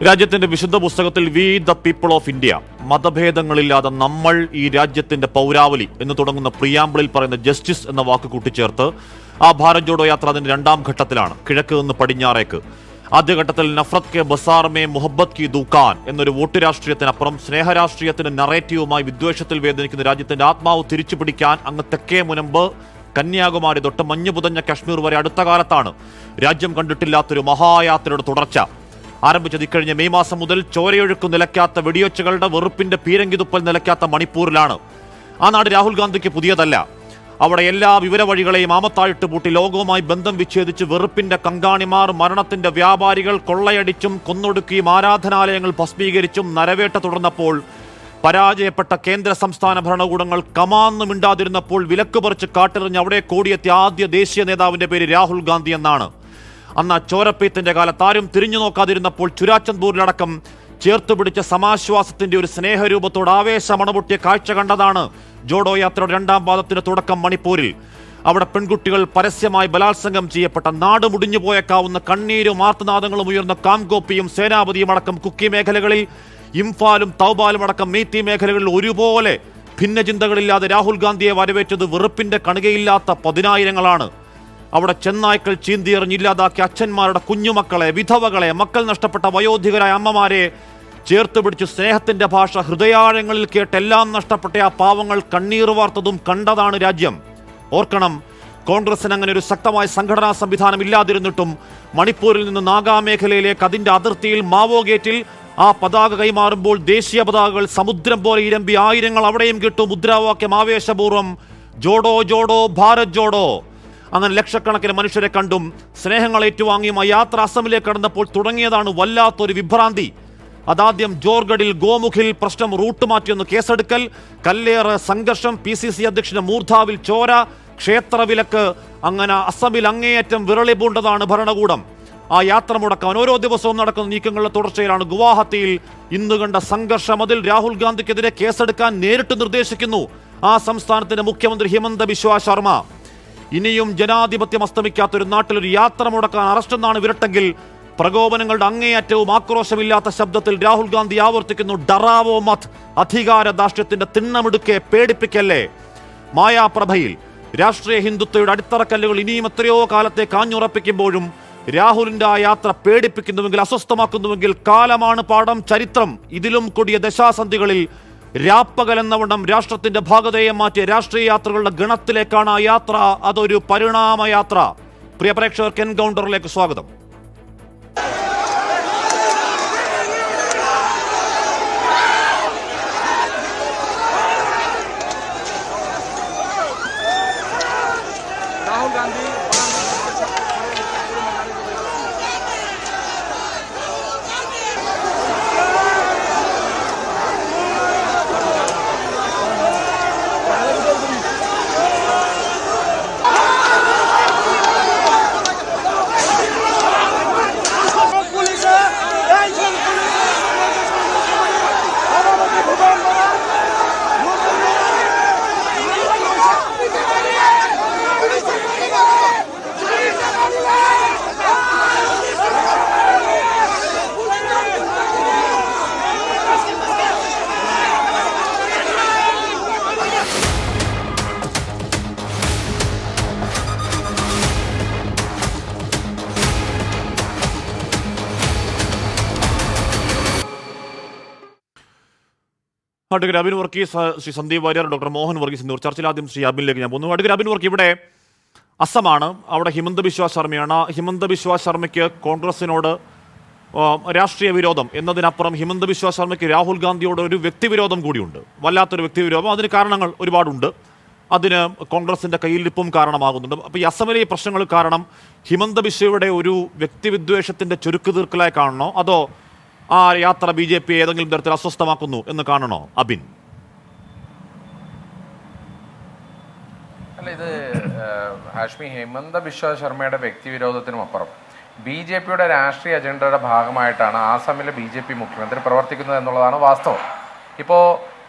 രാജ്യത്തിന്റെ വിശുദ്ധ പുസ്തകത്തിൽ we the people of India, മതഭേദങ്ങളില്ലാതെ നമ്മൾ ഈ രാജ്യത്തിന്റെ പൗരാവലി എന്ന് തുടങ്ങുന്ന പ്രിയാമ്പിളിൽ പറയുന്ന ജസ്റ്റിസ് എന്ന വാക്ക് കൂട്ടിച്ചേർത്ത് ആ ഭാരത് ജോഡോ യാത്ര അതിന്റെ രണ്ടാം ഘട്ടത്തിലാണ്, കിഴക്ക് നിന്ന് പടിഞ്ഞാറേക്ക്. ആദ്യഘട്ടത്തിൽ നഫ്രത് കെ ബസാർ മേ മുഹബ്ബത് കി ദുക്കാൻ എന്നൊരു വോട്ട് രാഷ്ട്രീയത്തിനപ്പുറം സ്നേഹരാഷ്ട്രീയത്തിന്റെ നറേറ്റീവുമായി വിദ്വേഷത്തിൽ വേദനിക്കുന്ന രാജ്യത്തിന്റെ ആത്മാവ് തിരിച്ചുപിടിക്കാൻ അങ്ങ് തെക്കേ മുനമ്പ് കന്യാകുമാരി തൊട്ട് മഞ്ഞു പുതഞ്ഞ കശ്മീർ വരെ അടുത്ത കാലത്താണ് രാജ്യം കണ്ടിട്ടില്ലാത്തൊരു മഹായാത്രയുടെ തുടർച്ച ആരംഭിച്ചത്. ഇക്കഴിഞ്ഞ മെയ് മാസം മുതൽ ചോരയൊഴുക്ക് നിലയ്ക്കാത്ത വെടിയൊച്ചകളുടെ വെറുപ്പിന്റെ പീരങ്കിതുപ്പൽ നിലയ്ക്കാത്ത മണിപ്പൂരിലാണ്. ആ നാട് രാഹുൽ ഗാന്ധിക്ക് പുതിയതല്ല. അവിടെ എല്ലാ വിവരവഴികളെയും ആമത്തായിട്ട് പൂട്ടി ലോകവുമായി ബന്ധം വിച്ഛേദിച്ച് വെറുപ്പിന്റെ കങ്കാണിമാർ, മരണത്തിന്റെ വ്യാപാരികൾ കൊള്ളയടിച്ചും കൊന്നൊടുക്കിയും ആരാധനാലയങ്ങൾ ഭസ്മീകരിച്ചും നരവേട്ട തുടർന്നപ്പോൾ പരാജയപ്പെട്ട കേന്ദ്ര സംസ്ഥാന ഭരണകൂടങ്ങൾ കമാന്ന് മിണ്ടാതിരുന്നപ്പോൾ വിലക്ക് പറിച്ച് കാട്ടെറിഞ്ഞ് അവിടെ കോടിയെത്തിയ ആദ്യ ദേശീയ നേതാവിന്റെ പേര് രാഹുൽ ഗാന്ധി എന്നാണ്. അന്ന് ചോരപ്പെയ്ത്തിന്റെ കാലത്ത് ആരും തിരിഞ്ഞു നോക്കാതിരുന്നപ്പോൾ ചുരാചന്ദ്പൂരിലടക്കം ചേർത്തുപിടിച്ച സമാശ്വാസത്തിന്റെ ഒരു സ്നേഹരൂപത്തോട് ആവേശമണപൊട്ടിയ കാഴ്ച കണ്ടതാണ് ജോഡോ യാത്രയുടെ രണ്ടാം പാദത്തിന് തുടക്കം മണിപ്പൂരിൽ. അവിടെ പെൺകുട്ടികൾ പരസ്യമായി ബലാത്സംഗം ചെയ്യപ്പെട്ട, നാട് മുടിഞ്ഞു പോയേക്കാവുന്ന കണ്ണീരും ആർത്തനാദങ്ങളും ഉയർന്ന കാംഗോപ്പിയും സേനാപതിയും അടക്കം കുക്കി മേഖലകളിൽ, ഇംഫാലും തൗബാലും അടക്കം മീത്തി മേഖലകളിൽ ഒരുപോലെ ഭിന്നചിന്തകളില്ലാതെ രാഹുൽ ഗാന്ധിയെ വരവേറ്റത് വെറുപ്പിന്റെ കണികയില്ലാത്ത പതിനായിരങ്ങളാണ്. അവിടെ ചെന്നായ്ക്കൾ ചീന്തിയെറിഞ്ഞില്ലാതാക്കിയ അച്ഛന്മാരുടെ കുഞ്ഞുമക്കളെ, വിധവകളെ, മക്കൾ നഷ്ടപ്പെട്ട വയോധികരായ അമ്മമാരെ ചേർത്ത് പിടിച്ച് സ്നേഹത്തിന്റെ ഭാഷ ഹൃദയാഴങ്ങളിൽ കേട്ട് എല്ലാം നഷ്ടപ്പെട്ട ആ പാവങ്ങൾ കണ്ണീർ വാർത്തതും കണ്ടതാണ് രാജ്യം. ഓർക്കണം, കോൺഗ്രസിന് അങ്ങനെ ഒരു ശക്തമായ സംഘടനാ സംവിധാനം ഇല്ലാതിരുന്നിട്ടും മണിപ്പൂരിൽ നിന്ന് നാഗാമേഖലയിലേക്ക് അതിന്റെ അതിർത്തിയിൽ മാവോ ഗേറ്റിൽ ആ പതാക കൈമാറുമ്പോൾ ദേശീയ പതാകകൾ സമുദ്രം പോലെ ഇരമ്പി ആയിരങ്ങൾ അവിടെയും കിട്ടു മുദ്രാവാക്യം ആവേശപൂർവ്വം ജോഡോ ജോഡോ ഭാരത് ജോഡോ. അങ്ങനെ ലക്ഷക്കണക്കിന് മനുഷ്യരെ കണ്ടും സ്നേഹങ്ങൾ ഏറ്റുവാങ്ങിയും ആ യാത്ര അസമിലേക്ക് കടന്നപ്പോൾ തുടങ്ങിയതാണ് വല്ലാത്തൊരു വിഭ്രാന്തി. അതാദ്യം ജോർഗഡിൽ ഗോമുഖിൽ പ്രശ്നം റൂട്ട് മാറ്റിയൊന്ന് കേസെടുക്കൽ, കല്ലേറ് സംഘർഷം, PCC അധ്യക്ഷന്റെ മൂർധാവിൽ ചോര, ക്ഷേത്രവിലക്ക്, അങ്ങനെ അസമിൽ അങ്ങേയറ്റം വിരളി പൂണ്ടതാണ് ഭരണകൂടം. ആ യാത്ര മുടക്കാൻ ഓരോ ദിവസവും നടക്കുന്ന നീക്കങ്ങളുടെ തുടർച്ചയിലാണ് ഗുവാഹത്തിയിൽ ഇന്ന് കണ്ട സംഘർഷം. അതിൽ രാഹുൽ ഗാന്ധിക്കെതിരെ കേസെടുക്കാൻ നേരിട്ട് നിർദ്ദേശിക്കുന്നു ആ സംസ്ഥാനത്തിന്റെ മുഖ്യമന്ത്രി ഹിമന്ത ബിശ്വ ശർമ്മ. ഇനിയും ജനാധിപത്യം അസ്തമിക്കാത്തൊരു നാട്ടിലൊരു യാത്ര മുടക്കാൻ അറസ്റ്റെന്നാണ് വിരട്ടെങ്കിൽ പ്രകോപനങ്ങളുടെ അങ്ങേയറ്റവും ആക്രോശമില്ലാത്ത ശബ്ദത്തിൽ രാഹുൽ ഗാന്ധി ആവർത്തിക്കുന്നു, ഡറാവോ മത്, അധികാര ധാർഷ്ട്യത്തിന്റെ തിണ്ണമിടുക്കെ പേടിപ്പിക്കല്ലേ. മായാപ്രഭയിൽ രാഷ്ട്രീയ ഹിന്ദുത്വയുടെ അടിത്തറക്കല്ലുകൾ ഇനിയും എത്രയോ കാലത്തെ കാഞ്ഞുറപ്പിക്കുമ്പോഴും രാഹുലിന്റെ ആ യാത്ര പേടിപ്പിക്കുന്നുവെങ്കിൽ, അസ്വസ്ഥമാക്കുന്നുവെങ്കിൽ കാലമാണ് പാഠം, ചരിത്രം. ഇതിലും കൊടിയ ദശാസന്ധികളിൽ രാപ്പകൽ എന്നവണ്ണം രാഷ്ട്രത്തിന്റെ ഭാഗതയെ മാറ്റിയ രാഷ്ട്രീയ യാത്രകളുടെ ഗണത്തിലേക്കാണ് ആ യാത്ര. അതൊരു പരിണാമയാത്ര. പ്രിയ പ്രേക്ഷകർക്ക് എൻകൗണ്ടറിലേക്ക് സ്വാഗതം. राहुल गांधी അഡ്വക്കേറ്റ് അബിൻ വർഗീസ്, ശ്രീ സന്ദീപ് വാര്യർ, ഡോക്ടർ മോഹൻ വർഗീസ് എന്നിവർ ചർച്ചയിൽ. ആദ്യം ശ്രീ അബിനിലേക്ക് ഞാൻ പോകുന്നു. അഡ്വക്കേറ്റ് അബിൻ വർഗീസ്, ഇവിടെ അസമാണ്, അവിടെ ഹിമന്ത ബിശ്വ ശർമ്മയാണ്. ഹിമന്ത ബിശ്വ ശർമ്മയ്ക്ക് കോൺഗ്രസിനോട് രാഷ്ട്രീയ വിരോധം എന്നതിനപ്പുറം ഹിമന്ത ബിശ്വ ശർമ്മയ്ക്ക് രാഹുൽ ഗാന്ധിയോട് ഒരു വ്യക്തിവിരോധം കൂടിയുണ്ട്, വല്ലാത്തൊരു വ്യക്തിവിരോധം. അതിന് കാരണങ്ങൾ ഒരുപാടുണ്ട്. അതിന് കോൺഗ്രസിന്റെ കയ്യിലിപ്പും കാരണമാകുന്നുണ്ട്. അപ്പോൾ ഈ അസമിലെ ഈ പ്രശ്നങ്ങൾ കാരണം ഹിമന്ത ബിശ്വയുടെ ഒരു വ്യക്തിവിദ്വേഷത്തിന്റെ ചുരുക്കു തീർക്കലായി കാണണോ, അതോ ആ യാത്ര BJP ഏതെങ്കിലും തരത്തിൽ അസ്വസ്ഥമാക്കുന്നു എന്ന് കാണണോ അബിൻ? അല്ല, ഇത് ഹാഷ്മി, ഹിമന്ത ബിശ്വ ശർമ്മയുടെ വ്യക്തിവിരോധത്തിനും അപ്പുറം BJPയുടെ രാഷ്ട്രീയ അജണ്ടയുടെ ഭാഗമായിട്ടാണ് ആസാമിലെ BJP മുഖ്യമന്ത്രി പ്രവർത്തിക്കുന്നത് എന്നുള്ളതാണ് വാസ്തവം. ഇപ്പോൾ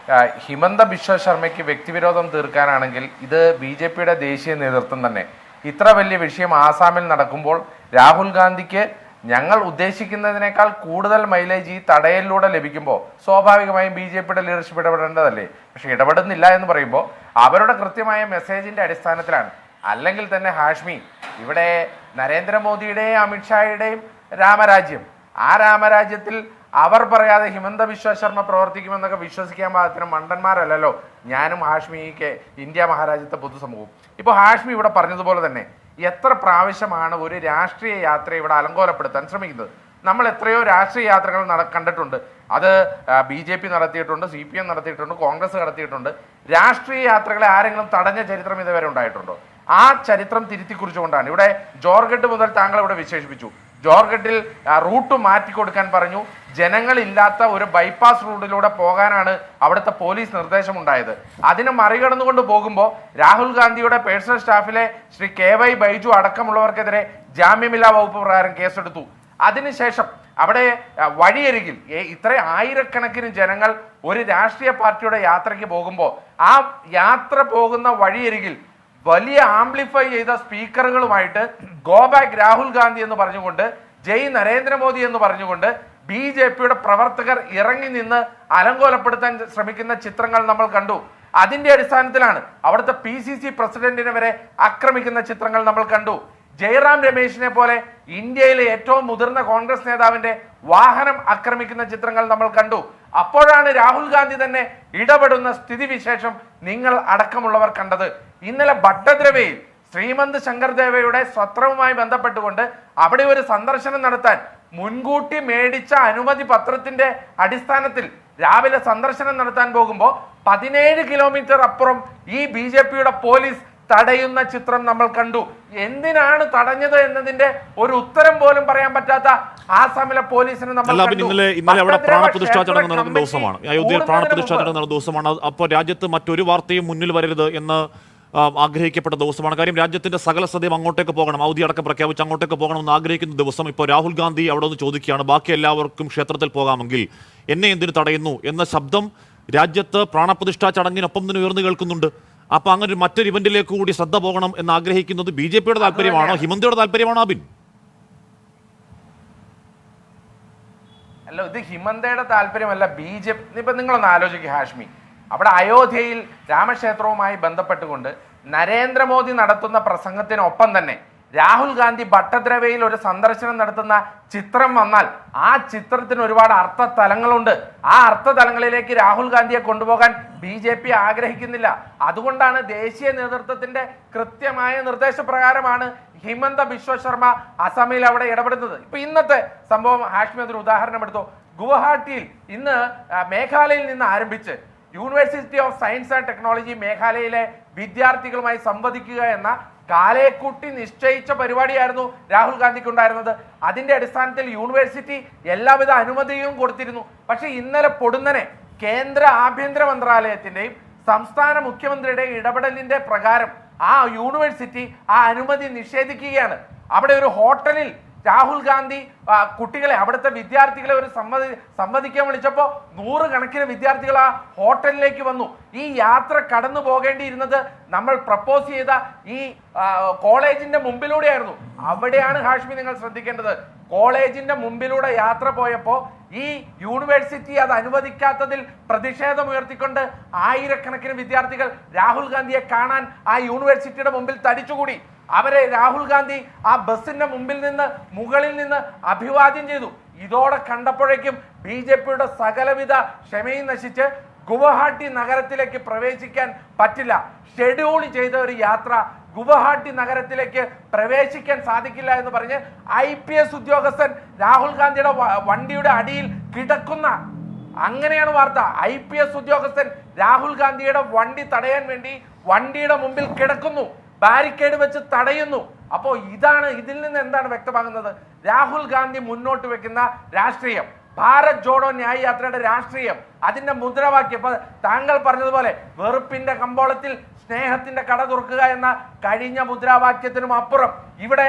ഹിമന്ത ബിശ്വ ശർമ്മയ്ക്ക് വ്യക്തിവിരോധം തീർക്കാനാണെങ്കിൽ ഇത് BJPയുടെ ദേശീയ നേതൃത്വം തന്നെ ഇത്ര വലിയ വിഷയം ആസാമിൽ നടക്കുമ്പോൾ രാഹുൽ ഗാന്ധിക്ക് ഞങ്ങൾ ഉദ്ദേശിക്കുന്നതിനേക്കാൾ കൂടുതൽ മൈലേജ് ഈ തടയലിലൂടെ ലഭിക്കുമ്പോൾ സ്വാഭാവികമായും BJPയുടെ ലീഡർഷിപ്പ് ഇടപെടേണ്ടതല്ലേ? പക്ഷെ ഇടപെടുന്നില്ല എന്ന് പറയുമ്പോൾ അവരുടെ കൃത്യമായ മെസ്സേജിന്റെ അടിസ്ഥാനത്തിലാണ്. അല്ലെങ്കിൽ തന്നെ ഹാഷ്മി, ഇവിടെ നരേന്ദ്രമോദിയുടെയും അമിത്ഷായുടെയും രാമരാജ്യം, ആ രാമരാജ്യത്തിൽ അവർ പറയാതെ ഹിമന്ത ബിശ്വ ശർമ്മ പ്രവർത്തിക്കുമെന്നൊക്കെ വിശ്വസിക്കാൻ പാകത്തിന് മണ്ടന്മാരല്ലല്ലോ ഞാനും ഹാഷ്മിക്ക് ഇന്ത്യ മഹാരാജ്യത്തെ പൊതുസമൂഹം. ഇപ്പോൾ ഹാഷ്മി ഇവിടെ പറഞ്ഞതുപോലെ തന്നെ എത്ര പ്രാവശ്യമാണ് ഒരു രാഷ്ട്രീയ യാത്ര ഇവിടെ അലങ്കോലപ്പെടുത്താൻ ശ്രമിക്കുന്നത്? നമ്മൾ എത്രയോ രാഷ്ട്രീയ യാത്രകൾ കണ്ടിട്ടുണ്ട്. അത് BJP നടത്തിയിട്ടുണ്ട്, CPM നടത്തിയിട്ടുണ്ട്, കോൺഗ്രസ് നടത്തിയിട്ടുണ്ട്. രാഷ്ട്രീയ യാത്രകളെ ആരെങ്കിലും തടഞ്ഞ ചരിത്രം ഇതുവരെ ഉണ്ടായിട്ടുണ്ടോ? ആ ചരിത്രം തിരുത്തി കുറിച്ചുകൊണ്ടാണ് ഇവിടെ ജോർഗഡ് മുതൽ താങ്കൾ ഇവിടെ വിശേഷിപ്പിച്ചു. ജോർഗഡിൽ റൂട്ട് മാറ്റിക്കൊടുക്കാൻ പറഞ്ഞു. ജനങ്ങളില്ലാത്ത ഒരു ബൈപ്പാസ് റൂട്ടിലൂടെ പോകാനാണ് അവിടുത്തെ പോലീസ് നിർദ്ദേശമുണ്ടായത്. അതിനെ മറികടന്നുകൊണ്ട് പോകുമ്പോൾ രാഹുൽ ഗാന്ധിയുടെ പേഴ്സണൽ സ്റ്റാഫിലെ ശ്രീ KY ബൈജു അടക്കമുള്ളവർക്കെതിരെ ജാമ്യമില്ലാ വകുപ്പ് പ്രകാരം കേസെടുത്തു. അതിനുശേഷം അവിടെ വഴിയരികിൽ ഇത്ര ആയിരക്കണക്കിന് ജനങ്ങൾ ഒരു രാഷ്ട്രീയ പാർട്ടിയുടെ യാത്രയ്ക്ക് പോകുമ്പോൾ ആ യാത്ര പോകുന്ന വഴിയരികിൽ വലിയ ആംപ്ലിഫൈ ചെയ്ത സ്പീക്കറുകളുമായിട്ട് ഗോ ബാക്ക് രാഹുൽ ഗാന്ധി എന്ന് പറഞ്ഞുകൊണ്ട്, ജയ് നരേന്ദ്രമോദി എന്ന് പറഞ്ഞുകൊണ്ട് BJPയുടെ പ്രവർത്തകർ ഇറങ്ങി നിന്ന് അലങ്കോലപ്പെടുത്താൻ ശ്രമിക്കുന്ന ചിത്രങ്ങൾ നമ്മൾ കണ്ടു. അതിന്റെ അടിസ്ഥാനത്തിലാണ് അവിടുത്തെ PCC പ്രസിഡന്റിനെ വരെ ആക്രമിക്കുന്ന ചിത്രങ്ങൾ നമ്മൾ കണ്ടു. ജയറാം രമേശിനെ പോലെ ഇന്ത്യയിലെ ഏറ്റവും മുതിർന്ന കോൺഗ്രസ് നേതാവിന്റെ വാഹനം ആക്രമിക്കുന്ന ചിത്രങ്ങൾ നമ്മൾ കണ്ടു. അപ്പോഴാണ് രാഹുൽ ഗാന്ധി തന്നെ ഇടപെടുന്ന സ്ഥിതിവിശേഷം നിങ്ങൾ അടക്കമുള്ളവർ കണ്ടത്. ഇന്നലെ ഭട്ടദ്രവയിൽ ശ്രീമന്ത് ശങ്കർദേവയുടെ സ്വത്രവുമായി ബന്ധപ്പെട്ടുകൊണ്ട് അവിടെ ഒരു സന്ദർശനം നടത്താൻ മുൻകൂട്ടി മേടിച്ച അനുമതി പത്രത്തിന്റെ അടിസ്ഥാനത്തിൽ രാവിലെ സന്ദർശനം നടത്താൻ പോകുമ്പോൾ 17 കിലോമീറ്റർ അപ്പുറം ഈ BJPയുടെ പോലീസ് തടയുന്ന ചിത്രം നമ്മൾ കണ്ടു. എന്തിനാണ് തടഞ്ഞത് എന്നതിന്റെ ഒരു ഉത്തരം പോലും പറയാൻ പറ്റാത്ത ആസാമിലെ പോലീസിനെ നമ്മൾ ഇന്നലെ അവിടെ പ്രാണപ്രതിഷ്ഠാ ചടങ്ങ് നടന്ന ദിവസമാണ്. അയോധ്യയിൽ പ്രാണപ്രതിഷ്ഠാ ചടങ്ങ് നടന്ന ദിവസമാണ്. അപ്പോൾ രാജ്യത്ത് മറ്റൊരു വാർത്തയും മുന്നിൽ വരരുത് എന്ന് ആഗ്രഹിക്കപ്പെട്ട ദിവസമാണ്. കാര്യം രാജ്യത്തിന്റെ സകല ശ്രദ്ധയും അങ്ങോട്ടേക്ക് പോകണം, അവധി അടക്കം പ്രഖ്യാപിച്ച് അങ്ങോട്ടേക്ക് പോകണമെന്ന് ആഗ്രഹിക്കുന്ന ദിവസം. ഇപ്പോൾ രാഹുൽ ഗാന്ധി അവിടെ നിന്ന് ചോദിക്കുകയാണ്, ബാക്കി എല്ലാവർക്കും ക്ഷേത്രത്തിൽ പോകാമെങ്കിൽ എന്നെ എന്തിനു തടയുന്നു എന്ന ശബ്ദം രാജ്യത്ത് പ്രാണപ്രതിഷ്ഠാ ചടങ്ങിനൊപ്പം തന്നെ ഉയർന്നു കേൾക്കുന്നുണ്ട്. അപ്പൊ അങ്ങനെ മറ്റൊരു ഇവന്റിലേക്ക് കൂടി ശ്രദ്ധ പോകണം എന്ന് ആഗ്രഹിക്കുന്നത് BJPയുടെ താല്പര്യമാണോ ഹിമന്തയുടെ താല്പര്യമാണോ അബിൻ? അല്ല, ഇത് ഹിമന്തയുടെ താല്പര്യമല്ല, BJP. ഇപ്പൊ നിങ്ങളൊന്ന് ആലോചിക്കുക ഹാഷ്മി, അവിടെ അയോധ്യയിൽ രാമക്ഷേത്രവുമായി ബന്ധപ്പെട്ടുകൊണ്ട് നരേന്ദ്രമോദി നടത്തുന്ന പ്രസംഗത്തിനൊപ്പം തന്നെ രാഹുൽ ഗാന്ധി ഭട്ടദ്രവയിൽ ഒരു സന്ദർശനം നടത്തുന്ന ചിത്രം വന്നാൽ ആ ചിത്രത്തിന് ഒരുപാട് അർത്ഥതലങ്ങളുണ്ട്. ആ അർത്ഥതലങ്ങളിലേക്ക് രാഹുൽ ഗാന്ധിയെ കൊണ്ടുപോകാൻ BJP ആഗ്രഹിക്കുന്നില്ല. അതുകൊണ്ടാണ് ദേശീയ നേതൃത്വത്തിന്റെ കൃത്യമായ നിർദ്ദേശപ്രകാരമാണ് ഹിമന്ത ബിശ്വ ശർമ്മ അസമിൽ അവിടെ ഇടപെടുന്നത്. ഇപ്പൊ ഇന്നത്തെ സംഭവം ഹാഷ്മി അതിന് ഉദാഹരണം എടുത്തു. ഗുവാഹട്ടിയിൽ ഇന്ന് മേഘാലയയിൽ നിന്ന് ആരംഭിച്ച് university of science and technology മേഘാലയയിലെ വിദ്യാർത്ഥികളുമായി സംവദിക്കുക എന്ന കാലേക്കുട്ടി നിശ്ചയിച്ച പരിപാടിയായിരുന്നു രാഹുൽ ഗാന്ധിക്ക് ഉണ്ടായിരുന്നത്. അതിന്റെ അടിസ്ഥാനത്തിൽ യൂണിവേഴ്സിറ്റി എല്ലാവിധ അനുമതിയും കൊടുത്തിരുന്നു. പക്ഷെ ഇന്നലെ പൊടുന്നനെ കേന്ദ്ര ആഭ്യന്തര മന്ത്രാലയത്തിന്റെയും സംസ്ഥാന മുഖ്യമന്ത്രിയുടെയും ഇടപെടലിന്റെ പ്രകാരം ആ യൂണിവേഴ്സിറ്റി ആ അനുമതി നിഷേധിക്കുകയാണ്. അവിടെ ഒരു ഹോട്ടലിൽ രാഹുൽ ഗാന്ധി കുട്ടികളെ, അവിടുത്തെ വിദ്യാർത്ഥികളെ ഒരു സംവദിക്കാൻ വിളിച്ചപ്പോൾ 100 കണക്കിന് വിദ്യാർത്ഥികൾ ആ ഹോട്ടലിലേക്ക് വന്നു. ഈ യാത്ര കടന്നു പോകേണ്ടിയിരുന്നത് നമ്മൾ പ്രപ്പോസ് ചെയ്ത ഈ കോളേജിന്റെ മുമ്പിലൂടെയായിരുന്നു. അവിടെയാണ് ഹാഷ്മി നിങ്ങൾ ശ്രദ്ധിക്കേണ്ടത്. കോളേജിന്റെ മുമ്പിലൂടെ യാത്ര പോയപ്പോൾ ഈ യൂണിവേഴ്സിറ്റി അത് അനുവദിക്കാത്തതിൽ പ്രതിഷേധമുയർത്തിക്കൊണ്ട് ആയിരക്കണക്കിന് വിദ്യാർത്ഥികൾ രാഹുൽ ഗാന്ധിയെ കാണാൻ ആ യൂണിവേഴ്സിറ്റിയുടെ മുമ്പിൽ തടിച്ചുകൂടി. അവരെ രാഹുൽ ഗാന്ധി ആ ബസിന്റെ മുമ്പിൽ നിന്ന് മുകളിൽ നിന്ന് അഭിവാദ്യം ചെയ്തു. ഇതോടെ കണ്ടപ്പോഴേക്കും BJPയുടെ സകലവിധ ക്ഷമയും നശിച്ച് ഗുവാഹട്ടി നഗരത്തിലേക്ക് പ്രവേശിക്കാൻ പറ്റില്ല. ഷെഡ്യൂൾ ചെയ്ത ഒരു യാത്ര ഗുവാഹട്ടി നഗരത്തിലേക്ക് പ്രവേശിക്കാൻ സാധിക്കില്ല എന്ന് പറഞ്ഞ് IPS ഉദ്യോഗസ്ഥൻ രാഹുൽ ഗാന്ധിയുടെ വണ്ടിയുടെ അടിയിൽ കിടക്കുന്ന, അങ്ങനെയാണ് വാർത്ത. IPS ഉദ്യോഗസ്ഥൻ രാഹുൽ ഗാന്ധിയുടെ വണ്ടി തടയാൻ വേണ്ടി വണ്ടിയുടെ മുമ്പിൽ കിടക്കുന്നു, ബാരിക്കേഡ് വെച്ച് തടയുന്നു. അപ്പോൾ ഇതിൽ നിന്ന് എന്താണ് വ്യക്തമാകുന്നത്? രാഹുൽ ഗാന്ധി മുന്നോട്ട് വെക്കുന്ന രാഷ്ട്രീയം, ഭാരത് ജോഡോ ന്യായ് യാത്രയുടെ രാഷ്ട്രീയം അതിന്റെ മുദ്രാവാക്യം ഇപ്പൊ താങ്കൾ പറഞ്ഞതുപോലെ വെറുപ്പിന്റെ കമ്പോളത്തിൽ സ്നേഹത്തിന്റെ കട തുറക്കുക എന്ന കഴിഞ്ഞ മുദ്രാവാക്യത്തിനും അപ്പുറം ഇവിടെ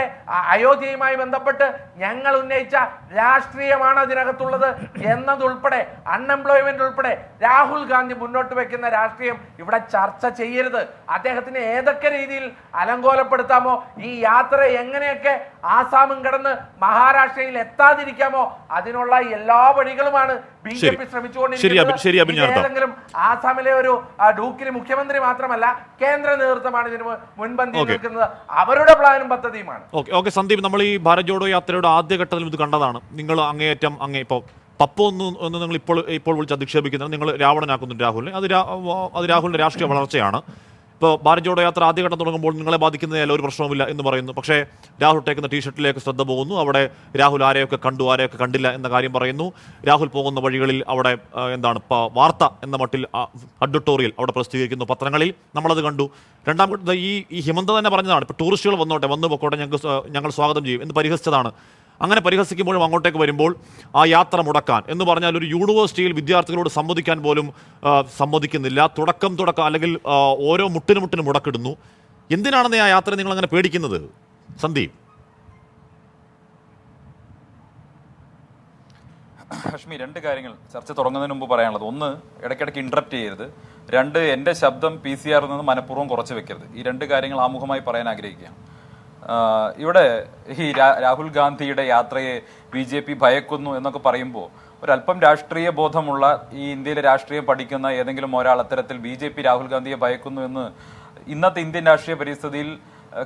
അയോധ്യയുമായി ബന്ധപ്പെട്ട് ഞങ്ങൾ ഉന്നയിച്ച രാഷ്ട്രീയമാണ് അതിനകത്തുള്ളത് എന്നതുൾപ്പെടെ അൺഎംപ്ലോയ്മെന്റ് ഉൾപ്പെടെ രാഹുൽ ഗാന്ധി മുന്നോട്ട് വെക്കുന്ന രാഷ്ട്രീയം ഇവിടെ ചർച്ച ചെയ്യരുത്. അദ്ദേഹത്തിന് ഏതൊക്കെ രീതിയിൽ അലങ്കോലപ്പെടുത്താമോ, ഈ യാത്ര എങ്ങനെയൊക്കെ ആസാമും കടന്ന് മഹാരാഷ്ട്രയിൽ എത്താതിരിക്കാമോ അതിനുള്ള എല്ലാ വഴികളുമാണ് BJP ശ്രമിച്ചുകൊണ്ടിരിക്കുന്നത്. ഏതെങ്കിലും ആസാമിലെ ഒരു ഡൂക്കിന് മുഖ്യമന്ത്രി മാത്രമല്ല, കേന്ദ്ര നേതൃത്വമാണ് ഇതിന് മുൻപന്തിയിൽ നിൽക്കുന്നത്. അവരുടെ പ്ലാനും പദ്ധതിയുമാണ്. ഓക്കെ സന്ദീപ്, നമ്മൾ ഈ ഭാരത് ജോഡോ യാത്രയുടെ ആദ്യഘട്ടത്തിൽ ഇത് കണ്ടതാണ്. നിങ്ങൾ അങ്ങേയറ്റം ഇപ്പോൾ പപ്പു ഒന്ന് നിങ്ങൾ ഇപ്പോൾ വിളിച്ച് അധിക്ഷേപിക്കുന്നത് നിങ്ങൾ രാവണനാക്കുന്നുണ്ട് രാഹുലിനെ. അത് രാഹുലിന്റെ രാഷ്ട്രീയ വളർച്ചയാണ്. ഇപ്പോൾ ഭാരത് ജോഡോ യാത്ര ആദ്യഘട്ടം തുടങ്ങുമ്പോൾ നിങ്ങളെ ബാധിക്കുന്നതിൽ ഒരു പ്രശ്നവുമില്ല എന്ന് പറയുന്നു. പക്ഷേ രാഹുൽ ടേക്കുന്ന ടീഷർട്ടിലേക്ക് ശ്രദ്ധ പോകുന്നു. അവിടെ രാഹുൽ ആരെയൊക്കെ കണ്ടു, ആരെയൊക്കെ കണ്ടില്ല എന്ന കാര്യം പറയുന്നു. രാഹുൽ പോകുന്ന വഴികളിൽ അവിടെ വാർത്ത എന്ന മട്ടിൽ അഡ്വർട്ടോറിയൽ അവിടെ പ്രസിദ്ധീകരിക്കുന്നു പത്രങ്ങളിൽ. നമ്മളത് കണ്ടു. രണ്ടാമത്തെ ഈ ഹിമന്ത തന്നെ പറഞ്ഞതാണ്, ഇപ്പോൾ ടൂറിസ്റ്റുകൾ വന്നു പൊക്കോട്ടെ, ഞങ്ങൾ സ്വാഗതം ചെയ്യും എന്ന് പരിഹസിച്ചതാണ്. അങ്ങനെ പരിഹസിക്കുമ്പോഴും അങ്ങോട്ടേക്ക് വരുമ്പോൾ ആ യാത്ര മുടക്കാൻ എന്ന് പറഞ്ഞാൽ ഒരു യൂണിവേഴ്സിറ്റിയിൽ വിദ്യാർത്ഥികളോട് സമ്മതിക്കാൻ പോലും സമ്മതിക്കുന്നില്ല. തുടക്കം അല്ലെങ്കിൽ ഓരോ മുട്ടിന് മുടക്കിടുന്നു. എന്തിനാണെന്ന് ആ യാത്ര നിങ്ങൾ അങ്ങനെ പേടിക്കുന്നത് സന്ദീപ്? ഹാഷ്മി, രണ്ട് കാര്യങ്ങൾ ചർച്ച തുടങ്ങുന്നതിന് മുമ്പ് പറയാനുള്ളത്. ഒന്ന്, ഇടയ്ക്കിടയ്ക്ക് ഇന്ററപ്റ്റ് ചെയ്യരുത്. രണ്ട്, എൻ്റെ ശബ്ദം PCR നിന്ന് മനഃപൂർവ്വം കുറച്ച് വെക്കരുത്. ഈ രണ്ട് കാര്യങ്ങൾ ആമുഖമായി പറയാൻ ആഗ്രഹിക്കുകയാണ്. ഇവിടെ ഈ രാഹുൽ ഗാന്ധിയുടെ യാത്രയെ BJP ഭയക്കുന്നു എന്നൊക്കെ പറയുമ്പോൾ ഒരല്പം രാഷ്ട്രീയ ബോധമുള്ള ഈ ഇന്ത്യയിലെ രാഷ്ട്രീയം പഠിക്കുന്ന ഏതെങ്കിലും ഒരാൾ അത്തരത്തിൽ BJP രാഹുൽ ഗാന്ധിയെ ഭയക്കുന്നു എന്ന് ഇന്നത്തെ ഇന്ത്യൻ രാഷ്ട്രീയ പരിസ്ഥിതിയിൽ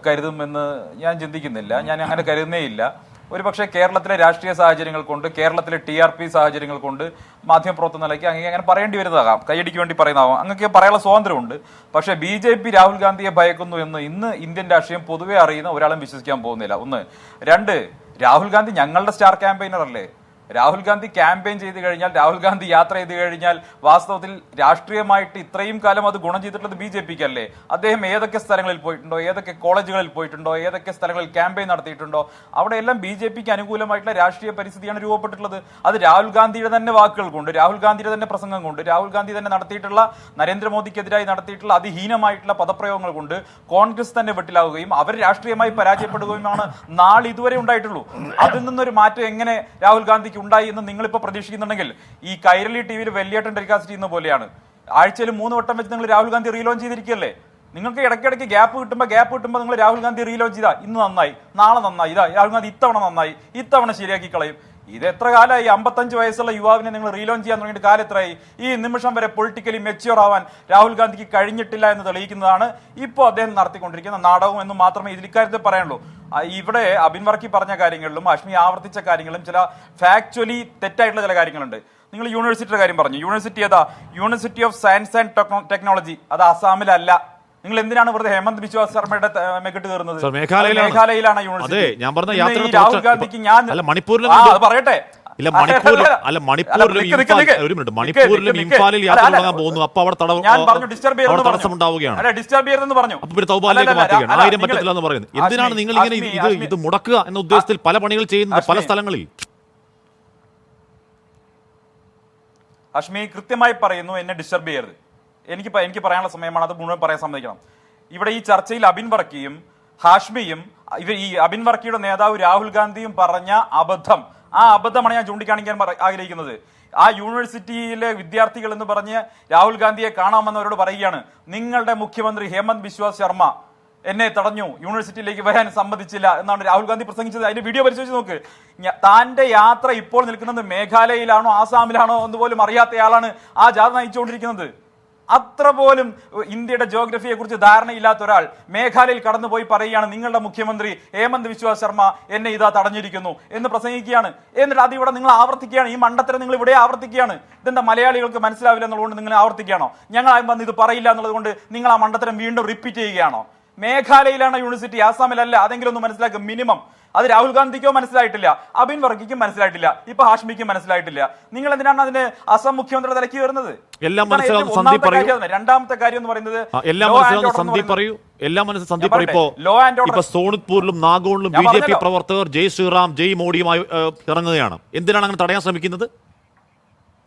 കരുതുമെന്ന് ഞാൻ ചിന്തിക്കുന്നില്ല. ഞാൻ അങ്ങനെ കരുതുന്നേയില്ല. ഒരുപക്ഷെ കേരളത്തിലെ രാഷ്ട്രീയ സാഹചര്യങ്ങൾ കൊണ്ട്, കേരളത്തിലെ TRP സാഹചര്യങ്ങൾ കൊണ്ട് മാധ്യമപ്രവർത്തന നിലയ്ക്ക് അങ്ങനെ പറയേണ്ടി വരുന്നതാകാം, കൈയടിക്ക് വേണ്ടി പറയുന്നതാകാം, അങ്ങനെയൊക്കെ പറയാനുള്ള സ്വാതന്ത്ര്യമുണ്ട്. പക്ഷേ BJP രാഹുൽ ഗാന്ധിയെ ഭയക്കുന്നു എന്ന് ഇന്ന് ഇന്ത്യൻ രാഷ്ട്രീയം പൊതുവെ അറിയുന്ന ഒരാളും വിശ്വസിക്കാൻ പോകുന്നില്ല. ഒന്ന്. രണ്ട്, രാഹുൽ ഗാന്ധി ഞങ്ങളുടെ സ്റ്റാർ ക്യാമ്പയിനർ അല്ലേ? രാഹുൽ ഗാന്ധി ക്യാമ്പയിൻ ചെയ്ത് കഴിഞ്ഞാൽ, രാഹുൽ ഗാന്ധി യാത്ര ചെയ്ത് കഴിഞ്ഞാൽ വാസ്തവത്തിൽ രാഷ്ട്രീയമായിട്ട് ഇത്രയും കാലം അത് ഗുണം ചെയ്തിട്ടുള്ളത് BJPക്ക് അല്ലേ? അദ്ദേഹം ഏതൊക്കെ സ്ഥലങ്ങളിൽ പോയിട്ടുണ്ടോ, ഏതൊക്കെ കോളേജുകളിൽ പോയിട്ടുണ്ടോ, ഏതൊക്കെ സ്ഥലങ്ങളിൽ ക്യാമ്പയിൻ നടത്തിയിട്ടുണ്ടോ, അവിടെയെല്ലാം BJPക്ക് അനുകൂലമായിട്ടുള്ള രാഷ്ട്രീയ പരിസ്ഥിതിയാണ് രൂപപ്പെട്ടിട്ടുള്ളത്. അത് രാഹുൽ ഗാന്ധിയുടെ തന്നെ വാക്കുകൾ കൊണ്ട്, രാഹുൽ ഗാന്ധിയുടെ തന്നെ പ്രസംഗം കൊണ്ട്, രാഹുൽ ഗാന്ധി തന്നെ നടത്തിയിട്ടുള്ള, നരേന്ദ്രമോദിക്കെതിരായി നടത്തിയിട്ടുള്ള അതിഹീനമായിട്ടുള്ള പദപ്രയോഗങ്ങൾ കൊണ്ട് കോൺഗ്രസ് തന്നെ വെട്ടിലാവുകയും അവർ രാഷ്ട്രീയമായി പരാജയപ്പെടുകയുമാണ് നാളിതുവരെ ഉണ്ടായിട്ടുള്ളൂ. അതിൽ നിന്നൊരു മാറ്റം എങ്ങനെ രാഹുൽ ഗാന്ധി ഉണ്ടായി എന്ന് നിങ്ങളിപ്പോ പ്രതീക്ഷിക്കുന്നുണ്ടെങ്കിൽ ഈ കൈരളി ടിവിയിൽ വെള്ളിയേട്ടൻ ടെലികാസ്റ്റ് ചെയ്യുന്ന പോലെയാണ്. ആഴ്ചയിൽ 3 വട്ടം വെച്ച് നിങ്ങൾ രാഹുൽ ഗാന്ധി റീലോഞ്ച് ചെയ്തിരിക്കുകയല്ലേ? നിങ്ങൾക്ക് ഇടയ്ക്കിടയ്ക്ക് ഗ്യാപ്പ് കിട്ടുമ്പോൾ നിങ്ങൾ രാഹുൽ ഗാന്ധി റീലോഞ്ച് ചെയ്താ ഇന്ന് നന്നായി, നാളെ നന്നായി, ഇതാ രാഹുൽ ഗാന്ധി ഇത്തവണ നന്നായി, ഇത്തവണ ശരിയാക്കി കളയും. ഇത് എത്ര കാലമായി? 55 വയസ്സുള്ള യുവാവിനെ നിങ്ങൾ റീലോഞ്ച് ചെയ്യാൻ തുടങ്ങിയിട്ട് കാലം എത്രയായി? ഈ നിമിഷം വരെ പൊളിറ്റിക്കലി മെച്യൂർ ആവാൻ രാഹുൽ ഗാന്ധിക്ക് കഴിഞ്ഞിട്ടില്ല എന്ന് തെളിയിക്കുന്നതാണ് ഇപ്പോൾ അദ്ദേഹം നടത്തിക്കൊണ്ടിരിക്കുന്ന നാടകം എന്ന് മാത്രമേ ഇതിൽ ഇക്കാര്യത്തിൽ പറയാനുള്ളൂ. ഇവിടെ അബിൻ വർക്കി പറഞ്ഞ കാര്യങ്ങളിലും അഷ്മി ആവർത്തിച്ച കാര്യങ്ങളിലും ചില ഫാക്ച്വലി തെറ്റായിട്ടുള്ള ചില കാര്യങ്ങളുണ്ട്. നിങ്ങൾ യൂണിവേഴ്സിറ്റിയുടെ കാര്യം പറഞ്ഞു. യൂണിവേഴ്സിറ്റി ഏതാ? University of science and technology. അത് ആസാമിലല്ല. നിങ്ങൾ എന്തിനാണ് വെറുതെ ഹേമന്ത് ബിശ്വാസ് ശർമ്മയുടെ മെക്കിട്ട് കയറുന്നത്? മേഘാലയയിലാണ് യൂണിവേഴ്സിറ്റി. രാഹുൽ ഗാന്ധിക്ക് ഞാൻ പറയട്ടെ, മണിപ്പൂരിലും ഇംഫാലിൽ യാത്ര തുടങ്ങാൻ പോകുന്നു. അപ്പൊ അവിടെ തടസ്സമുണ്ടാവുകയാണ്. ഡിസ്റ്റർബ് ചെയ്തെന്ന് പറഞ്ഞു. ആയിരം പറ്റത്തില്ല എന്ന് പറയുന്നത്. എന്തിനാണ് നിങ്ങൾ ഇങ്ങനെ ഇത് മുടക്കുക എന്ന ഉദ്ദേശത്തിൽ പല പണികൾ ചെയ്യുന്നത് പല സ്ഥലങ്ങളിൽ? അഷ്മി കൃത്യമായി പറയുന്നു, എന്നെ ഡിസ്റ്റർബ് ചെയ്യരുത്. എനിക്ക് പറയാനുള്ള സമയമാണ്, അത് മുഴുവൻ പറയാൻ സമ്മതിക്കണം. ഇവിടെ ഈ ചർച്ചയിൽ അബിൻ വർക്കിയും ഹാഷ്മിയും ഈ അബിൻ വർക്കിയുടെ നേതാവ് രാഹുൽ ഗാന്ധിയും പറഞ്ഞ അബദ്ധം, ആ അബദ്ധമാണ് ഞാൻ ചൂണ്ടിക്കാണിക്കാൻ ആഗ്രഹിക്കുന്നത്. ആ യൂണിവേഴ്സിറ്റിയിലെ വിദ്യാർത്ഥികൾ എന്ന് പറഞ്ഞ് രാഹുൽ ഗാന്ധിയെ കാണാമെന്നവരോട് പറയുകയാണ്, നിങ്ങളുടെ മുഖ്യമന്ത്രി ഹേമന്ത് ബിശ്വാസ് ശർമ്മ എന്നെ തടഞ്ഞു, യൂണിവേഴ്സിറ്റിയിലേക്ക് വരാൻ സമ്മതിച്ചില്ല എന്നാണ് രാഹുൽ ഗാന്ധി പ്രസംഗിച്ചത്. അതിന്റെ വീഡിയോ പരിശോധിച്ച് നോക്ക്. താന്റെ യാത്ര ഇപ്പോൾ നിൽക്കുന്നത് മേഘാലയയിലാണോ ആസാമിലാണോ എന്ന് പോലും അറിയാത്തയാളാണ് ആ ജാഥ നയിച്ചുകൊണ്ടിരിക്കുന്നത്. അത്ര പോലും ഇന്ത്യയുടെ ജോഗ്രഫിയെ കുറിച്ച് ധാരണയില്ലാത്ത ഒരാൾ മേഘാലയയിൽ കടന്നുപോയി പറയുകയാണ്, നിങ്ങളുടെ മുഖ്യമന്ത്രി ഹേമന്ത് ബിശ്വാസ് ശർമ്മ എന്നെ ഇതാ തടഞ്ഞിരിക്കുന്നു എന്ന് പ്രസംഗിക്കുകയാണ്. എന്നിട്ട് അത് ഇവിടെ നിങ്ങൾ ആവർത്തിക്കുകയാണ്. ഈ മണ്ടത്തരം നിങ്ങൾ ഇവിടെ ആവർത്തിക്കുകയാണ്. ഇതെന്താ മലയാളികൾക്ക് മനസ്സിലാവില്ല എന്നുള്ളതുകൊണ്ട് നിങ്ങൾ ആവർത്തിക്കുകയാണോ? ഞങ്ങൾ വന്ന് ഇത് പറയില്ല എന്നുള്ളത് കൊണ്ട് നിങ്ങൾ ആ മണ്ടത്തരം വീണ്ടും റിപ്പീറ്റ് ചെയ്യുകയാണോ? മേഘാലയയിലാണ് യൂണിവേഴ്സിറ്റി, ആസാമിലല്ല. അതെങ്കിലും ഒന്ന് മനസ്സിലാക്കും മിനിമം. അത് രാഹുൽ ഗാന്ധിക്കോ മനസ്സിലായിട്ടില്ല, അബിൻ വർക്കിക്കും മനസ്സിലായിട്ടില്ല, ഇപ്പൊ ഹാഷ്മിക്കും മനസ്സിലായിട്ടില്ല. നിങ്ങൾ എന്തിനാണ് അതിന് അസം മുഖ്യമന്ത്രിയുടെ തലയ്ക്ക് കയറുന്നത്? രണ്ടാമത്തെ കാര്യം എന്ന് പറയുന്നത് സോണിത്പൂരിലും നാഗോണിലും BJP പ്രവർത്തകർ ജയ് ശ്രീറാം ജയ് മോഡിയുമായി ഇറങ്ങുകയാണ്. എന്തിനാണ് അങ്ങനെ തടയാൻ ശ്രമിക്കുന്നത്?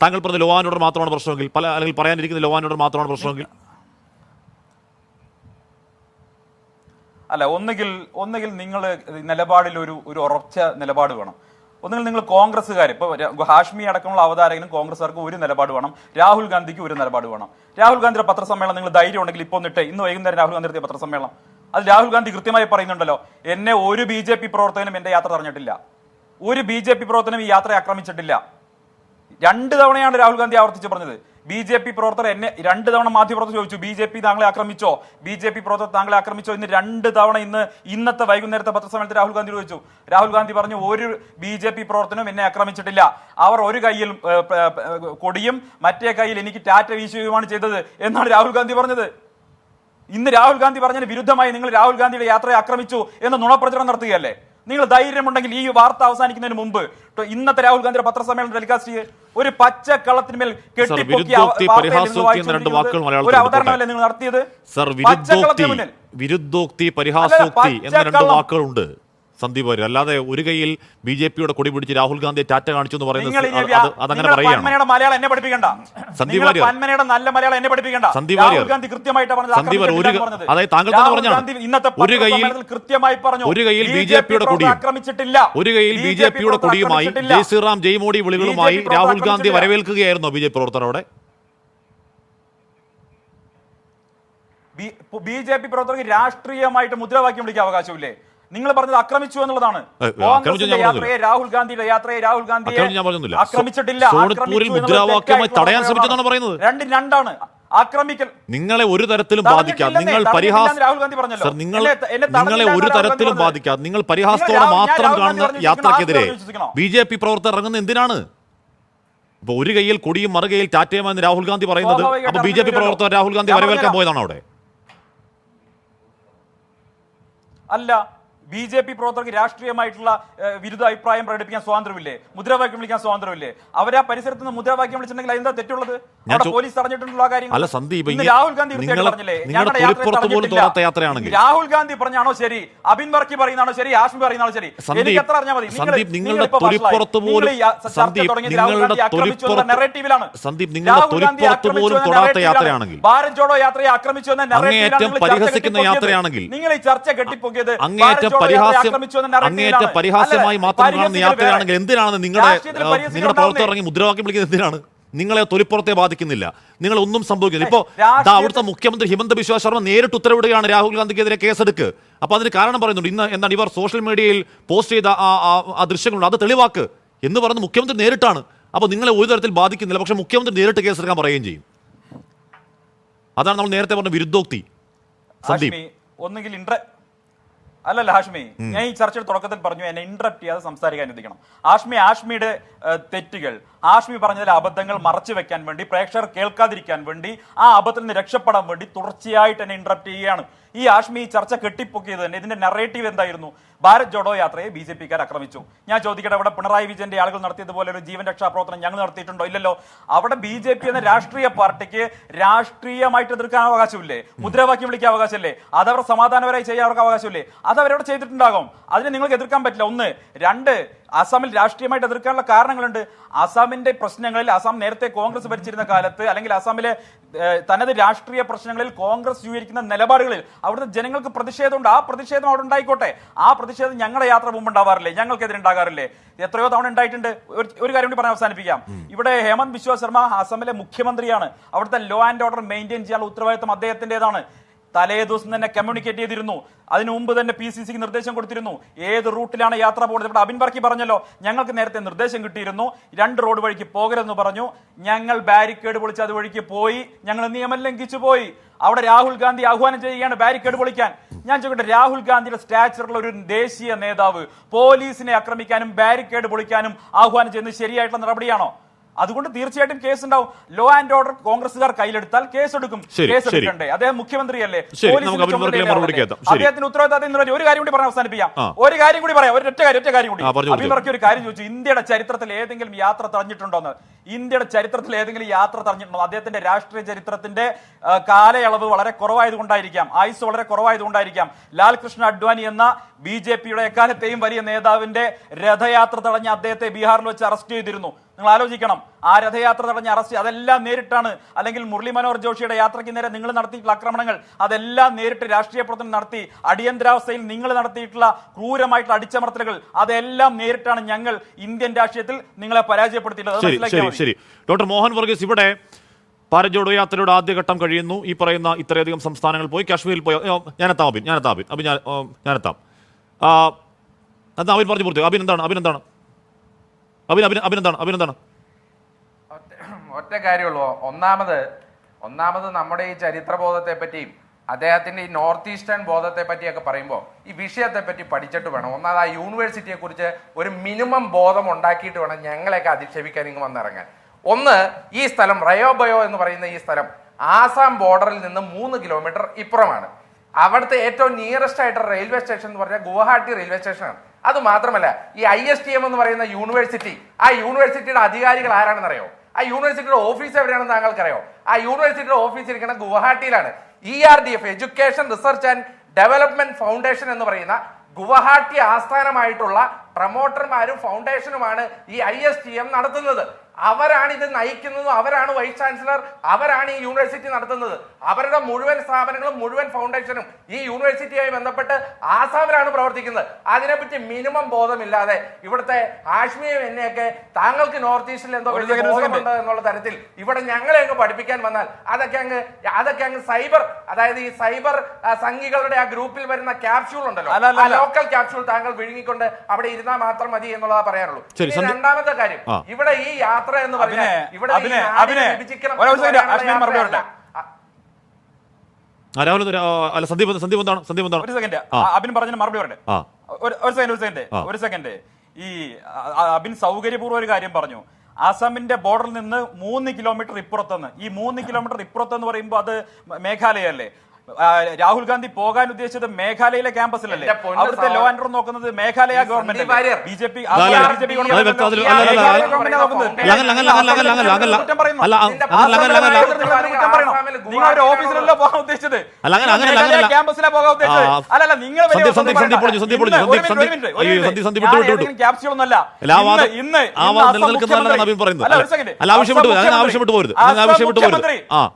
താങ്കൾ പറഞ്ഞ ലോ ആൻഡ് ഓർഡർ മാത്രമാണ് പ്രശ്നമെങ്കിൽ, അല്ലെങ്കിൽ പറയാനിരിക്കുന്ന ലോ ആൻഡ് ഓർഡർ മാത്രമാണ് പ്രശ്നമെങ്കിൽ? അല്ല, ഒന്നുകിൽ നിങ്ങൾ നിലപാടിൽ ഒരു ഉറച്ച നിലപാട് വേണം. ഒന്നുകിൽ നിങ്ങൾ കോൺഗ്രസ്സുകാർ, ഇപ്പോൾ ഹാഷ്മി അടക്കമുള്ള അവതാരകനും കോൺഗ്രസ്സുകാർക്ക് ഒരു നിലപാട് വേണം, രാഹുൽ ഗാന്ധിക്ക് ഒരു നിലപാട് വേണം. രാഹുൽ ഗാന്ധിയുടെ പത്രസമ്മേളനം നിങ്ങൾ ധൈര്യം ഉണ്ടെങ്കിൽ ഇപ്പോൾ ഒന്നിട്ട് ഇന്ന് വൈകുന്നേരം രാഹുൽ ഗാന്ധി നടത്തിയ പത്രസമ്മേളനം, അത് രാഹുൽ ഗാന്ധി കൃത്യമായി പറയുന്നുണ്ടല്ലോ, എന്നെ ഒരു BJP പ്രവർത്തകനും എന്റെ യാത്ര തടഞ്ഞിട്ടില്ല, ഒരു BJP പ്രവർത്തനം ഈ യാത്രയെ ആക്രമിച്ചിട്ടില്ല. 2 തവണയാണ് രാഹുൽ ഗാന്ധി ആവർത്തിച്ച് പറഞ്ഞത്. BJP പ്രവർത്തകർ എന്നെ 2 തവണ മാധ്യമപ്രവർത്തകർ ചോദിച്ചു, BJP താങ്കളെ ആക്രമിച്ചോ, BJP പ്രവർത്തകർ താങ്കളെ ആക്രമിച്ചോ? ഇന്ന് 2 തവണ ഇന്നത്തെ വൈകുന്നേരത്തെ പത്രസമ്മേളനത്തിൽ രാഹുൽ ഗാന്ധി ചോദിച്ചു. രാഹുൽ ഗാന്ധി പറഞ്ഞു, ഒരു BJP പ്രവർത്തനവും എന്നെ ആക്രമിച്ചിട്ടില്ല. അവർ ഒരു കയ്യിൽ കൊടിയും മറ്റേ കയ്യിൽ എനിക്ക് ടാറ്റ വീശുകയുമാണ് ചെയ്തത് എന്നാണ് രാഹുൽ ഗാന്ധി പറഞ്ഞത്. ഇന്ന് രാഹുൽ ഗാന്ധി പറഞ്ഞതിന് വിരുദ്ധമായി നിങ്ങൾ രാഹുൽ ഗാന്ധിയുടെ യാത്രയെ ആക്രമിച്ചു എന്ന് നുണപ്രചരണം നടത്തുകയല്ലേ? നിങ്ങൾ ധൈര്യമുണ്ടെങ്കിൽ ഈ വാർത്ത അവസാനിക്കുന്നതിന് മുമ്പ് ഇന്നത്തെ രാഹുൽ ഗാന്ധിയുടെ പത്രസമ്മേളനം ടെലികാസ്റ്റ് ചെയ്ത് ഒരു പച്ചക്കള്ളത്തിന്മേൽ ഒരു അവതരണമല്ലേ നിങ്ങൾ നടത്തിയത്? വിരുദ്ധോക്തി, പരിഹാസോക്തി എന്ന 2 വാക്കുകളുണ്ട് സന്ദീപ് വാര്യർ. അല്ലാതെ ഒരു കയ്യിൽ BJPയുടെ കൊടി പിടിച്ച് രാഹുൽ ഗാന്ധിയെ ടാറ്റ കാണിച്ചു എന്ന് പറയുന്നത് അതങ്ങനെ പറയുകയാണ്. മലയാളം എന്നെ പഠിപ്പിക്കണ്ട, സന്ദീപ് വാര്യർ. നല്ല മലയാളം എന്നെ പഠിപ്പിക്കണ്ട. സന്ദീപ് വാര്യർ, അതായത് താങ്കൾ തന്നെ പറഞ്ഞാണ്, ഒരു കയ്യിൽ BJPയുടെ കൊടിയും ഒരു കയ്യിൽ BJPയുടെ കൊടിയുമായി ജയ് ശ്രീറാം ജയ് മോഡി വിളികളുമായി രാഹുൽ ഗാന്ധി വരവേൽക്കുകയായിരുന്നോ BJP പ്രവർത്തകരോടെ? BJP പ്രവർത്തകർക്ക് രാഷ്ട്രീയമായിട്ട് മുദ്രാവാക്യം വിളിക്കാൻ അവകാശമില്ലേ? നിങ്ങൾ പറഞ്ഞത് ആക്രമിച്ചു എന്നുള്ളതാണ്. രാഹുൽ ഗാന്ധിയുടെ യാത്രയെ രാഹുൽ ഗാന്ധി ആക്രമിച്ചിട്ടില്ല, മുദ്രാവാക്യമായി തടയാൻ ശ്രമിച്ചെന്നാണ് പറയുന്നത്. രണ്ടാണ് ആക്രമിക്കൽ. നിങ്ങളെ ഒരു തരത്തിലും ബാധിക്കാതെ, നിങ്ങൾ നിങ്ങളെ ഒരു തരത്തിലും ബാധിക്കാതെ, നിങ്ങൾ പരിഹാസത്തോടെ മാത്രം കാണുന്ന യാത്രക്കെതിരെ BJP പ്രവർത്തകർ ഇറങ്ങുന്ന എന്തിനാണ്? ഇപ്പൊ ഒരു കയ്യിൽ കൊടിയും മറുകയിൽ ടാറ്റയുമെന്ന് രാഹുൽ ഗാന്ധി പറയുന്നത്, അപ്പൊ BJP പ്രവർത്തകർ രാഹുൽ ഗാന്ധി വരവേൽക്കാൻ പോയതാണോ അവിടെ? അല്ല, BJP പ്രവർത്തകർക്ക് രാഷ്ട്രീയമായിട്ടുള്ള വിരുദ്ധ അഭിപ്രായം പ്രകടിപ്പിക്കാൻ സ്വാതന്ത്ര്യമില്ലേ? മുദ്രാവാക്യം വിളിക്കാൻ സ്വാതന്ത്ര്യമില്ലേ? അവരാ പരിസരത്ത് നിന്ന് മുദ്രാവാക്യം വിളിച്ചിട്ടുണ്ടെങ്കിൽ എന്താ തെറ്റുള്ളത്? പോലീസ് തടഞ്ഞിട്ടുള്ള കാര്യം രാഹുൽ ഗാന്ധി രാഹുൽ ഗാന്ധി പറഞ്ഞാണോ ശരി, അബിൻ വർക്കി പറയുന്നതാണോ ശരി, ഹാഷ്മി പറയുന്നതാണോ ശരി? എനിക്ക് എത്ര അറിഞ്ഞാൽ മതി. ഭാരത് ജോഡോ യാത്രയെ ആക്രമിച്ചു എന്ന നിങ്ങൾ ഈ ചർച്ച കെട്ടിപ്പൊക്കിയത് അങ്ങേയറ്റം പരിഹാസ്യമായി മാത്രം കാണുന്ന യാത്രയാണെങ്കിൽ എന്തിനാണ് നിങ്ങളുടെ പ്രവർത്തകർ ഇറങ്ങി മുദ്രാവാക്യം വിളിക്കുന്നത്? എന്തിനാണ്? നിങ്ങളെ തൊലിപ്പുറത്തെ ബാധിക്കുന്നില്ല, നിങ്ങൾ ഒന്നും സംഭവിക്കുന്നില്ല. ഇപ്പോ അവിടുത്തെ മുഖ്യമന്ത്രി ഹിമന്ത ബിശ്വ ശർമ്മ നേരിട്ട് ഉത്തരവിടുകയാണ് രാഹുൽ ഗാന്ധിക്കെതിരെ കേസെടുക്ക്. അപ്പൊ അതിന് കാരണം പറയുന്നുണ്ട്. ഇന്ന് എന്താണ് ഇവർ സോഷ്യൽ മീഡിയയിൽ പോസ്റ്റ് ചെയ്ത ആ ദൃശ്യങ്ങളുണ്ട്, അത് തെളിവാക്ക് എന്ന് പറയുന്നത് മുഖ്യമന്ത്രി നേരിട്ടാണ്. അപ്പൊ നിങ്ങളെ ഒരു തരത്തിൽ ബാധിക്കുന്നില്ല, പക്ഷെ മുഖ്യമന്ത്രി നേരിട്ട് കേസെടുക്കാൻ പറയുകയും ചെയ്യും. അതാണ് നമ്മൾ നേരത്തെ പറഞ്ഞ വിരുദ്ധോക്തി. സന്ദീപ്, ഒന്നുകിൽ അല്ലല്ല ഹാഷ്മി, ഞാൻ ഈ ചർച്ചയുടെ തുടക്കത്തിൽ പറഞ്ഞു എന്നെ ഇന്ററപ്റ്റ് ചെയ്യാതെ സംസാരിക്കാൻ അനുവദിക്കണം. ഹാഷ്മിയുടെ തെറ്റുകൾ, ഹാഷ്മി പറഞ്ഞതിലെ അബദ്ധങ്ങൾ മറച്ചു വെക്കാൻ വേണ്ടി, പ്രേക്ഷകർ കേൾക്കാതിരിക്കാൻ വേണ്ടി, ആ അബദ്ധത്തിൽ നിന്ന് രക്ഷപ്പെടാൻ വേണ്ടി തുടർച്ചയായിട്ട് എന്നെ ഇന്ററപ്റ്റ് ചെയ്യുകയാണ്. ഈ ഹാഷ്മി ഈ ചർച്ച കെട്ടിപ്പൊക്കിയത് തന്നെ ഇതിന്റെ നറേറ്റീവ് എന്തായിരുന്നു? ഭാരത് ജോഡോ യാത്രയെ BJPക്കാർ ആക്രമിച്ചു. ഞാൻ ചോദിക്കട്ടെ, അവിടെ പിണറായി വിജയന്റെ ആളുകൾ നടത്തിയതുപോലെ ഒരു ജീവൻ രക്ഷാ പ്രവർത്തനം ഞങ്ങൾ നടത്തിയിട്ടുണ്ടോ? ഇല്ലല്ലോ. അവിടെ BJP എന്ന രാഷ്ട്രീയ പാർട്ടിക്ക് രാഷ്ട്രീയമായിട്ട് എതിർക്കാൻ അവകാശമില്ലേ? മുദ്രാവാക്യം വിളിക്കാൻ അവകാശമില്ലേ? അതവർ സമാധാനപരമായി ചെയ്യാൻ അവർക്ക് അവകാശമില്ലേ? അത് അവരോട് ചെയ്തിട്ടുണ്ടാകും. അതിനെ നിങ്ങൾക്ക് എതിർക്കാൻ പറ്റില്ല. 1. 2, അസാമിൽ രാഷ്ട്രീയമായിട്ട് എതിർക്കാനുള്ള കാരണങ്ങളുണ്ട്. അസാമിന്റെ പ്രശ്നങ്ങളിൽ, അസാം നേരത്തെ കോൺഗ്രസ് ഭരിച്ചിരുന്ന കാലത്ത്, അല്ലെങ്കിൽ അസാമിലെ തനത് രാഷ്ട്രീയ പ്രശ്നങ്ങളിൽ കോൺഗ്രസ് സ്വീകരിക്കുന്ന നിലപാടുകളിൽ അവിടുത്തെ ജനങ്ങൾക്ക് പ്രതിഷേധമുണ്ട്. ആ പ്രതിഷേധം അവിടെ ഉണ്ടായിക്കോട്ടെ. ആ പ്രതിഷേധം ഞങ്ങളുടെ യാത്ര മുമ്പ് ഉണ്ടാവാറില്ലേ? ഞങ്ങൾക്കെതിരെ ഉണ്ടാകാറില്ലേ? എത്രയോ തവണ ഉണ്ടായിട്ടുണ്ട്. ഒരു കാര്യം കൂടി പറഞ്ഞ് അവസാനിപ്പിക്കാം. ഇവിടെ ഹേമന്ത് ബിശ്വ ശർമ്മ അസമിലെ മുഖ്യമന്ത്രിയാണ്. അവിടുത്തെ ലോ ആൻഡ് ഓർഡർ മെയിൻറ്റെയിൻ ചെയ്യാനുള്ള ഉത്തരവാദിത്തം അദ്ദേഹത്തിൻ്റെതാണ്. തലേ ദിവസം തന്നെ കമ്മ്യൂണിക്കേറ്റ് ചെയ്തിരുന്നു. അതിനു മുമ്പ് തന്നെ PCCക്ക് നിർദ്ദേശം കൊടുത്തിരുന്നു ഏത് റൂട്ടിലാണ് യാത്ര പോകുന്നത്. ഇവിടെ അബിൻ വർക്കി പറഞ്ഞല്ലോ, ഞങ്ങൾക്ക് നേരത്തെ നിർദ്ദേശം കിട്ടിയിരുന്നു 2 റോഡ് വഴിക്ക് പോകരുതെന്ന് പറഞ്ഞു. ഞങ്ങൾ ബാരിക്കേഡ് പൊളിച്ച് അത് വഴിക്ക് പോയി, ഞങ്ങൾ നിയമം ലംഘിച്ചു പോയി. അവിടെ രാഹുൽ ഗാന്ധി ആഹ്വാനം ചെയ്യുകയാണ് ബാരിക്കേഡ് പൊളിക്കാൻ. ഞാൻ ചോദിക്കട്ടെ, രാഹുൽ ഗാന്ധിയുടെ സ്റ്റാച്ചറുള്ള ഒരു ദേശീയ നേതാവ് പോലീസിനെ ആക്രമിക്കാനും ബാരിക്കേഡ് പൊളിക്കാനും ആഹ്വാനം ചെയ്യുന്നത് ശരിയായിട്ടുള്ള നടപടിയാണോ? അതുകൊണ്ട് തീർച്ചയായിട്ടും കേസ് ഉണ്ടാവും. ലോ ആൻഡ് ഓർഡർ കോൺഗ്രസുകാർ കയ്യിലെടുത്താൽ കേസെടുക്കും. കേസെടുക്കണ്ടേ? അദ്ദേഹം മുഖ്യമന്ത്രിയല്ലേ, അദ്ദേഹത്തിന് ഉത്തരവാദിത്തം. ഒരു കാര്യം കൂടി പറഞ്ഞ് അവസാനിപ്പിക്കാം. ഒരു കാര്യം കൂടി പറയാം, ഒരൊറ്റ കാര്യം കൂടി. അഭിമർക്കി ഒരു കാര്യം ചോദിച്ചു, ഇന്ത്യയുടെ ചരിത്രത്തിൽ ഏതെങ്കിലും യാത്ര തടഞ്ഞിട്ടുണ്ടോന്ന്? ഇന്ത്യയുടെ ചരിത്രത്തിൽ ഏതെങ്കിലും യാത്ര തടഞ്ഞിട്ടുണ്ടോ? അദ്ദേഹത്തിന്റെ രാഷ്ട്രീയ ചരിത്രത്തിന്റെ കാലയളവ് വളരെ കുറവായതുകൊണ്ടായിരിക്കാം, ആയുസ് വളരെ കുറവായതുകൊണ്ടായിരിക്കാം. ലാൽകൃഷ്ണ അഡ്വാനി എന്ന BJPയുടെ എക്കാലത്തെയും വലിയ നേതാവിന്റെ രഥയാത്ര തടഞ്ഞ അദ്ദേഹത്തെ ബീഹാറിൽ വെച്ച് അറസ്റ്റ് ചെയ്തിരുന്നു. നിങ്ങൾ ആലോചിക്കണം. ആ രഥയാത്ര തടഞ്ഞ അറസ്റ്റ് അതെല്ലാം നേരിട്ടാണ്. അല്ലെങ്കിൽ മുരളി മനോഹർ ജോഷിയുടെ യാത്രയ്ക്ക് നേരെ നിങ്ങൾ നടത്തിയിട്ടുള്ള ആക്രമണങ്ങൾ അതെല്ലാം നേരിട്ട് രാഷ്ട്രീയ പ്രവർത്തനം നടത്തി, അടിയന്തരാവസ്ഥയിൽ നിങ്ങൾ നടത്തിയിട്ടുള്ള ക്രൂരമായിട്ടുള്ള അടിച്ചമർത്തലുകൾ അതെല്ലാം നേരിട്ടാണ് ഞങ്ങൾ ഇന്ത്യൻ രാഷ്ട്രീയത്തിൽ നിങ്ങളെ പരാജയപ്പെടുത്തിയിട്ടുള്ളത്. ശരി. ഡോക്ടർ മോഹൻ വർഗീസ്, ഇവിടെ ഭാരത് ജോഡോ യാത്രയുടെ ആദ്യഘട്ടം കഴിയുന്നു. ഈ പറയുന്ന ഇത്രയധികം സംസ്ഥാനങ്ങൾ പോയി, കാശ്മീരിൽ പോയി. ഞാനെത്താം. എന്നാ അബിൻ പറഞ്ഞു പൂർത്തി. അബിനെന്താണ്? ഒറ്റ കാര്യമുള്ളൂ. ഒന്നാമത് നമ്മുടെ ഈ ചരിത്രബോധത്തെ പറ്റിയും അദ്ദേഹത്തിന്റെ ഈ നോർത്ത് ഈസ്റ്റേൺ ബോധത്തെ പറ്റിയൊക്കെ പറയുമ്പോൾ ഈ വിഷയത്തെ പറ്റി പഠിച്ചിട്ട് വേണം. ഒന്നാമത് ആ യൂണിവേഴ്സിറ്റിയെ കുറിച്ച് ഒരു മിനിമം ബോധം ഉണ്ടാക്കിയിട്ട് വേണം ഞങ്ങളെയൊക്കെ അധിക്ഷേപിക്കാൻ ഇങ്ങ് വന്നിറങ്ങാൻ. ഒന്ന്, ഈ സ്ഥലം റയോബയോ എന്ന് പറയുന്ന ഈ സ്ഥലം ആസാം ബോർഡറിൽ നിന്ന് 3 കിലോമീറ്റർ ഇപ്പുറമാണ്. അവിടുത്തെ ഏറ്റവും നിയറസ്റ്റ് ആയിട്ട് റെയിൽവേ സ്റ്റേഷൻ എന്ന് പറഞ്ഞാൽ ഗുവാഹട്ടി റെയിൽവേ സ്റ്റേഷനാണ്. അത് മാത്രമല്ല, ഈ ISTM എന്ന് പറയുന്ന യൂണിവേഴ്സിറ്റി, ആ യൂണിവേഴ്സിറ്റിയുടെ അധികാരികൾ ആരാണെന്ന് അറിയോ? ആ യൂണിവേഴ്സിറ്റിയുടെ ഓഫീസ് എവിടെയാണെന്ന് താങ്കൾക്കറിയോ? ആ യൂണിവേഴ്സിറ്റിയുടെ ഓഫീസ് ഇരിക്കുന്ന ഗുവാഹട്ടിയിലാണ്. ERDF, education research and development foundation എന്ന് പറയുന്ന ഗുവാഹട്ടി ആസ്ഥാനമായിട്ടുള്ള പ്രൊമോട്ടർമാരും ഫൗണ്ടേഷനുമാണ് ഈ ISTM നടത്തുന്നത്. അവരാണ് ഇത് നയിക്കുന്നതും, അവരാണ് വൈസ് ചാൻസലർ, അവരാണ് ഈ യൂണിവേഴ്സിറ്റി നടത്തുന്നത്. അവരുടെ മുഴുവൻ സ്ഥാപനങ്ങളും മുഴുവൻ ഫൗണ്ടേഷനും ഈ യൂണിവേഴ്സിറ്റിയുമായി ബന്ധപ്പെട്ട് ആസാമിലാണ് പ്രവർത്തിക്കുന്നത്. അതിനെപ്പറ്റി മിനിമം ബോധമില്ലാതെ ഇവിടുത്തെ ഹാഷ്മിയും എന്നെയൊക്കെ താങ്കൾക്ക് നോർത്ത് ഈസ്റ്റിൽ എന്തോ ബോധമുണ്ട് എന്നുള്ള തരത്തിൽ ഇവിടെ ഞങ്ങളെ അങ്ങ് പഠിപ്പിക്കാൻ വന്നാൽ അതൊക്കെ അങ്ങ് സൈബർ, അതായത് ഈ സൈബർ സംഘികളുടെ ആ ഗ്രൂപ്പിൽ വരുന്ന ക്യാപ്സ്യൂൾ ഉണ്ടല്ലോ, ആ ലോക്കൽ ക്യാപ്സ്യൂൾ താങ്കൾ വിഴുങ്ങിക്കൊണ്ട് അവിടെ ഇരുന്നാൽ മാത്രം മതി എന്നുള്ളതാ പറയാനുള്ളൂ. രണ്ടാമത്തെ കാര്യം, ഇവിടെ ഈ യാത്ര എന്ന് പറഞ്ഞാൽ ഇവിടെ അബിൻ പറഞ്ഞ മറുപടി പറയട്ടെ. ഒരു സെക്കൻഡ്. ഈ അബിൻ സൗകര്യപൂർവ്വം ഒരു കാര്യം പറഞ്ഞു. ആസാമിന്റെ ബോർഡറിൽ നിന്ന് 3 കിലോമീറ്റർ ഇപ്പുറത്തുനിന്ന്, ഈ 3 കിലോമീറ്റർ ഇപ്പുറത്തെന്ന് പറയുമ്പോൾ അത് മേഘാലയല്ലേ? രാഹുൽ ഗാന്ധി പോകാൻ ഉദ്ദേശിച്ചത് മേഘാലയയിലെ ക്യാമ്പസിലല്ലേ? അവിടുത്തെ ലോ ആൻഡ് ഓർഡർ നോക്കുന്നത് മേഘാലയ ഗവൺമെന്റ്, BJP നിങ്ങൾ ഒരു ഓഫീസിലല്ലോ പോകാൻ ഉദ്ദേശിച്ചത്, ക്യാമ്പസിലെ പോകാൻ ഉദ്ദേശിച്ചത്. അല്ലല്ല, നിങ്ങൾ ക്യാപ്സ്യൂളൊന്നല്ല. ഇന്ന്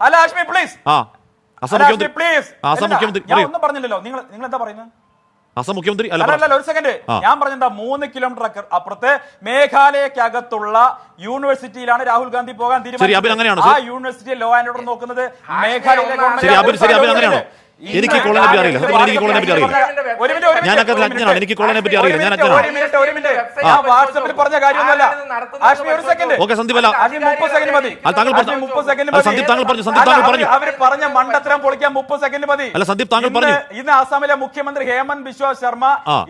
അല്ല ഹാഷ്മി പ്ലീസ്, ഞാൻ ഒന്നും പറഞ്ഞില്ലല്ലോ. നിങ്ങൾ എന്താ പറയുന്നത്? ഒരു സെക്കൻഡ്. ഞാൻ പറഞ്ഞെന്താ, 3 കിലോമീറ്റർ അപ്പുറത്ത് മേഘാലയക്കകത്തുള്ള യൂണിവേഴ്സിറ്റിയിലാണ് രാഹുൽ ഗാന്ധി പോകാൻ തീരുമാനിച്ചത്. ആ യൂണിവേഴ്സിറ്റി ലോ ആൻഡ് ഓർഡർ നോക്കുന്നത് മേഘാലയയിലെ ഗവൺമെന്റ്. എനിക്ക് കോളനെ പറ്റി അറിയില്ല. എനിക്ക് കോളനെ പറ്റി അറിയില്ല. എനിക്ക് കോളനെ പറ്റി അറിയില്ല. ഞാൻ വാട്സാപ്പിൽ പറഞ്ഞ കാര്യമൊന്നുമല്ല. അവര് പറഞ്ഞ മണ്ടത്തരം പൊളിക്കാൻ 30 സെക്കൻഡ് മതി. ഇന്ന് ആസാമിലെ മുഖ്യമന്ത്രി ഹേമന്ത് ബിശ്വ ശർമ്മ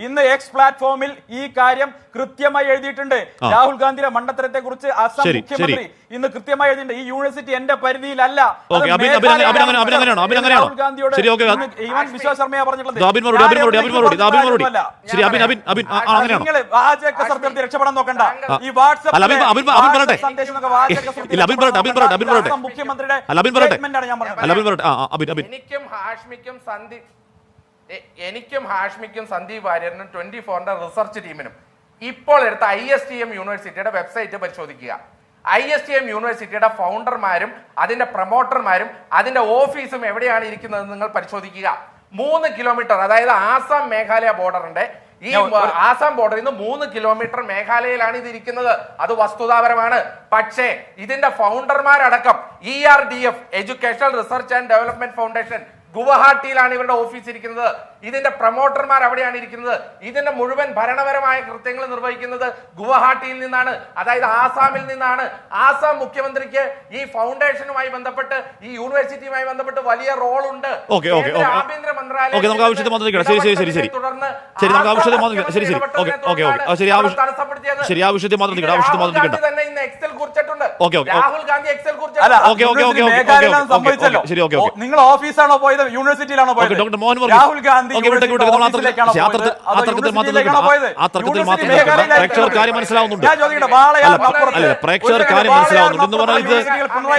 ഇന്ന് എക്സ് പ്ലാറ്റ്ഫോമിൽ ഈ കാര്യം കൃത്യമായി എഴുതിയിട്ടുണ്ട്. രാഹുൽ ഗാന്ധിയുടെ മണ്ടത്തരത്തെ കുറിച്ച് ആസാം മുഖ്യമന്ത്രി ഇന്ന് കൃത്യമായി എഴുതിയിട്ടുണ്ട്. ഈ യൂണിവേഴ്സിറ്റി എന്റെ പരിധിയിലല്ല. രാഹുൽ ഗാന്ധിയോട് വിശ്വാസ് ശർമ്മയാ പറഞ്ഞിട്ടുള്ളത്. രക്ഷപ്പെടാൻ നോക്കണ്ട. ഈ വാട്സ്ആപ്പ് മുഖ്യമന്ത്രിയുടെ എനിക്കും ഹാഷ്മിക്കും സന്ദീപ് വാര്യറിനും 24 റിസർച്ച് ടീമിനും ഇപ്പോൾ എടുത്ത ISTM യൂണിവേഴ്സിറ്റിയുടെ വെബ്സൈറ്റ് പരിശോധിക്കുക. ISTM യൂണിവേഴ്സിറ്റിയുടെ ഫൗണ്ടർമാരും അതിന്റെ പ്രൊമോട്ടർമാരും അതിന്റെ ഓഫീസും എവിടെയാണ് ഇരിക്കുന്നത് നിങ്ങൾ പരിശോധിക്കുക. 3 കിലോമീറ്റർ, അതായത് ആസാം മേഘാലയ ബോർഡറിന്റെ ഈ ആസാം ബോർഡറിൽ നിന്ന് 3 കിലോമീറ്റർ മേഘാലയയിലാണ് ഇത് ഇരിക്കുന്നത്. അത് വസ്തുതാപരമാണ്. പക്ഷേ ഇതിന്റെ ഫൗണ്ടർമാരടക്കം ERDF, educational research and development foundation, ഗുവാഹട്ടിയിലാണ് ഇവരുടെ ഓഫീസ് ഇരിക്കുന്നത്. ഇതിന്റെ പ്രൊമോട്ടർമാർ അവിടെയാണ് ഇരിക്കുന്നത്. ഇതിന്റെ മുഴുവൻ ഭരണപരമായ കൃത്യങ്ങൾ നിർവഹിക്കുന്നത് ഗുവാഹട്ടിയിൽ നിന്നാണ്, അതായത് ആസാമിൽ നിന്നാണ്. ആസാം മുഖ്യമന്ത്രിക്ക് ഈ ഫൗണ്ടേഷനുമായി ബന്ധപ്പെട്ട്, ഈ യൂണിവേഴ്സിറ്റിയുമായി ബന്ധപ്പെട്ട് വലിയ റോൾ ഉണ്ട്. ആഭ്യന്തര മന്ത്രാലയം നിങ്ങൾ ഓഫീസാണോ പോയത്? യൂണിവേഴ്സിറ്റിയിലാണോ പോയത്? ഡോക്ടർ മോഹൻ വർഗീസ്, രാഹുൽ ഗാന്ധി യൂണിവേഴ്സിറ്റിയിലേക്കാണോ പോയത്? ആ തർക്കത്തിൽ മാത്രം പ്രേക്ഷകർ കാര്യം മനസ്സിലാവുന്നുണ്ട്. പ്രേക്ഷകർ കാര്യം മനസ്സിലാവുന്നുണ്ട് എന്ന് പറഞ്ഞാൽ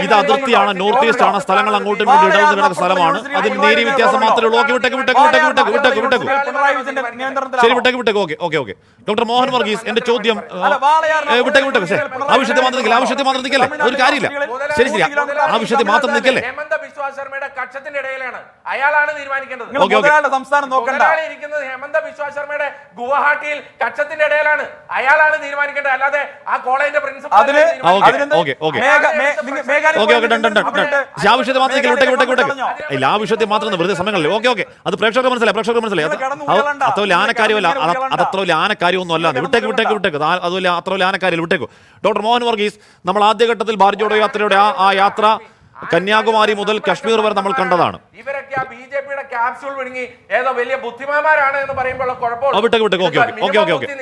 ഇത് അതിർത്തിയാണ്, നോർത്ത് ഈസ്റ്റ് ആണ്, സ്ഥലങ്ങൾ അങ്ങോട്ടും ഇങ്ങോട്ടും ഇടവുന്ന കിടക്കുന്ന സ്ഥലമാണ്. അതിൽ നേരിയ വ്യത്യാസം മാത്രമേ ഉള്ളൂ. ഓക്കെ, വിട്ടേക്ക്. ശരി, വിട്ടേക്ക്. ഓക്കെ. ഡോക്ടർ മോഹൻ വർഗീസ്, എന്റെ ചോദ്യം വിട്ടേക്ക്. ആ വിഷയത്തെ മാത്രം നിൽക്കല്ലേ, ഒരു കാര്യമില്ല. ശരി, ആ വിഷയത്തെ മാത്രം നിൽക്കല്ലേ. ഹേമന്ത ബിശ്വ ശർമ്മയുടെ കക്ഷത്തിന്റെ ഇടയിലാണ്, അയാളാണ് തീരുമാനിക്കേണ്ടത്. സംസ്ഥാനം നോക്കണ്ട. ഇരിക്കുന്നത് ഹേമന്ത ബിശ്വ ശർമ്മയുടെ ഗുവാഹട്ടിയിൽ കക്ഷത്തിന്റെ ഇടയിലാണ്, അയാളാണ് തീരുമാനിക്കേണ്ടത്. അല്ലാതെ ആ കോളേജിന്റെ പ്രിൻസിപ്പൽ ആ വിഷയത്തെ മാത്രം ഇല്ല, ആ വിഷയത്തെ മാത്രം വെറുതെ സമയങ്ങളിൽ. ഓക്കെ, അത് പ്രേക്ഷകർക്ക് മനസ്സിലായി. അത്ര വലിയ ആനക്കാര്യമല്ല, അതത്ര വലിയ ആനക്കാര്യമൊന്നും അല്ലാതെ. വിട്ടേക്ക്. അതുപോലെ അത്ര വലിയ ആനക്കാര്യം വിട്ടേക്കു. ഡോക്ടർ മോഹൻ വർഗീസ്, നമ്മൾ ആദ്യഘട്ടത്തിൽ ഭാരത് ജോഡോ യാത്രയുടെ ആ യാത്ര കന്യാകുമാരി മുതൽ കശ്മീർ വരെ നമ്മൾ കണ്ടതാണ്. ഇവരൊക്കെ ബിജെപിയുടെ ക്യാപ്സ്യൂൾ വിഴുങ്ങി ഏതോ വലിയ ബുദ്ധിമാന്മാരാണ് എന്ന് പറയുമ്പോൾ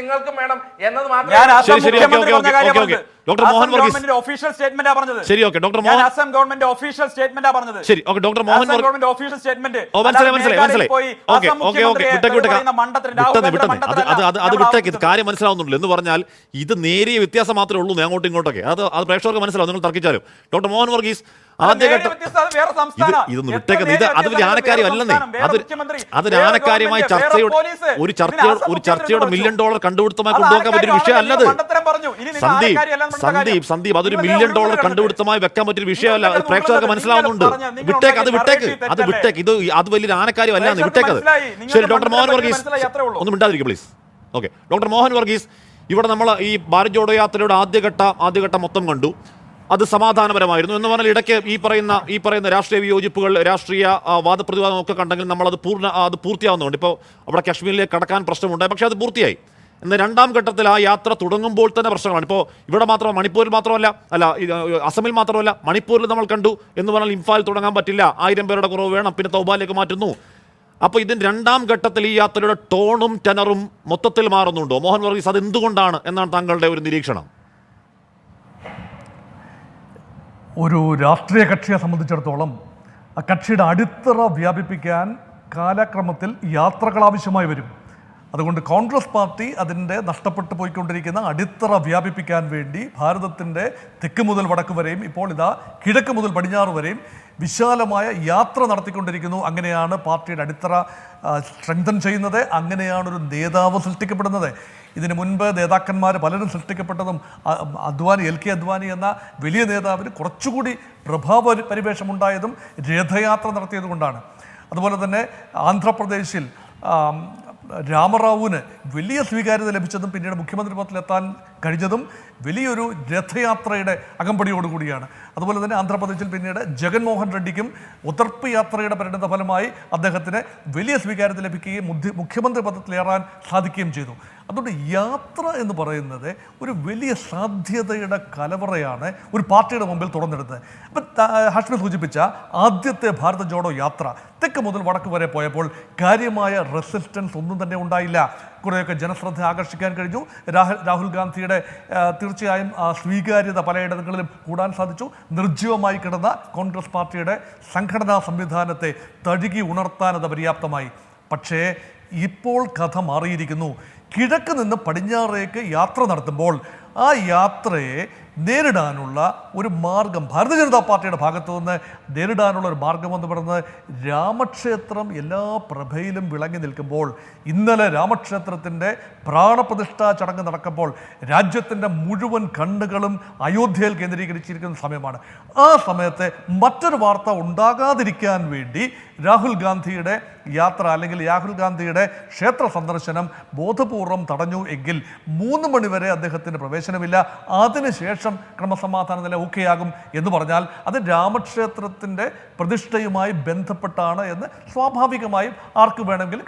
നിങ്ങൾക്കും വേണം എന്നത് മാത്രമേ. ഡോക്ടർ മോഹൻ വർഗീസ് ഒഫീഷ്യൽ സ്റ്റേറ്റ്മെന്റാ പറഞ്ഞത്. ശരി, okay. Doctor Mohan Assam government official സ്റ്റേറ്റ്മെന്റാ പറഞ്ഞത്. ശരി, okay. Doctor Mohan government official statement. മനസ്സിലായി. അത് വിട്ടേക്ക്. ഇത് കാര്യം മനസ്സിലാവുന്നുണ്ടല്ലോ എന്ന് പറഞ്ഞാൽ ഇത് നേരിയ വ്യത്യാസം മാത്രമേ ഉള്ളൂ അങ്ങോട്ടും ഇങ്ങോട്ടൊക്കെ. അത് പ്രേക്ഷകർക്ക് മനസ്സിലാവും, നിങ്ങൾ തർക്കിച്ചാലും. ഡോക്ടർ മോഹൻ വർഗീസ്, ആദ്യഘട്ടം ഇതൊന്ന് വിട്ടേക്ക്. അത് വലിയ ആനക്കാര്യം അല്ലെന്നേ. അതൊരു ആനക്കാര്യമായി ഒരു ചർച്ചയുടെ $1 മില്യൺ കണ്ടുപിടുത്തമായി കൊണ്ടുപോകാൻ പറ്റിയൊരു വിഷയം അല്ലത്. സന്ദീപ്, അതൊരു $1 മില്യൺ കണ്ടുപിടുത്തമായി വെക്കാൻ പറ്റിയൊരു വിഷയമല്ല. പ്രേക്ഷകർക്ക് മനസ്സിലാവുന്നുണ്ട്. വിട്ടേക്ക്. ഇത് അത് വലിയൊരു ആനക്കാര്യം അല്ലാന്ന്. വിട്ടേക്കത്. ശരി, ഡോക്ടർ മോഹൻ വർഗീസ് ഒന്ന് മിണ്ടാതിരിക്കും please. Okay, doctor Mohan Varghese, ഇവിടെ നമ്മൾ ഈ ഭാരത് ജോഡോ യാത്രയുടെ ആദ്യഘട്ടം മൊത്തം കണ്ടു. അത് സമാധാനപരമായിരുന്നു എന്ന് പറഞ്ഞാൽ ഇടയ്ക്ക് ഈ പറയുന്ന രാഷ്ട്രീയ വിയോജിപ്പുകൾ, രാഷ്ട്രീയ വാദപ്രതിവാദം ഒക്കെ കണ്ടെങ്കിൽ നമ്മൾ അത് പൂർത്തിയാവുന്നുണ്ട്. ഇപ്പോൾ അവിടെ കാശ്മീരിലേക്ക് കടക്കാൻ പ്രശ്നമുണ്ടായി, പക്ഷേ അത് പൂർത്തിയായി. എന്നാൽ രണ്ടാം ഘട്ടത്തിൽ ആ യാത്ര തുടങ്ങുമ്പോൾ തന്നെ പ്രശ്നങ്ങളാണ്. ഇപ്പോൾ ഇവിടെ മാത്രം, മണിപ്പൂരിൽ മാത്രമല്ല, അസമിൽ മാത്രമല്ല, മണിപ്പൂരിൽ നമ്മൾ കണ്ടു എന്ന് പറഞ്ഞാൽ ഇംഫാൽ തുടങ്ങാൻ പറ്റില്ല, 1000 പേരുടെ കുറവ് വേണം, പിന്നെ തൗബാലിലേക്ക് മാറ്റുന്നു. അപ്പോൾ ഇതിന് രണ്ടാം ഘട്ടത്തിൽ ഈ യാത്രയുടെ ടോണും ടെനറും മൊത്തത്തിൽ മാറുന്നുണ്ടോ? മോഹൻ വർഗീസ്, അത് എന്തുകൊണ്ടാണ് എന്നാണ് താങ്കളുടെ ഒരു നിരീക്ഷണം? ഒരു രാഷ്ട്രീയ കക്ഷിയെ സംബന്ധിച്ചിടത്തോളം ആ കക്ഷിയുടെ അടിത്തറ വ്യാപിപ്പിക്കാൻ കാലക്രമത്തിൽ യാത്രകൾ ആവശ്യമായി വരും. അതുകൊണ്ട് കോൺഗ്രസ് പാർട്ടി അതിൻ്റെ നഷ്ടപ്പെട്ടു പോയിക്കൊണ്ടിരിക്കുന്ന അടിത്തറ വ്യാപിപ്പിക്കാൻ വേണ്ടി ഭാരതത്തിൻ്റെ തെക്ക് മുതൽ വടക്ക് വരെയും ഇപ്പോൾ ഇതാ കിഴക്ക് മുതൽ പടിഞ്ഞാറ് വരെയും വിശാലമായ യാത്ര നടത്തിക്കൊണ്ടിരിക്കുന്നു. അങ്ങനെയാണ് പാർട്ടിയുടെ അടിത്തറ സ്ട്രെങ്തൻ ചെയ്യുന്നത്. അങ്ങനെയാണ് ഒരു നേതാവ് സൃഷ്ടിക്കപ്പെടുന്നത്. ഇതിനു മുൻപ് നേതാക്കന്മാർ പലരും സൃഷ്ടിക്കപ്പെട്ടതും LK അദ്വാനി എന്ന വലിയ നേതാവിന് കുറച്ചുകൂടി പ്രഭാവ പരിവേഷമുണ്ടായതും രഥയാത്ര നടത്തിയത് കൊണ്ടാണ്. അതുപോലെ തന്നെ ആന്ധ്രാപ്രദേശിൽ രാമറാവുവിന് വലിയ സ്വീകാര്യത ലഭിച്ചതും പിന്നീട് മുഖ്യമന്ത്രി പദത്തിലെത്താൻ കഴിഞ്ഞതും വലിയൊരു രഥയാത്രയുടെ അകമ്പടിയോടുകൂടിയാണ്. അതുപോലെ തന്നെ ആന്ധ്രാപ്രദേശിൽ പിന്നീട് ജഗൻമോഹൻ റെഡ്ഡിക്കും ഉത്തർപ്പ് യാത്രയുടെ പരിണിത ഫലമായി അദ്ദേഹത്തിന് വലിയ സ്വീകാര്യത ലഭിക്കുകയും മുഖ്യമന്ത്രി പദത്തിലേറാൻ സാധിക്കുകയും ചെയ്തു. അതുകൊണ്ട് യാത്ര എന്ന് പറയുന്നത് ഒരു വലിയ സാധ്യതയുടെ കലവറയാണ് ഒരു പാർട്ടിയുടെ മുമ്പിൽ തുറന്നെടുത്തത്. അപ്പം ഹാഷ്മി സൂചിപ്പിച്ച ആദ്യത്തെ ഭാരത് ജോഡോ യാത്ര തെക്ക് മുതൽ വടക്ക് വരെ പോയപ്പോൾ കാര്യമായ റെസിസ്റ്റൻസ് ഒന്നും തന്നെ ഉണ്ടായില്ല. കുറേയൊക്കെ ജനശ്രദ്ധ ആകർഷിക്കാൻ കഴിഞ്ഞു. രാഹുൽ ഗാന്ധിയുടെ തീർച്ചയായും സ്വീകാര്യത പലയിടങ്ങളിലും കൂടാൻ സാധിച്ചു. നിർജ്ജീവമായി കിടന്ന കോൺഗ്രസ് പാർട്ടിയുടെ സംഘടനാ സംവിധാനത്തെ തഴുകി ഉണർത്താൻ അത് പര്യാപ്തമായി. പക്ഷേ ഇപ്പോൾ കഥ മാറിയിരിക്കുന്നു. കിഴക്ക് നിന്ന് പടിഞ്ഞാറേക്ക് യാത്ര നടത്തുമ്പോൾ ആ യാത്രയെ നേരിടാനുള്ള ഒരു മാർഗം ഭാരതീയ ജനതാ പാർട്ടിയുടെ ഭാഗത്തു നിന്ന് നേരിടാനുള്ള ഒരു മാർഗം എന്ന് പറയുന്നത് രാമക്ഷേത്രം എല്ലാ പ്രഭയിലും വിളങ്ങി നിൽക്കുമ്പോൾ, ഇന്നലെ രാമക്ഷേത്രത്തിൻ്റെ പ്രാണപ്രതിഷ്ഠാ ചടങ്ങ് നടക്കുമ്പോൾ രാജ്യത്തിൻ്റെ മുഴുവൻ കണ്ണുകളും അയോധ്യയിൽ കേന്ദ്രീകരിച്ചിരിക്കുന്ന സമയമാണ്. ആ സമയത്ത് മറ്റൊരു വാർത്ത ഉണ്ടാകാതിരിക്കാൻ വേണ്ടി രാഹുൽ ഗാന്ധിയുടെ യാത്ര അല്ലെങ്കിൽ രാഹുൽ ഗാന്ധിയുടെ ക്ഷേത്ര സന്ദർശനം ബോധപൂർവം തടഞ്ഞു എങ്കിൽ 3 മണിവരെ അദ്ദേഹത്തിന് പ്രവേശനമില്ല. അതിനുശേഷം ക്രമസമാധാന നില ഓക്കെയാകും എന്ന് പറഞ്ഞാൽ അത് രാമക്ഷേത്രത്തിൻ്റെ പ്രതിഷ്ഠയുമായി ബന്ധപ്പെട്ടാണ് എന്ന് സ്വാഭാവികമായും ആർക്ക് വേണമെങ്കിലും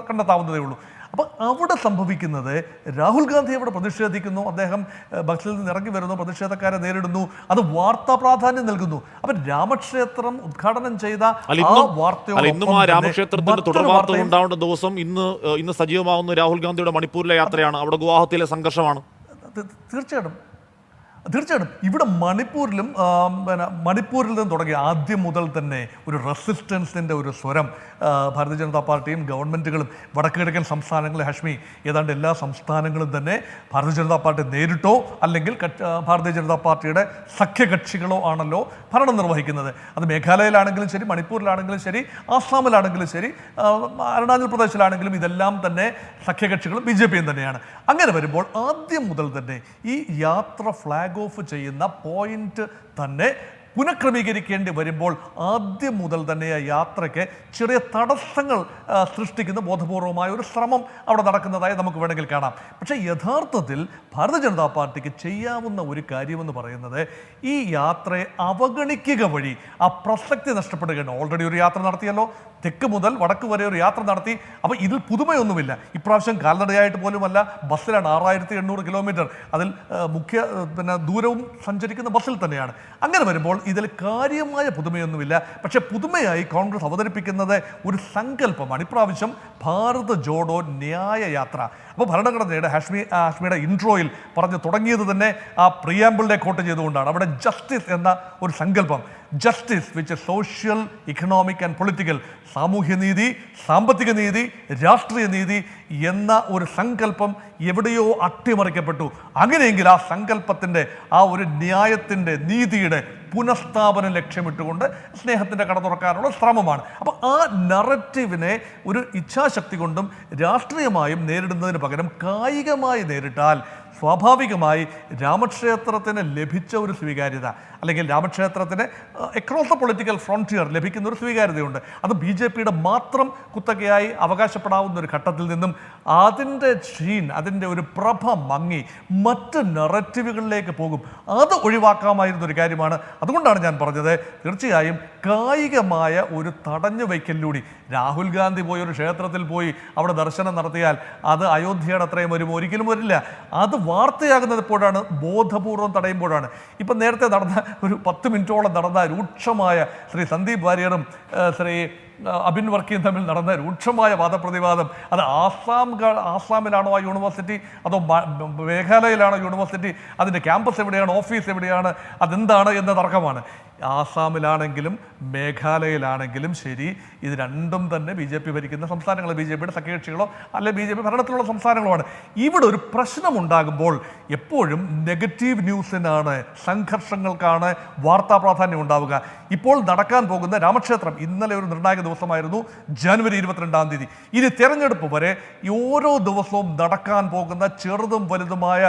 കണ്ടെത്താവുന്നതേ ഉള്ളൂ. അപ്പോൾ അവിടെ സംഭവിക്കുന്നത് രാഹുൽ ഗാന്ധി അവിടെ പ്രതിഷേധിക്കുന്നു, അദ്ദേഹം ബസ്സിൽ നിന്ന് ഇറങ്ങി വരുന്നു, പ്രതിഷേധക്കാരെ നേരിടുന്നു, അത് വാർത്താ പ്രാധാന്യം നൽകുന്നു. അപ്പം രാമക്ഷേത്രം ഉദ്ഘാടനം ചെയ്ത രാമക്ഷേത്രത്തിന്റെ തുടർവാർത്ത ഉണ്ടാവേണ്ട ദിവസം ഇന്ന് സജീവമാവുന്ന രാഹുൽ ഗാന്ധിയുടെ മണിപ്പൂരിലെ യാത്രയാണ്, അവിടെ ഗുവാഹത്തിയിലെ സംഘർഷമാണ്. തീർച്ചയായിട്ടും തീർച്ചയായിട്ടും ഇവിടെ മണിപ്പൂരിലും മണിപ്പൂരിൽ നിന്ന് തുടങ്ങി ആദ്യം മുതൽ തന്നെ ഒരു റെസിസ്റ്റൻസിൻ്റെ ഒരു സ്വരം ഭാരതീയ ജനതാ പാർട്ടിയും ഗവൺമെൻറ്റുകളും വടക്ക് കിഴക്കൻ സംസ്ഥാനങ്ങളിൽ ഹാഷ്മി ഏതാണ്ട് എല്ലാ സംസ്ഥാനങ്ങളും തന്നെ ഭാരതീയ ജനതാ പാർട്ടി നേരിട്ടോ അല്ലെങ്കിൽ ഭാരതീയ ജനതാ പാർട്ടിയുടെ സഖ്യകക്ഷികളോ ആണല്ലോ ഭരണം നിർവഹിക്കുന്നത്. അത് മേഘാലയയിലാണെങ്കിലും ശരി, മണിപ്പൂരിലാണെങ്കിലും ശരി, ആസാമിലാണെങ്കിലും ശരി, അരുണാചൽ പ്രദേശിലാണെങ്കിലും ഇതെല്ലാം തന്നെ സഖ്യകക്ഷികളും BJPയും തന്നെയാണ്. അങ്ങനെ വരുമ്പോൾ ആദ്യം മുതൽ തന്നെ ഈ യാത്ര ഫ്ലാഗ് ഓഫ് ചെയ്യുന്ന പോയിന്റ് തന്നെ പുനഃക്രമീകരിക്കേണ്ടി വരുമ്പോൾ ആദ്യം മുതൽ തന്നെ ആ യാത്രയ്ക്ക് ചെറിയ തടസ്സങ്ങൾ സൃഷ്ടിക്കുന്ന ബോധപൂർവമായ ഒരു ശ്രമം അവിടെ നടക്കുന്നതായി നമുക്ക് വേണമെങ്കിൽ കാണാം. പക്ഷേ യഥാർത്ഥത്തിൽ ഭാരതീയ ജനതാ പാർട്ടിക്ക് ചെയ്യാവുന്ന ഒരു കാര്യമെന്ന് പറയുന്നത് ഈ യാത്രയെ അവഗണിക്കുക വഴി ആ പ്രസക്തി നഷ്ടപ്പെടുകയാണ്. ഓൾറെഡി ഒരു യാത്ര നടത്തിയല്ലോ, തെക്ക് മുതൽ വടക്ക് വരെ ഒരു യാത്ര നടത്തി. അപ്പോൾ ഇതിൽ പുതുമയൊന്നുമില്ല. ഇപ്രാവശ്യം കാൽനടയായിട്ട് പോലുമല്ല, ബസ്സിലാണ് 6800 കിലോമീറ്റർ. അതിൽ ദൂരവും സഞ്ചരിക്കുന്ന ബസ്സിൽ തന്നെയാണ്. അങ്ങനെ വരുമ്പോൾ ഇതിൽ കാര്യമായ പുതുമയൊന്നുമില്ല. പക്ഷേ പുതുമയായി കോൺഗ്രസ് അവതരിപ്പിക്കുന്നത് ഒരു സങ്കല്പമാണ്. ഇപ്രാവശ്യം ഭാരത് ജോഡോ ന്യായ യാത്ര. അപ്പോൾ ഭരണഘടനയുടെ ഹാഷ്മിയുടെ ഇൻട്രോയിൽ പറഞ്ഞു തുടങ്ങിയത് തന്നെ ആ പ്രിയാമ്പിളിനെ കോട്ട് ചെയ്തുകൊണ്ടാണ്. അവിടെ ജസ്റ്റിസ് എന്ന ഒരു സങ്കല്പം, justice which social, economic and political, സാമൂഹ്യനീതി, സാമ്പത്തിക നീതി, രാഷ്ട്രീയ നീതി എന്ന ഒരു സങ്കല്പം എവിടെയോ അട്ടിമറിക്കപ്പെട്ടു. അങ്ങനെയെങ്കിൽ ആ സങ്കല്പത്തിൻ്റെ, ആ ഒരു ന്യായത്തിൻ്റെ, നീതിയുടെ പുനഃസ്ഥാപനം ലക്ഷ്യമിട്ടുകൊണ്ട് സ്നേഹത്തിൻ്റെ കട തുറക്കാനുള്ള ശ്രമമാണ്. അപ്പോൾ ആ നറേറ്റീവിനെ ഒരു ഇച്ഛാശക്തി കൊണ്ടും രാഷ്ട്രീയമായും നേരിടുന്നതിന് പകരം കായികമായി നേരിട്ടാൽ സ്വാഭാവികമായി രാമക്ഷേത്രത്തിന് ലഭിച്ച ഒരു സ്വീകാര്യത, അല്ലെങ്കിൽ രാമക്ഷേത്രത്തിന് അക്രോസ് ദ പൊളിറ്റിക്കൽ ഫ്രോണ്ടിയർ ലഭിക്കുന്ന ഒരു സ്വീകാര്യതയുണ്ട്. അത് BJPയുടെ മാത്രം കുത്തകയായി അവകാശപ്പെടാവുന്ന ഒരു ഘട്ടത്തിൽ നിന്നും അതിൻ്റെ അതിൻ്റെ ഒരു പ്രഭ മങ്ങി മറ്റ് നറേറ്റീവുകളിലേക്ക് പോകും. അത് ഒഴിവാക്കാമായിരുന്ന ഒരു കാര്യമാണ്. അതുകൊണ്ടാണ് ഞാൻ പറഞ്ഞത്, തീർച്ചയായും കായികമായ ഒരു തടഞ്ഞു വയ്ക്കലിലൂടെ രാഹുൽ ഗാന്ധി പോയി ഒരു ക്ഷേത്രത്തിൽ പോയി അവിടെ ദർശനം നടത്തിയാൽ അത് അയോധ്യയുടെ അത്രയും വരുമോ? ഒരിക്കലും വരില്ല. അത് വാർത്തയാകുന്നത് എപ്പോഴാണ്? ബോധപൂർവം തടയുമ്പോഴാണ്. ഇപ്പം നേരത്തെ നടന്ന ഒരു 10 മിനിറ്റോളം നടന്ന രൂക്ഷമായ ശ്രീ സന്ദീപ് വാര്യറും ശ്രീ അബിൻ വർക്കിയും തമ്മിൽ നടന്ന രൂക്ഷമായ വാദപ്രതിവാദം, അത് ആസാമിലാണോ ആ യൂണിവേഴ്സിറ്റി, അതോ മേഘാലയയിലാണോ യൂണിവേഴ്സിറ്റി, അതിൻ്റെ ക്യാമ്പസ് എവിടെയാണ്, ഓഫീസ് എവിടെയാണ്, അതെന്താണ് എന്ന തർക്കമാണ്. ആസാമിലാണെങ്കിലും മേഘാലയയിലാണെങ്കിലും ശരി, ഇത് രണ്ടും തന്നെ BJP ഭരിക്കുന്ന സംസ്ഥാനങ്ങൾ, BJPയുടെ സഖ്യകക്ഷികളോ അല്ലെ BJP ഭരണത്തിലുള്ള സംസ്ഥാനങ്ങളുമാണ്. ഇവിടെ ഒരു പ്രശ്നമുണ്ടാകുമ്പോൾ എപ്പോഴും നെഗറ്റീവ് ന്യൂസിനാണ്, സംഘർഷങ്ങൾക്കാണ് വാർത്താ പ്രാധാന്യം ഉണ്ടാവുക. ഇപ്പോൾ നടക്കാൻ പോകുന്ന രാമക്ഷേത്രം, ഇന്നലെ ഒരു നിർണായക ദിവസമായിരുന്നു, ജനുവരി 22-ാം തീയതി. ഇനി തെരഞ്ഞെടുപ്പ് വരെ ഓരോ ദിവസവും നടക്കാൻ പോകുന്ന ചെറുതും വലുതുമായ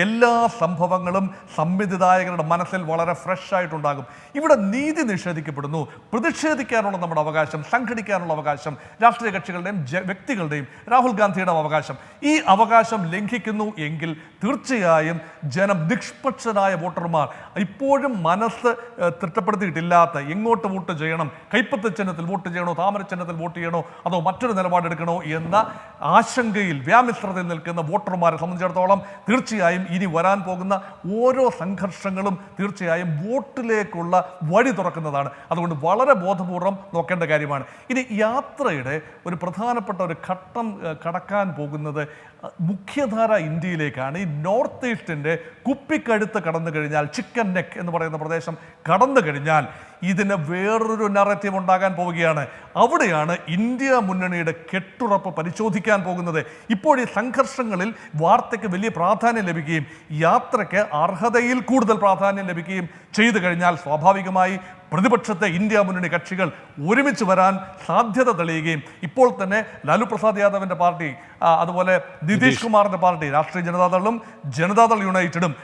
എല്ലാ സംഭവങ്ങളും സംവിധായകരുടെ മനസ്സിൽ വളരെ ഫ്രഷ് ആയിട്ടുണ്ടാകും. ഇവിടെ നീതി നിഷേധിക്കപ്പെടുന്നു. പ്രതിഷേധിക്കാനുള്ള നമ്മുടെ അവകാശം, സംഘടിക്കാനുള്ള അവകാശം, രാഷ്ട്രീയ കക്ഷികളുടെയും വ്യക്തികളുടെയും രാഹുൽ ഗാന്ധിയുടെ അവകാശം, ഈ അവകാശം ലംഘിക്കുന്നു എങ്കിൽ തീർച്ചയായും ജനം, നിഷ്പക്ഷരായ വോട്ടർമാർ, ഇപ്പോഴും മനസ്സ് തിട്ടപ്പെടുത്തിയിട്ടില്ലാത്ത, എങ്ങോട്ട് വോട്ട് ചെയ്യണം, കൈപ്പത്തി ചിഹ്നത്തിൽ വോട്ട് ചെയ്യണോ, താമര ചിഹ്നത്തിൽ വോട്ട് ചെയ്യണോ, അതോ മറ്റൊരു നിലപാടെടുക്കണോ എന്ന ആശങ്കയിൽ, വ്യാമിശ്രതയിൽ നിൽക്കുന്ന വോട്ടർമാരെ സംബന്ധിച്ചിടത്തോളം തീർച്ചയായും ഇനി വരാൻ പോകുന്ന ഓരോ സംഘർഷങ്ങളും തീർച്ചയായും വോട്ടിലേക്കുള്ള വഴി തുറക്കുന്നതാണ്. അതുകൊണ്ട് വളരെ ബോധപൂർവം നോക്കേണ്ട കാര്യമാണ്. ഇനി യാത്രയുടെ ഒരു പ്രധാനപ്പെട്ട ഒരു ഘട്ടം കടക്കാൻ പോകുന്നത് മുഖ്യധാര ഇന്ത്യയിലേക്കാണ്. ഈ നോർത്ത് ഈസ്റ്റിൻ്റെ കുപ്പിക്കഴുത്ത് കടന്നു കഴിഞ്ഞാൽ, ചിക്കൻ നെക്ക് എന്ന് പറയുന്ന പ്രദേശം കടന്നു കഴിഞ്ഞാൽ ഇതിന് വേറൊരു നറേറ്റീവ് ഉണ്ടാകാൻ പോവുകയാണ്. അവിടെയാണ് ഇന്ത്യ മുന്നണിയുടെ കെട്ടുറപ്പ് പരിശോധിക്കാൻ പോകുന്നത്. ഇപ്പോൾ ഈ സംഘർഷങ്ങളിൽ വാർത്തയ്ക്ക് വലിയ പ്രാധാന്യം ലഭിക്കുകയും യാത്രയ്ക്ക് അർഹതയിൽ കൂടുതൽ പ്രാധാന്യം ലഭിക്കുകയും ചെയ്തു കഴിഞ്ഞാൽ സ്വാഭാവികമായി പ്രതിപക്ഷത്തെ ഇന്ത്യ മുന്നണി കക്ഷികൾ ഒരുമിച്ച് വരാൻ സാധ്യത തെളിയുകയും ഇപ്പോൾ തന്നെ ലാലു പ്രസാദ് യാദവിൻ്റെ പാർട്ടി, അതുപോലെ നിതീഷ് കുമാറിൻ്റെ പാർട്ടി, രാഷ്ട്രീയ ജനതാദളും ജനതാദൾ യുണൈറ്റഡും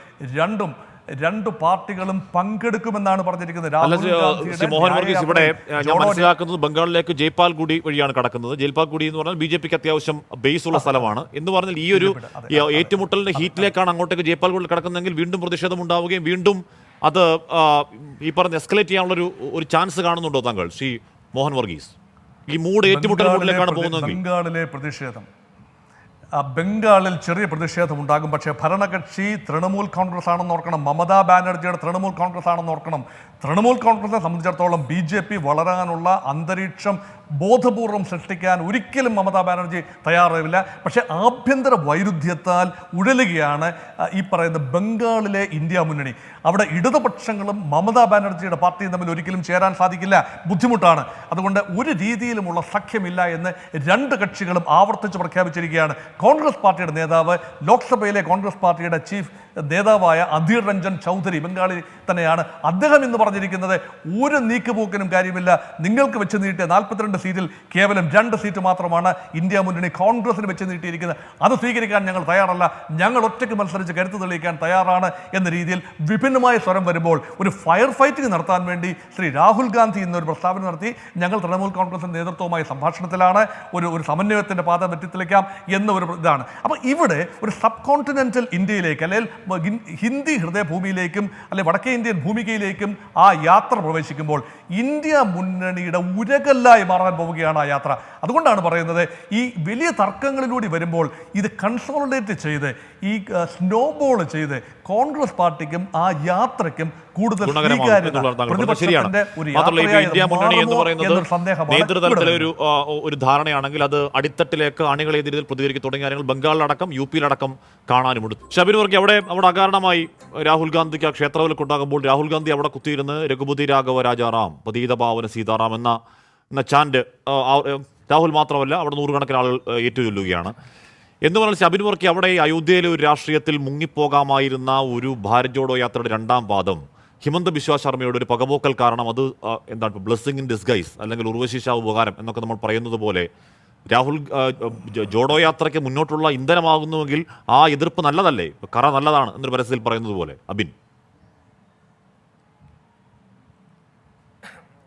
രണ്ട് പാർട്ടികളും പങ്കെടുക്കുമെന്നാണ് പറഞ്ഞിരിക്കുന്നത്. മോഹൻ വർഗീസ്, ഇവിടെ ഞാൻ മനസ്സിലാക്കുന്നത് ബംഗാളിലേക്ക് ജയ്പാൽഗുഡി വഴിയാണ് കടക്കുന്നത്. ജയ്പാൽഗുഡി എന്ന് പറഞ്ഞാൽ BJPക്ക് അത്യാവശ്യം ബേസ് ഉള്ള സ്ഥലമാണ് എന്ന് പറഞ്ഞാൽ ഈ ഒരു ഏറ്റുമുട്ടലിന്റെ ഹീറ്റിലേക്കാണ് അങ്ങോട്ടേക്ക് ജയ്പാൽഗുഡിൽ കടക്കുന്നതെങ്കിൽ വീണ്ടും പ്രതിഷേധം ഉണ്ടാവുകയും വീണ്ടും അത് ഈ പറഞ്ഞ എസ്കലേറ്റ് ചെയ്യാനുള്ള ഒരു ചാൻസ് കാണുന്നുണ്ടോ താങ്കൾ, ശ്രീ മോഹൻ വർഗീസ്? ഈ മൂഡ് ഏറ്റുമുട്ടലിലേക്കാണ് പോകുന്നത്. ബംഗാളിലെ പ്രതിഷേധം ബംഗാളിൽ ചെറിയ പ്രതിഷേധമുണ്ടാകും. പക്ഷേ ഭരണകക്ഷി തൃണമൂൽ കോൺഗ്രസ് ആണെന്ന് ഓർക്കണം, മമതാ ബാനർജിയുടെ തൃണമൂൽ കോൺഗ്രസ് ആണെന്ന് ഓർക്കണം. തൃണമൂൽ കോൺഗ്രസിനെ സംബന്ധിച്ചിടത്തോളം BJP വളരാനുള്ള അന്തരീക്ഷം ബോധപൂർവം സൃഷ്ടിക്കാൻ ഒരിക്കലും മമതാ ബാനർജി തയ്യാറാവില്ല. പക്ഷേ ആഭ്യന്തര വൈരുദ്ധ്യത്താൽ ഉഴലുകയാണ് ഈ പറയുന്ന ബംഗാളിലെ ഇന്ത്യ മുന്നണി. അവിടെ ഇടതുപക്ഷങ്ങളും മമതാ ബാനർജിയുടെ പാർട്ടിയും തമ്മിൽ ഒരിക്കലും ചേരാൻ സാധിക്കില്ല, ബുദ്ധിമുട്ടാണ്. അതുകൊണ്ട് ഒരു രീതിയിലുമുള്ള സഖ്യമില്ല എന്ന് രണ്ട് കക്ഷികളും ആവർത്തിച്ച് പ്രഖ്യാപിച്ചിരിക്കുകയാണ്. കോൺഗ്രസ് പാർട്ടിയുടെ നേതാവ്, ലോക്സഭയിലെ കോൺഗ്രസ് പാർട്ടിയുടെ ചീഫ് നേതാവായ അധീർ രഞ്ജൻ ചൗധരി, ബംഗാളി തന്നെയാണ്, അദ്ദേഹം ഇന്ന് പറഞ്ഞിരിക്കുന്നത് ഒരു നീക്കുപോക്കിനും കാര്യമില്ല. നിങ്ങൾക്ക് വെച്ച് നീട്ടിയ 42 സീറ്റിൽ കേവലം 2 സീറ്റ് മാത്രമാണ് ഇന്ത്യ മുന്നണി കോൺഗ്രസിന് വെച്ച് നീട്ടിയിരിക്കുന്നത്. അത് സ്വീകരിക്കാൻ ഞങ്ങൾ തയ്യാറല്ല, ഞങ്ങൾ ഒറ്റയ്ക്ക് മത്സരിച്ച് കരുത്ത് തെളിയിക്കാൻ തയ്യാറാണ് എന്ന രീതിയിൽ വിഭിന്നമായ സ്വരം വരുമ്പോൾ ഒരു ഫയർ ഫൈറ്റിംഗ് നടത്താൻ വേണ്ടി ശ്രീ രാഹുൽ ഗാന്ധി ഇന്നൊരു പ്രസ്താവന നടത്തി. ഞങ്ങൾ തൃണമൂൽ കോൺഗ്രസിന്റെ നേതൃത്വവുമായി സംഭാഷണത്തിലാണ്, ഒരു സമന്വയത്തിന്റെ പാത വെട്ടിത്തെളിക്കാം എന്ന ഒരു ഇതാണ്. അപ്പോൾ ഇവിടെ ഒരു സബ് കോണ്ടിനെന്റൽ ഇന്ത്യയിലേക്ക്, അല്ലെങ്കിൽ ഹിന്ദി ഹൃദയഭൂമിയിലേക്കും അല്ലെങ്കിൽ വടക്കേ ഇന്ത്യൻ ഭൂമികയിലേക്കും ആ യാത്ര പ്രവേശിക്കുമ്പോൾ ഇന്ത്യ മുന്നണിയുടെ ഉരകല്ലായി മാറാൻ പോവുകയാണ് ആ യാത്ര. അതുകൊണ്ടാണ് പറയുന്നത്, ഈ വലിയ തർക്കങ്ങളിലൂടെ വരുമ്പോൾ ഇത് കൺസോളിഡേറ്റ് ചെയ്ത് ഈ സ്നോബോൾ ചെയ്ത് കോൺഗ്രസ് പാർട്ടിക്കും ആ യാത്രയ്ക്കും കൂടുതൽ ഇന്ത്യ മുന്നണി എന്ന് പറയുന്നത് നേതൃതലത്തിലെ ഒരു ധാരണയാണെങ്കിൽ അത് അടിത്തട്ടിലേക്ക് അണികളെ രീതിയിൽ പ്രതികരിക്കാൻ തുടങ്ങിയ കാര്യങ്ങൾ ബംഗാളിലടക്കം UP-യിലടക്കം കാണാനുമുണ്ട്. ഷബീർ വർക്കി, അവിടെ അകാരണമായി രാഹുൽ ഗാന്ധിക്ക് ആ ക്ഷേത്രവിലക്ക് ഉണ്ടാകുമ്പോൾ രാഹുൽ ഗാന്ധി അവിടെ കുത്തിയിരുന്ന് രഘുപതി രാഘവ രാജാറാം പതീതപാവന സീതാറാം എന്ന ചാൻഡ് രാഹുൽ മാത്രമല്ല അവിടെ നൂറുകണക്കിന് ആളുകൾ ഏറ്റുചൊല്ലുകയാണ്. എന്ന് പറഞ്ഞാൽ ഷബീർ വർക്കി, അവിടെ അയോധ്യയിലെ ഒരു രാഷ്ട്രീയത്തിൽ മുങ്ങിപ്പോകാമായിരുന്ന ഒരു ഭാരത് ജോഡോ യാത്രയുടെ രണ്ടാം പാദം ഹിമന്ത ബിശ്വ ശർമ്മയുടെ ഒരു പകപോക്കൽ കാരണം അത് എന്താണ് ബ്ലെസ്സിംഗ് ഇൻ ഡിസ്ഗൈസ് അല്ലെങ്കിൽ ഉർവശിഷ ഉപകാരം എന്നൊക്കെ നമ്മൾ പറയുന്നത് പോലെ രാഹുൽ ജോഡോ യാത്രയ്ക്ക് മുന്നോട്ടുള്ള ഇന്ധനമാകുന്നുവെങ്കിൽ ആ എതിർപ്പ് നല്ലതല്ലേ, കറ നല്ലതാണ് എന്നൊരു പരസ്യത്തിൽ പറയുന്നത് പോലെ. അബിൻ,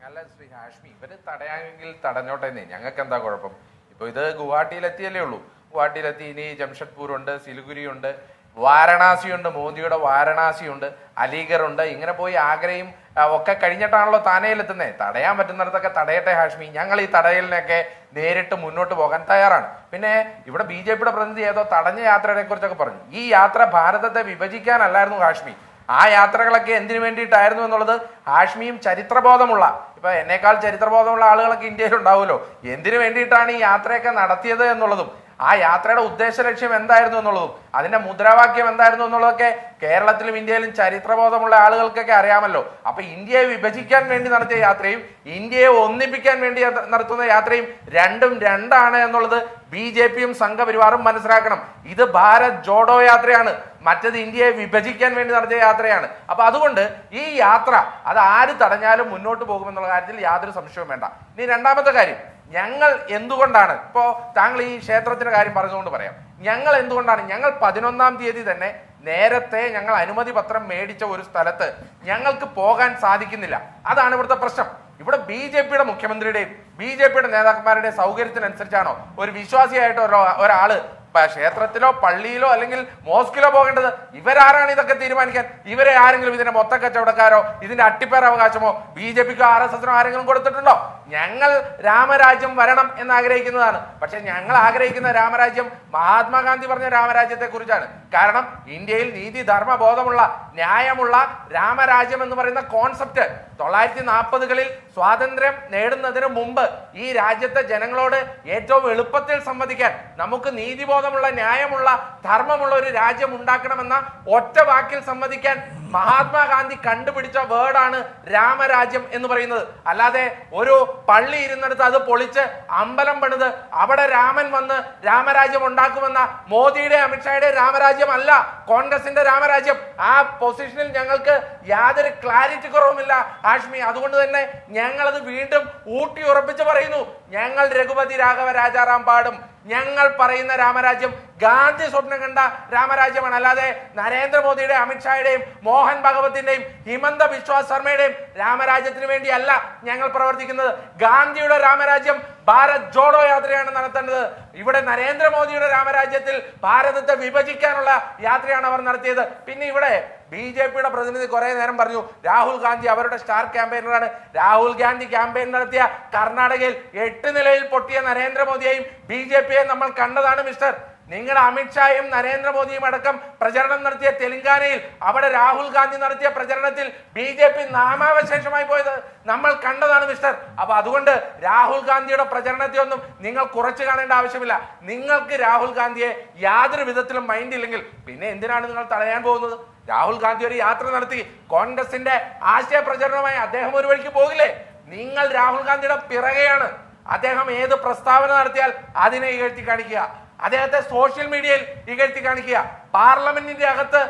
അല്ല ശ്രീ ഹാഷ്മി, ഇവര് തടയാമെങ്കിൽ തടഞ്ഞോട്ടെ, ഞങ്ങൾക്ക് എന്താ കുഴപ്പം? ഇപ്പൊ ഇത് ഗുവാഹട്ടിയിലെത്തിയല്ലേ ഉള്ളൂ. ഗുവാഹട്ടിയിലെത്തി, ഇനി ജംഷഡ്പൂർ ഉണ്ട്, സിലിഗുരി ഉണ്ട്, വാരണാസി ഉണ്ട്, മോദിയുടെ വാരണാസി ഉണ്ട്, അലിഗഡ് ഉണ്ട്. ഇങ്ങനെ പോയി ആഗ്രയും ഒക്കെ കഴിഞ്ഞിട്ടാണല്ലോ താനയിലെത്തുന്നത്. തടയാൻ പറ്റുന്നിടത്തൊക്കെ തടയട്ടെ ഹാഷ്മി. ഞങ്ങൾ ഈ തടയലിനൊക്കെ നേരിട്ട് മുന്നോട്ട് പോകാൻ തയ്യാറാണ്. പിന്നെ ഇവിടെ BJP-യുടെ പ്രതിനിധി ഏതോ തടഞ്ഞ യാത്രയെ കുറിച്ചൊക്കെ പറഞ്ഞു. ഈ യാത്ര ഭാരതത്തെ വിഭജിക്കാനല്ലായിരുന്നു ഹാഷ്മി. ആ യാത്രകളൊക്കെ എന്തിനു വേണ്ടിയിട്ടായിരുന്നു എന്നുള്ളത് ഹാഷ്മിയും ചരിത്രബോധമുള്ള, ഇപ്പൊ എന്നേക്കാൾ ചരിത്രബോധമുള്ള ആളുകളൊക്കെ ഇന്ത്യയിൽ ഉണ്ടാവുമല്ലോ, എന്തിനു വേണ്ടിയിട്ടാണ് ഈ യാത്രയൊക്കെ നടത്തിയത് എന്നുള്ളതും ആ യാത്രയുടെ ഉദ്ദേശ ലക്ഷ്യം എന്തായിരുന്നു എന്നുള്ളതും അതിന്റെ മുദ്രാവാക്യം എന്തായിരുന്നു എന്നുള്ളതൊക്കെ കേരളത്തിലും ഇന്ത്യയിലും ചരിത്രബോധമുള്ള ആളുകൾക്കൊക്കെ അറിയാമല്ലോ. അപ്പൊ ഇന്ത്യയെ വിഭജിക്കാൻ വേണ്ടി നടത്തിയ യാത്രയും ഇന്ത്യയെ ഒന്നിപ്പിക്കാൻ വേണ്ടി നടത്തുന്ന യാത്രയും രണ്ടും രണ്ടാണ് എന്നുള്ളത് BJP-യും സംഘപരിവാറും മനസ്സിലാക്കണം. ഇത് ഭാരത് ജോഡോ യാത്രയാണ്, മറ്റത് ഇന്ത്യയെ വിഭജിക്കാൻ വേണ്ടി നടത്തിയ യാത്രയാണ്. അപ്പൊ അതുകൊണ്ട് ഈ യാത്ര അത് ആര് തടഞ്ഞാലും മുന്നോട്ട് പോകുമെന്നുള്ള കാര്യത്തിൽ യാതൊരു സംശയവും വേണ്ട. ഇനി രണ്ടാമത്തെ കാര്യം, ഞങ്ങൾ എന്തുകൊണ്ടാണ്, ഇപ്പോ താങ്കൾ ഈ ക്ഷേത്രത്തിന്റെ കാര്യം പറഞ്ഞുകൊണ്ട് പറയാം, ഞങ്ങൾ എന്തുകൊണ്ടാണ്, ഞങ്ങൾ 11-ാം തീയതി തന്നെ നേരത്തെ ഞങ്ങൾ അനുമതി പത്രം മേടിച്ച ഒരു സ്ഥലത്ത് ഞങ്ങൾക്ക് പോകാൻ സാധിക്കുന്നില്ല. അതാണ് ഇവിടുത്തെ പ്രശ്നം. ഇവിടെ BJP-യുടെ മുഖ്യമന്ത്രിയുടെയും BJP-യുടെ നേതാക്കന്മാരുടെയും സൗകര്യത്തിനനുസരിച്ചാണോ ഒരു വിശ്വാസിയായിട്ട് ഒരാള് ക്ഷേത്രത്തിലോ പള്ളിയിലോ അല്ലെങ്കിൽ മോസ്കിലോ പോകേണ്ടത്? ഇവരാരാണ് ഇതൊക്കെ തീരുമാനിക്കാൻ? ഇവരെ ആരെങ്കിലും ഇതിന്റെ മൊത്ത കച്ചവടക്കാരോ ഇതിന്റെ അട്ടിപ്പേർ അവകാശമോ BJP-ക്കോ RSS-നോ ആരെങ്കിലും കൊടുത്തിട്ടുണ്ടോ? ഞങ്ങൾ രാമരാജ്യം വരണം എന്ന് ആഗ്രഹിക്കുന്നതാണ്. പക്ഷെ ഞങ്ങൾ ആഗ്രഹിക്കുന്ന രാമരാജ്യം മഹാത്മാഗാന്ധി പറഞ്ഞ രാമരാജ്യത്തെ കുറിച്ചാണ്. കാരണം ഇന്ത്യയിൽ നീതി ധർമ്മ ബോധമുള്ള ന്യായമുള്ള രാമരാജ്യം എന്ന് പറയുന്ന കോൺസെപ്റ്റ് 1940-കളിൽ സ്വാതന്ത്ര്യം നേടുന്നതിന് മുമ്പ് ഈ രാജ്യത്തെ ജനങ്ങളോട് ഏറ്റവും എളുപ്പത്തിൽ സംവദിക്കാൻ, നമുക്ക് നീതിബോധമുള്ള ന്യായമുള്ള ധർമ്മമുള്ള ഒരു രാജ്യം ഉണ്ടാക്കണമെന്ന ഒറ്റ വാക്കിൽ സംവദിക്കാൻ മഹാത്മാഗാന്ധി കണ്ടുപിടിച്ച വേർഡാണ് രാമരാജ്യം എന്ന് പറയുന്നത്. അല്ലാതെ ഒരു പള്ളി ഇരുന്നിടത്ത് അത് പൊളിച്ച് അമ്പലം പണിത് അവിടെ രാമൻ വന്ന് രാമരാജ്യം ഉണ്ടാക്കുമെന്ന മോദിയുടെ അമിത്ഷായുടെ രാമരാജ്യം അല്ല കോൺഗ്രസിന്റെ രാമരാജ്യം. ആ പൊസിഷനിൽ ഞങ്ങൾക്ക് യാതൊരു ക്ലാരിറ്റി കുറവുമില്ല ഹാഷ്മി. അതുകൊണ്ട് തന്നെ ഞങ്ങളത് വീണ്ടും ഊട്ടി ഉറപ്പിച്ച് പറയുന്നു, ഞങ്ങൾ രഘുപതി രാഘവ രാജാറാം പാടും. ഞങ്ങൾ പറയുന്ന രാമരാജ്യം ഗാന്ധി സ്വപ്നം കണ്ട രാമരാജ്യമാണ്. അല്ലാതെ നരേന്ദ്രമോദിയുടെ അമിത്ഷായുടെയും മോഹൻ ഭഗവത്തിന്റെയും ഹിമന്ത ബിശ്വ ശർമ്മയുടെയും രാമരാജ്യത്തിന് വേണ്ടിയല്ല ഞങ്ങൾ പ്രവർത്തിക്കുന്നത്. ഗാന്ധിയുടെ രാമരാജ്യം ഭാരത് ജോഡോ യാത്രയാണ് നടത്തേണ്ടത്. ഇവിടെ നരേന്ദ്രമോദിയുടെ രാമരാജ്യത്തിൽ ഭാരതത്തെ വിഭജിക്കാനുള്ള യാത്രയാണ് അവർ നടത്തിയത്. പിന്നെ ഇവിടെ BJP-യുടെ പ്രതിനിധി കുറെ നേരം പറഞ്ഞു രാഹുൽ ഗാന്ധി അവരുടെ സ്റ്റാർ ക്യാമ്പയിനറാണ്. രാഹുൽ ഗാന്ധി ക്യാമ്പയിൻ നടത്തിയ കർണാടകയിൽ 8 നിലയിൽ പൊട്ടിയ നരേന്ദ്രമോദിയെയും BJP-യെയും നമ്മൾ കണ്ടതാണ് മിസ്റ്റർ. നിങ്ങളുടെ അമിത്ഷായും നരേന്ദ്രമോദിയും അടക്കം പ്രചരണം നടത്തിയ തെലങ്കാനയിൽ അവിടെ രാഹുൽ ഗാന്ധി നടത്തിയ പ്രചരണത്തിൽ BJP നാമാവശേഷമായി പോയത് നമ്മൾ കണ്ടതാണ് മിസ്റ്റർ. അപ്പൊ അതുകൊണ്ട് രാഹുൽ ഗാന്ധിയുടെ പ്രചരണത്തെ ഒന്നും നിങ്ങൾ കുറച്ചു കാണേണ്ട ആവശ്യമില്ല. നിങ്ങൾക്ക് രാഹുൽ ഗാന്ധിയെ യാതൊരു വിധത്തിലും മൈൻഡ് ഇല്ലെങ്കിൽ പിന്നെ എന്തിനാണ് നിങ്ങൾ തടയാൻ പോകുന്നത്? രാഹുൽ ഗാന്ധി ഒരു യാത്ര നടത്തി കോൺഗ്രസിന്റെ ആശയ പ്രചരണവുമായി അദ്ദേഹം ഒരു വഴിക്ക് പോകില്ലേ? നിങ്ങൾ രാഹുൽ ഗാന്ധിയുടെ പിറകെയാണ്. അദ്ദേഹം ഏത് പ്രസ്താവന നടത്തിയാൽ അതിനെ ഇകഴ്ത്തി കാണിക്കുക, അദ്ദേഹത്തെ സോഷ്യൽ മീഡിയയിൽ ഇകഴ്ത്തി കാണിക്കുക, പാർലമെന്റിന്റെ അകത്ത്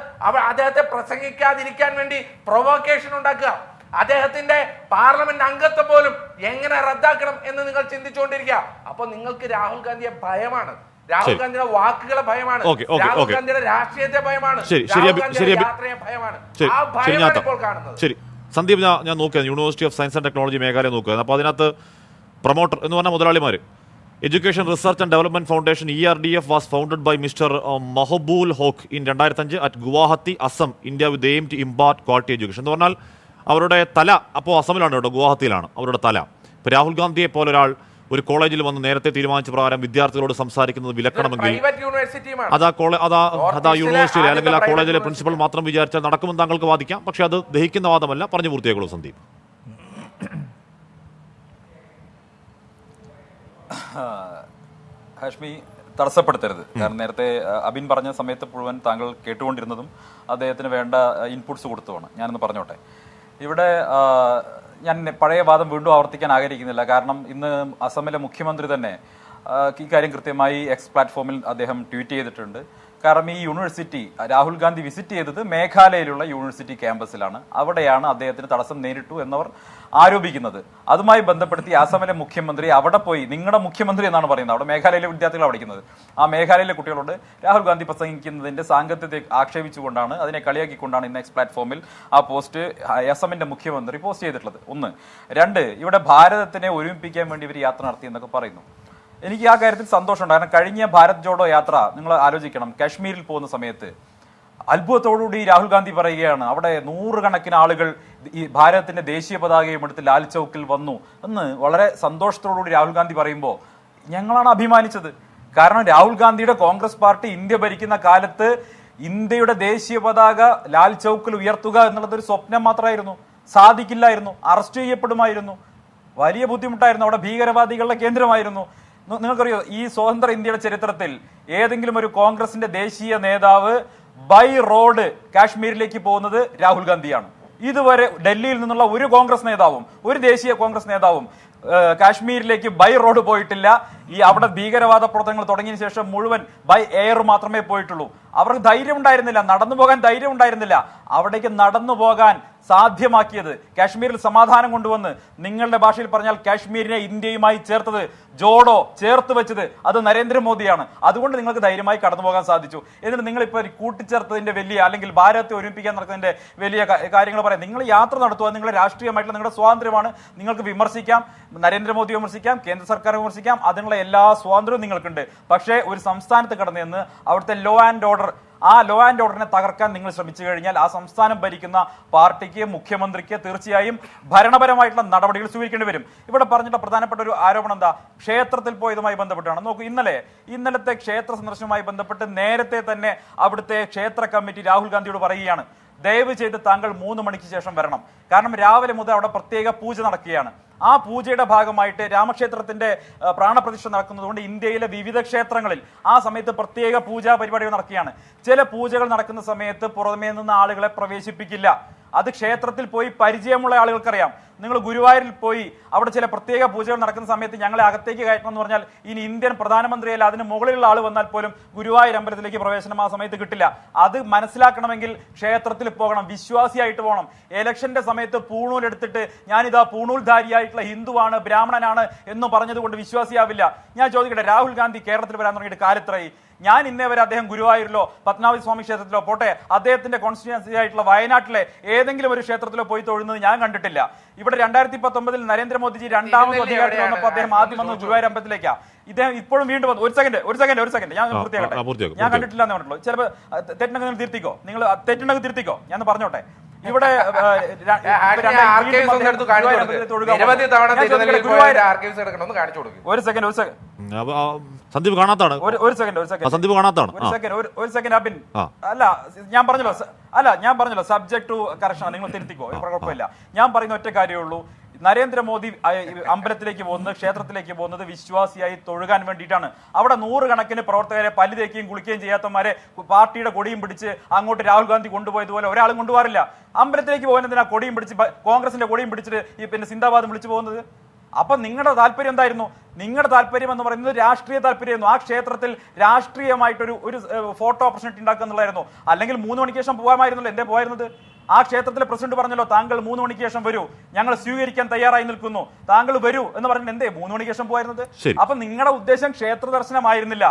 അദ്ദേഹത്തെ പ്രസംഗിക്കാതിരിക്കാൻ വേണ്ടി പ്രൊവോക്കേഷൻ ഉണ്ടാക്കുക, അദ്ദേഹത്തിന്റെ പാർലമെന്റ് അംഗത്വം പോലും എങ്ങനെ റദ്ദാക്കണം എന്ന് നിങ്ങൾ ചിന്തിച്ചുകൊണ്ടിരിക്കുക. അപ്പൊ നിങ്ങൾക്ക് രാഹുൽ ഗാന്ധിയെ ഭയമാണ്, രാഹുൽ ഗാന്ധിയുടെ വാക്കുകളെ ഭയമാണ്, രാഹുൽ ഗാന്ധിയുടെ രാഷ്ട്രീയത്തെ ഭയമാണ്, രാഹുൽ ഗാന്ധിയുടെ യാത്രയെ ഭയമാണ്. ആ ഭയമാണ് ഇപ്പോൾ കാണുന്നത്. ശരി സന്ദീപ്, ഞാൻ നോക്കിയത് university of science and technology Meghalaya നോക്കുക. അപ്പോൾ അതിനകത്ത് പ്രൊമോട്ടർ എന്ന് പറഞ്ഞ മുതലാളിമാർ education research and development foundation ERDF was founded by mister Mahbubul Hoque in 2005 at Guwahati Assam India with aim to impart quality education എന്ന് പറഞ്ഞാൽ അവരുടെ തല അപ്പോൾ അസമിലാണ് കേട്ടോ, ഗുവാഹത്തിയിലാണ് അവരുടെ തല. ഇപ്പോൾ രാഹുൽ ഗാന്ധിയെ പോലെ ഒരാൾ ഒരു കോളേജിൽ വന്ന് നേരത്തെ തീരുമാനിച്ച പ്രകാരം വിദ്യാർത്ഥികളോട് സംസാരിക്കുന്നത് വിലക്കണമെങ്കിൽ അതാ യൂണിവേഴ്സിറ്റിയിലെ അല്ലെങ്കിൽ ആ കോളേജിലെ പ്രിൻസിപ്പൽ മാത്രം വിചാരിച്ചാൽ നടക്കുമെന്ന് താങ്കൾക്ക് വാദിക്കാം. പക്ഷേ അത് ദഹിക്കുന്ന വാദമല്ല. പറഞ്ഞു പൂർത്തിയാക്കുള്ളൂ സന്ദീപ്. ഹാഷ്മി തടസ്സപ്പെടുത്തരുത്. കാരണം നേരത്തെ അബിൻ പറഞ്ഞ സമയത്ത് മുഴുവൻ താങ്കൾ കേട്ടുകൊണ്ടിരുന്നതും അദ്ദേഹത്തിന് വേണ്ട ഇൻപുട്സ് കൊടുത്തുമാണ്. ഞാനൊന്ന് പറഞ്ഞോട്ടെ. ഇവിടെ ഞാൻ പഴയ വാദം വീണ്ടും ആവർത്തിക്കാൻ ആഗ്രഹിക്കുന്നില്ല. കാരണം ഇന്ന് അസമിലെ മുഖ്യമന്ത്രി തന്നെ ഈ കാര്യം കൃത്യമായി എക്സ് പ്ലാറ്റ്ഫോമിൽ അദ്ദേഹം ട്വീറ്റ് ചെയ്തിട്ടുണ്ട്. കാരണം ഈ യൂണിവേഴ്സിറ്റി രാഹുൽ ഗാന്ധി വിസിറ്റ് ചെയ്തത് മേഘാലയയിലുള്ള യൂണിവേഴ്സിറ്റി ക്യാമ്പസിലാണ്. അവിടെയാണ് അദ്ദേഹത്തിന് തടസ്സം നേരിട്ടു എന്നവർ ആരോപിക്കുന്നത്. അതുമായി ബന്ധപ്പെടുത്തി അസമിലെ മുഖ്യമന്ത്രി അവിടെ പോയി, നിങ്ങളുടെ മുഖ്യമന്ത്രി എന്നാണ് പറയുന്നത്, അവിടെ മേഘാലയയിലെ വിദ്യാർത്ഥികളാണ് പഠിക്കുന്നത്, ആ മേഘാലയയിലെ കുട്ടികളോട് രാഹുൽ ഗാന്ധി പ്രസംഗിക്കുന്നതിന്റെ സാങ്കത്യത്തെ ആക്ഷേപിച്ചുകൊണ്ടാണ്, അതിനെ കളിയാക്കിക്കൊണ്ടാണ് ഇന്ന് എക്സ് പ്ലാറ്റ്ഫോമിൽ ആ പോസ്റ്റ് അസമിന്റെ മുഖ്യമന്ത്രി പോസ്റ്റ് ചെയ്തിട്ടുള്ളത്. 1. 2, ഇവിടെ ഭാരതത്തിനെ ഒരുമിപ്പിക്കാൻ വേണ്ടി ഇവർ യാത്ര നടത്തി എന്നൊക്കെ പറയുന്നു. എനിക്ക് ആ കാര്യത്തിൽ സന്തോഷമുണ്ട്. കാരണം കഴിഞ്ഞ ഭാരത് ജോഡോ യാത്ര നിങ്ങൾ ആലോചിക്കണം, കാശ്മീരിൽ പോകുന്ന സമയത്ത് അത്ഭുതത്തോടുകൂടി രാഹുൽ ഗാന്ധി പറയുകയാണ് അവിടെ 100 കണക്കിന് ആളുകൾ ഈ ഭാരതത്തിന്റെ ദേശീയ പതാകയും എടുത്ത് ലാൽ ചൗക്കിൽ വന്നു എന്ന് വളരെ സന്തോഷത്തോടുകൂടി രാഹുൽ ഗാന്ധി പറയുമ്പോൾ ഞങ്ങളാണ് അഭിമാനിച്ചത്. കാരണം രാഹുൽ ഗാന്ധിയുടെ കോൺഗ്രസ് പാർട്ടി ഇന്ത്യ ഭരിക്കുന്ന കാലത്ത് ഇന്ത്യയുടെ ദേശീയ പതാക ലാൽ ചൗക്കിൽ ഉയർത്തുക എന്നുള്ളത് ഒരു സ്വപ്നം മാത്രമായിരുന്നു, സാധിക്കില്ലായിരുന്നു, അറസ്റ്റ് ചെയ്യപ്പെടുമായിരുന്നു, വലിയ ബുദ്ധിമുട്ടായിരുന്നു, അവിടെ ഭീകരവാദികളുടെ കേന്ദ്രമായിരുന്നു. നിങ്ങൾക്കറിയോ ഈ സ്വതന്ത്ര ഇന്ത്യയുടെ ചരിത്രത്തിൽ ഏതെങ്കിലും ഒരു കോൺഗ്രസിന്റെ ദേശീയ നേതാവ് ബൈ റോഡ് കാശ്മീരിലേക്ക് പോകുന്നത് രാഹുൽ ഗാന്ധിയാണ്. ഇതുവരെ ഡൽഹിയിൽ നിന്നുള്ള ഒരു കോൺഗ്രസ് നേതാവും ഒരു ദേശീയ കോൺഗ്രസ് നേതാവും കാശ്മീരിലേക്ക് ബൈ റോഡ് പോയിട്ടില്ല. ഈ അവിടെ ഭീകരവാദ പ്രവർത്തനങ്ങൾ തുടങ്ങിയ ശേഷം മുഴുവൻ ബൈ എയർ മാത്രമേ പോയിട്ടുള്ളൂ. അവർക്ക് ധൈര്യം ഉണ്ടായിരുന്നില്ല, നടന്നു പോകാൻ ധൈര്യം ഉണ്ടായിരുന്നില്ല. അവിടേക്ക് നടന്നു പോകാൻ സാധ്യമാക്കിയത്, കാശ്മീരിൽ സമാധാനം കൊണ്ടുവന്ന്, നിങ്ങളുടെ ഭാഷയിൽ പറഞ്ഞാൽ കാശ്മീരിനെ ഇന്ത്യയുമായി ചേർത്തത്, ജോഡോ ചേർത്ത് വെച്ചത് അത് നരേന്ദ്രമോദിയാണ്. അതുകൊണ്ട് നിങ്ങൾക്ക് ധൈര്യമായി കടന്നു പോകാൻ സാധിച്ചു. എന്നിട്ട് നിങ്ങളിപ്പോൾ കൂട്ടിച്ചേർത്തതിന്റെ വലിയ, അല്ലെങ്കിൽ ഭാരതത്തെ ഒരുമിപ്പിക്കാൻ നടക്കുന്നതിന്റെ വലിയ കാര്യങ്ങൾ പറയാം. നിങ്ങൾ യാത്ര നടത്തുക, നിങ്ങളുടെ രാഷ്ട്രീയമായിട്ടുള്ള നിങ്ങളുടെ സ്വാതന്ത്ര്യമാണ്. നിങ്ങൾക്ക് വിമർശിക്കാം, നരേന്ദ്രമോദി വിമർശിക്കാം, കേന്ദ്ര സർക്കാർ വിമർശിക്കാം, അതിനുള്ള എല്ലാ സ്വാതന്ത്ര്യവും നിങ്ങൾക്കുണ്ട്. പക്ഷേ ഒരു സംസ്ഥാനത്ത് കടന്നു നിന്ന് അവിടുത്തെ ലോ ആൻഡ് ഓർഡർ, ആ ലോ ആൻഡ് ഓർഡറിനെ തകർക്കാൻ നിങ്ങൾ ശ്രമിച്ചു കഴിഞ്ഞാൽ ആ സംസ്ഥാനം ഭരിക്കുന്ന പാർട്ടിക്ക്, മുഖ്യമന്ത്രിക്ക് തീർച്ചയായും ഭരണപരമായിട്ടുള്ള നടപടികൾ സ്വീകരിക്കേണ്ടി വരും. ഇവിടെ പറഞ്ഞിട്ടുള്ള പ്രധാനപ്പെട്ട ഒരു ആരോപണം എന്താ, ക്ഷേത്രത്തിൽ പോയതുമായി ബന്ധപ്പെട്ടാണ്. നോക്കൂ, ഇന്നലത്തെ ക്ഷേത്ര സന്ദർശനവുമായി ബന്ധപ്പെട്ട് നേരത്തെ തന്നെ അവിടുത്തെ ക്ഷേത്ര കമ്മിറ്റി രാഹുൽ ഗാന്ധിയോട് പറയുകയാണ്, ദയവ് ചെയ്ത് താങ്കൾ 3 മണിക്ക് ശേഷം വരണം. കാരണം രാവിലെ മുതൽ അവിടെ പ്രത്യേക പൂജ നടക്കുകയാണ്. ആ പൂജയുടെ ഭാഗമായിട്ട് രാമക്ഷേത്രത്തിന്റെ പ്രാണപ്രതിഷ്ഠ നടക്കുന്നതുകൊണ്ട് ഇന്ത്യയിലെ വിവിധ ക്ഷേത്രങ്ങളിൽ ആ സമയത്ത് പ്രത്യേക പൂജാ പരിപാടികൾ നടക്കുകയാണ്. ചില പൂജകൾ നടക്കുന്ന സമയത്ത് പുറമേ നിന്ന് ആളുകളെ പ്രവേശിപ്പിക്കില്ല. അത് ക്ഷേത്രത്തിൽ പോയി പരിചയമുള്ള ആളുകൾക്കറിയാം. നിങ്ങൾ ഗുരുവായൂരിൽ പോയി അവിടെ ചില പ്രത്യേക പൂജകൾ നടക്കുന്ന സമയത്ത് ഞങ്ങളെ അകത്തേക്ക് കയറ്റണം എന്ന് പറഞ്ഞാൽ ഇനി ഇന്ത്യൻ പ്രധാനമന്ത്രിയല്ല അതിന് മുകളിലുള്ള ആൾ വന്നാൽ പോലും ഗുരുവായൂർ അമ്പലത്തിലേക്ക് പ്രവേശനം ആ സമയത്ത് കിട്ടില്ല. അത് മനസ്സിലാക്കണമെങ്കിൽ ക്ഷേത്രത്തിൽ പോകണം, വിശ്വാസിയായിട്ട് പോകണം. ഇലക്ഷന്റെ സമയത്ത് പൂണൂലെടുത്തിട്ട് ഞാനിതാ പൂണൂൽധാരിയായിട്ടുള്ള ഹിന്ദുവാണ്, ബ്രാഹ്മണനാണ് എന്ന് പറഞ്ഞതുകൊണ്ട് വിശ്വാസിയാവില്ല. ഞാൻ ചോദിക്കട്ടെ, രാഹുൽ ഗാന്ധി കേരളത്തിൽ വരാൻ തുടങ്ങിയിട്ട് കാലത്രയായി? ഞാൻ ഇന്നേ വരെ അദ്ദേഹം ഗുരുവായൂരിലോ പത്മനാഭ സ്വാമി ക്ഷേത്രത്തിലോ പോട്ടെ, അദ്ദേഹത്തിന്റെ കോൺസ്റ്റിറ്റ്യുവൻസി ആയിട്ടുള്ള വയനാട്ടിലെ ഏതെങ്കിലും ഒരു ക്ഷേത്രത്തിലോ പോയി തൊഴുന്നത് ഞാൻ കണ്ടിട്ടില്ല. ഇവിടെ 2019 നരേന്ദ്രമോദിജി രണ്ടാമത് അധികാരത്തിൽ വന്നപ്പോൾ അദ്ദേഹം ആദ്യം വന്നത് ഗുരുവായൂർ അമ്പലത്തിലേക്കാ. ഇദ്ദേഹം ഇപ്പോഴും വീണ്ടും വന്നു. ഒരു സെക്കൻഡ് ഞാൻ പൂർത്തിയാക്കട്ടെ. ഞാൻ കണ്ടിട്ടില്ല എന്ന് പറഞ്ഞിട്ടുള്ളൂ. ചിലപ്പോൾ തെറ്റുണ്ടെങ്കിൽ തിരുത്തിക്കോ, നിങ്ങൾ തെറ്റുണ്ടെങ്കിൽ തിരുത്തിക്കോ. ഞാൻ പറഞ്ഞോട്ടെ, ഇവിടെ നിരവധി തവണ തിരുനെല്ലിയിൽ പോയവരുടെ ആർക്കൈവ്സ് എടുക്കണമെന്ന് കാണിച്ചു കൊടുക്കും. ഒരു സെക്കൻഡ് സന്ദീപ് കാണാത്താണ്. ഒരു സെക്കൻഡ് അബിൻ. അല്ല ഞാൻ പറഞ്ഞല്ലോ സബ്ജക്ട് ടു കറക്ഷൻ. നിങ്ങൾ തിരുത്തിക്കോ, കുഴപ്പമില്ല. ഞാൻ പറയുന്ന ഒറ്റ കാര്യമേ ഉള്ളൂ. നരേന്ദ്രമോദി അമ്പലത്തിലേക്ക് പോകുന്നത്, ക്ഷേത്രത്തിലേക്ക് പോകുന്നത് വിശ്വാസിയായി തൊഴുകാൻ വേണ്ടിയിട്ടാണ്. അവിടെ നൂറുകണക്കിന് പ്രവർത്തകരെ പല്ല് തേക്കുകയും കുളിക്കുകയും ചെയ്യാത്തമാരെ പാർട്ടിയുടെ കൊടിയും പിടിച്ച് അങ്ങോട്ട് രാഹുൽ ഗാന്ധി കൊണ്ടുപോയതുപോലെ ഒരാളും കൊണ്ടുപോകാറില്ല. അമ്പലത്തിലേക്ക് പോകുന്നതിനാ കൊടിയും പിടിച്ച്, കോൺഗ്രസിന്റെ കൊടിയും പിടിച്ചിട്ട് ഈ പിന്നെ സിന്ദാബാദ് വിളിച്ചു പോകുന്നത്. അപ്പൊ നിങ്ങളുടെ താല്പര്യം എന്തായിരുന്നു? നിങ്ങളുടെ താല്പര്യം എന്ന് പറയുന്നത് രാഷ്ട്രീയ താല്പര്യമായിരുന്നു. ആ ക്ഷേത്രത്തിൽ രാഷ്ട്രീയമായിട്ടൊരു ഫോട്ടോ ഓപ്പർച്യൂണിറ്റി ഉണ്ടാക്കുക എന്നുള്ളതായിരുന്നു. അല്ലെങ്കിൽ 3 മണിക്ക് ശേഷം പോകാമായിരുന്നല്ലോ. എന്തേ പോയിരുന്നത്? ആ ക്ഷേത്രത്തിലെ പ്രസിഡന്റ് പറഞ്ഞല്ലോ, താങ്കൾ 3 മണിക്ക് ശേഷം വരൂ, ഞങ്ങൾ സ്വീകരിക്കാൻ തയ്യാറായി നിൽക്കുന്നു, താങ്കൾ വരൂ എന്ന് പറഞ്ഞിട്ട് എന്തേ 3 മണിക്ക് ശേഷം പോയിരുന്നത്? അപ്പൊ നിങ്ങളുടെ ഉദ്ദേശം ക്ഷേത്ര ദർശനമായിരുന്നില്ല.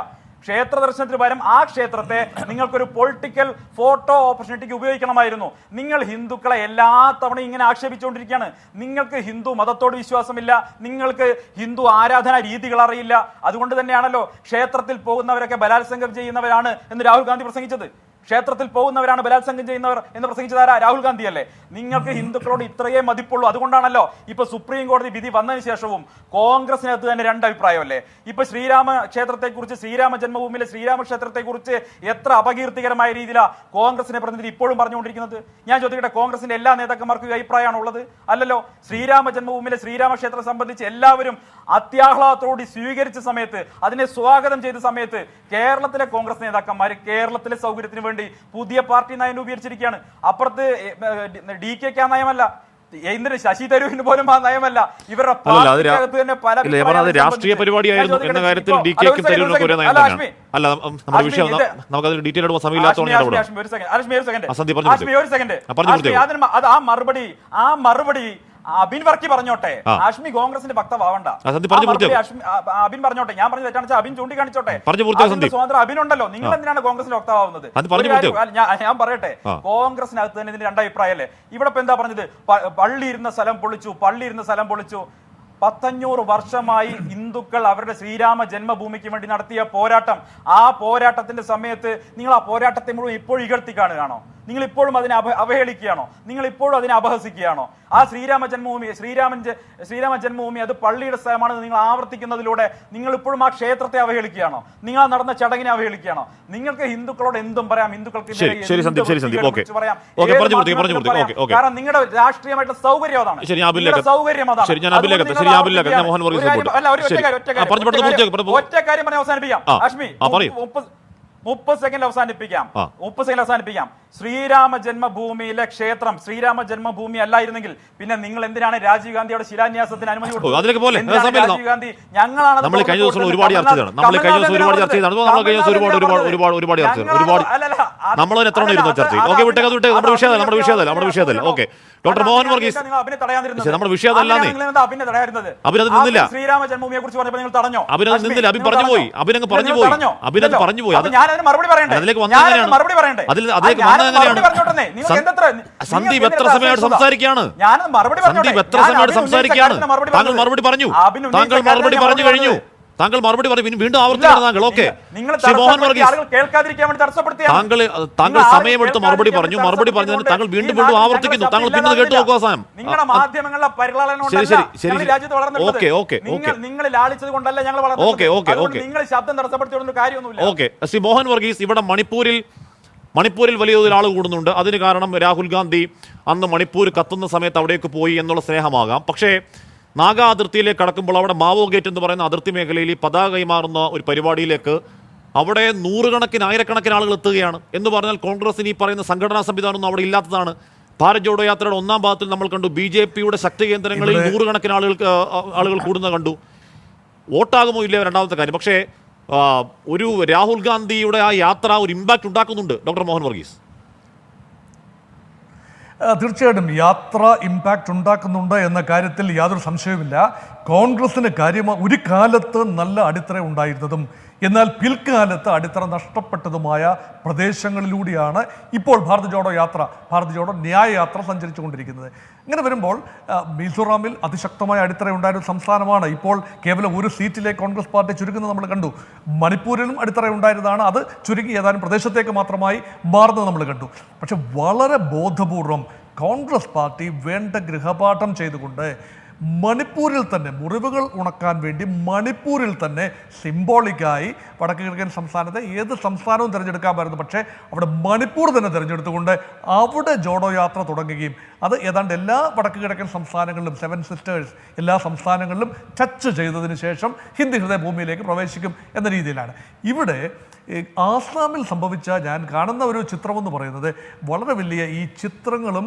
ക്ഷേത്ര ദർശനത്തിന് പകരം ആ ക്ഷേത്രത്തെ നിങ്ങൾക്കൊരു പൊളിറ്റിക്കൽ ഫോട്ടോ ഓപ്പർച്യൂണിറ്റിക്ക് ഉപയോഗിക്കണമായിരുന്നു. നിങ്ങൾ ഹിന്ദുക്കളെ എല്ലാ തവണയും ഇങ്ങനെ ആക്ഷേപിച്ചുകൊണ്ടിരിക്കുകയാണ്. നിങ്ങൾക്ക് ഹിന്ദു മതത്തോട് വിശ്വാസമില്ല, നിങ്ങൾക്ക് ഹിന്ദു ആരാധനാ രീതികൾ അറിയില്ല. അതുകൊണ്ട് തന്നെയാണല്ലോ ക്ഷേത്രത്തിൽ പോകുന്നവരൊക്കെ ബലാത്സംഗം ചെയ്യുന്നവരാണ് എന്ന് രാഹുൽ ഗാന്ധി പ്രസംഗിച്ചത്. ക്ഷേത്രത്തിൽ പോകുന്നവരാണ് ബലാത്സംഗം ചെയ്യുന്നവർ എന്ന് പ്രസംഗിച്ചതാരാ? രാഹുൽ ഗാന്ധി അല്ലേ? നിങ്ങൾക്ക് ഹിന്ദുക്കളോട് ഇത്രയേ മതിപ്പുള്ളൂ. അതുകൊണ്ടാണല്ലോ ഇപ്പൊ സുപ്രീം കോടതി വിധി വന്നതിന് ശേഷവും കോൺഗ്രസിനകത്ത് തന്നെ 2 അഭിപ്രായമല്ലേ? ഇപ്പൊ ശ്രീരാമ ക്ഷേത്രത്തെക്കുറിച്ച്, ശ്രീരാമ ജന്മഭൂമിയിലെ ശ്രീരാമക്ഷേത്രത്തെക്കുറിച്ച് എത്ര അപകീർത്തികരമായ രീതിയിലാണ് കോൺഗ്രസിനെ പ്രതിനിധി ഇപ്പോഴും പറഞ്ഞുകൊണ്ടിരിക്കുന്നത്. ഞാൻ ചോദിക്കട്ടെ, കോൺഗ്രസിന്റെ എല്ലാ നേതാക്കന്മാർക്കും ഈ അഭിപ്രായമാണ് ഉള്ളത്? അല്ലല്ലോ. ശ്രീരാമ ജന്മഭൂമിയിലെ ശ്രീരാമക്ഷേത്രം സംബന്ധിച്ച് എല്ലാവരും അത്യാഹ്ലാദത്തോടെ സ്വീകരിച്ച സമയത്ത്, അതിനെ സ്വാഗതം ചെയ്ത സമയത്ത് കേരളത്തിലെ കോൺഗ്രസ് നേതാക്കന്മാർ കേരളത്തിലെ സൗകര്യത്തിന് വേണ്ടി പുതിയ പാർട്ടി നയം രൂപീകരിച്ചിരിക്കുകയാണ്. അപ്പുറത്ത് DK ആ നയമല്ല, എന്തിന് ശശി തരൂരിന് പോലും ആ നയമല്ല. ഇവരുടെ തന്നെ പല രാഷ്ട്രീയ പരിപാടിയായിരുന്നു എന്ന കാര്യത്തിൽ DKക്കും തരൂരിനൊക്കെ ഒരേ നയം തന്നെയാണ്. അല്ല, നമ്മുടെ വിഷയം നമുക്കത് ഡീറ്റെയിൽ ആയിട്ട് സമയമില്ലാത്തതുകൊണ്ട് ആ മറുപടി അബിൻ വർക്കി പറഞ്ഞോട്ടെ. ആഷ്മി കോൺഗ്രസിന്റെ വക്താവണ്ട. അബിൻ പറഞ്ഞോട്ടെ. ഞാൻ പറഞ്ഞ തെറ്റാണെന്ന് അബിൻ ചൂണ്ടിക്കാണിച്ചോട്ടെ. സ്വാതന്ത്ര്യം അബിൻ ഉണ്ടല്ലോ. നിങ്ങൾ എന്തിനാണ് കോൺഗ്രസിന്റെ വക്താവുന്നത്? ഞാൻ പറയട്ടെ, കോൺഗ്രസിനകത്ത് തന്നെ ഇതിന് 2 അഭിപ്രായമല്ലേ? ഇവിടെ ഇപ്പൊ എന്താ പറഞ്ഞത്? പള്ളി ഇരുന്ന സ്ഥലം പൊളിച്ചു. 500 വർഷമായി ഹിന്ദുക്കൾ അവരുടെ ശ്രീരാമ ജന്മഭൂമിക്ക് വേണ്ടി നടത്തിയ പോരാട്ടം, ആ പോരാട്ടത്തിന്റെ സമയത്ത് നിങ്ങൾ ആ പോരാട്ടത്തെ മുഴുവൻ ഇപ്പോഴും ഇകഴ്ത്തി കാണുകയാണോ? നിങ്ങൾ ഇപ്പോഴും അതിനെ അവഹേളിക്കുകയാണോ? നിങ്ങൾ ഇപ്പോഴും അതിനെ അപഹസിക്കുകയാണോ? ആ ശ്രീരാമ ജന്മഭൂമി അത് പള്ളിയുടെ സ്ഥലമാണെന്ന് നിങ്ങൾ ആവർത്തിക്കുന്നതിലൂടെ നിങ്ങൾ ഇപ്പോഴും ആ ക്ഷേത്രത്തെ അവഹേളിക്കുകയാണോ? നിങ്ങൾ നടന്ന ചടങ്ങിനെ അവഹേളിക്കുകയാണോ? നിങ്ങൾക്ക് ഹിന്ദുക്കളോട് എന്തും പറയാം, ഹിന്ദുക്കൾക്ക് കാരണം നിങ്ങളുടെ രാഷ്ട്രീയമായിട്ടുള്ള സൗകര്യം അതാണ്. സൗകര്യം അതാണ്. ഒറ്റ കാര്യം പറഞ്ഞ് അവസാനിപ്പിക്കാം. ആഷ്മി, 30 സെക്കൻഡ് അവസാനിപ്പിക്കാം. ശ്രീരാമ ജന്മഭൂമിയിലെ ക്ഷേത്രം ശ്രീരാമ ജന്മഭൂമി അല്ലായിരുന്നെങ്കിൽ പിന്നെ നിങ്ങൾ എന്തിനാണ് രാജീവ് ഗാന്ധിയുടെ ശിലാന്യാസത്തിന് അനുമതി കൊടുത്തത്? രാജീവ് ഗാന്ധി ഞങ്ങളാണ് ഡോക്ടർ മോഹൻ വർഗീസ് നമ്മുടെ വിഷയമല്ല. ശ്രീരാമ ജന്മഭൂമിയെ കുറിച്ച് പറഞ്ഞപ്പോൾ നിങ്ങൾ തടഞ്ഞോ? അഭിനന്ദ നിന്നില്ല. അഭിൻ പറഞ്ഞു പോയി. ഞാൻ മറുപടി പറയണ്ടേ? സന്ദീപ് എത്ര സമയമായിട്ട് സംസാരിക്കുകയാണ്? താങ്കൾ മറുപടി പറഞ്ഞു. താങ്കൾ മറുപടി പറഞ്ഞു. വീണ്ടും ആവർത്തിക്കണം താങ്കൾ. ഓക്കെ, മോഹൻ വർഗീസ്, താങ്കൾ സമയമെടുത്ത് മറുപടി പറഞ്ഞതിന് താങ്കൾ വീണ്ടും ആവർത്തിക്കുന്നു. താങ്കൾ പിന്നെ കേട്ടു നോക്കുക അവസാനം. നിങ്ങളുടെ മാധ്യമങ്ങളുടെ പരിപാലനം രാജ്യത്ത് വളർന്നത് നിങ്ങൾ ലാളിച്ചത് കൊണ്ടല്ല ഞങ്ങൾ വളർന്നത്. നിങ്ങൾ ശബ്ദം തടസ്സപ്പെടുത്തിയൊന്നും കാര്യമൊന്നുമില്ല. ഓക്കെ, ശ്രീ മോഹൻ വർഗീസ്, ഇവിടെ മണിപ്പൂരിൽ വലിയ തോതിൽ ആൾ കൂടുന്നുണ്ട്. അതിന് കാരണം രാഹുൽ ഗാന്ധി അന്ന് മണിപ്പൂർ കത്തുന്ന സമയത്ത് അവിടേക്ക് പോയി എന്നുള്ള സ്നേഹമാകാം. പക്ഷേ നാഗാ അതിർത്തിയിലേക്ക് കടക്കുമ്പോൾ അവിടെ മാവോ ഗേറ്റ് എന്ന് പറയുന്ന അതിർത്തി മേഖലയിൽ ഈ പതാക കൈമാറുന്ന ഒരു പരിപാടിയിലേക്ക് അവിടെ 100 ആയിരക്കണക്കിന് ആളുകൾ എത്തുകയാണ് എന്ന് പറഞ്ഞാൽ കോൺഗ്രസിന് ഈ പറയുന്ന സംഘടനാ സംവിധാനമൊന്നും അവിടെ ഇല്ലാത്തതാണ്. ഭാരത് ജോഡോ യാത്രയുടെ 1ാം ഭാഗത്തിൽ നമ്മൾ കണ്ടു BJPയുടെ ശക്തി കേന്ദ്രങ്ങളിൽ 100 ആളുകൾ കൂടുന്നത് കണ്ടു. വോട്ടാകുമോ ഇല്ല 2ാമത്തെ കാര്യം. പക്ഷേ ഒരു രാഹുൽ ഗാന്ധിയുടെ ആ യാത്ര ഒരു ഇമ്പാക്ട് ഉണ്ടാക്കുന്നുണ്ട് ഡോക്ടർ മോഹൻ വർഗീസ്. തീർച്ചയായിട്ടും യാത്ര ഇമ്പാക്റ്റ് ഉണ്ടാക്കുന്നുണ്ട് എന്ന കാര്യത്തിൽ യാതൊരു സംശയവുമില്ല. കോൺഗ്രസിന് ഒരു കാലത്ത് നല്ല അടിത്തറ ഉണ്ടായിരുന്നതും എന്നാൽ പിൽക്കാലത്ത് അടിത്തറ നഷ്ടപ്പെട്ടതുമായ പ്രദേശങ്ങളിലൂടെയാണ് ഇപ്പോൾ ഭാരത് ജോഡോ ന്യായ യാത്ര സഞ്ചരിച്ചു കൊണ്ടിരിക്കുന്നത്. ഇങ്ങനെ വരുമ്പോൾ മിസോറാമിൽ അതിശക്തമായ അടിത്തറ ഉണ്ടായിരുന്ന സംസ്ഥാനമാണ്. ഇപ്പോൾ കേവലം ഒരു സീറ്റിലെ കോൺഗ്രസ് പാർട്ടി ചുരുക്കുന്നത് നമ്മൾ കണ്ടു. മണിപ്പൂരിലും അടിത്തറ ഉണ്ടായിരുന്നതാണ്, അത് ചുരുങ്ങി ഏതാനും പ്രദേശത്തേക്ക് മാത്രമായി മാറുന്നത് നമ്മൾ കണ്ടു. പക്ഷെ വളരെ ബോധപൂർവം കോൺഗ്രസ് പാർട്ടി വേണ്ട ഗൃഹപാഠം ചെയ്തുകൊണ്ട് മണിപ്പൂരിൽ തന്നെ മുറിവുകൾ ഉണക്കാൻ വേണ്ടി മണിപ്പൂരിൽ തന്നെ സിംബോളിക്കായി വടക്ക് കിഴക്കൻ സംസ്ഥാനത്തെ ഏത് സംസ്ഥാനവും തിരഞ്ഞെടുക്കാമായിരുന്നു. പക്ഷേ അവിടെ മണിപ്പൂർ തന്നെ തിരഞ്ഞെടുത്തുകൊണ്ട് അവിടെ ജോഡോ യാത്ര തുടങ്ങുകയും അത് ഏതാണ്ട് എല്ലാ വടക്ക് കിഴക്കൻ സംസ്ഥാനങ്ങളിലും 7 സിസ്റ്റേഴ്സ് എല്ലാ സംസ്ഥാനങ്ങളിലും ടച്ച് ചെയ്തതിന് ശേഷം ഹിന്ദി ഹൃദയഭൂമിയിലേക്ക് പ്രവേശിക്കും എന്ന രീതിയിലാണ്. ഇവിടെ ആസാമിൽ സംഭവിച്ച ഞാൻ കാണുന്ന ഒരു ചിത്രമെന്ന് പറയുന്നത് വളരെ വലിയ ഈ ചിത്രങ്ങളും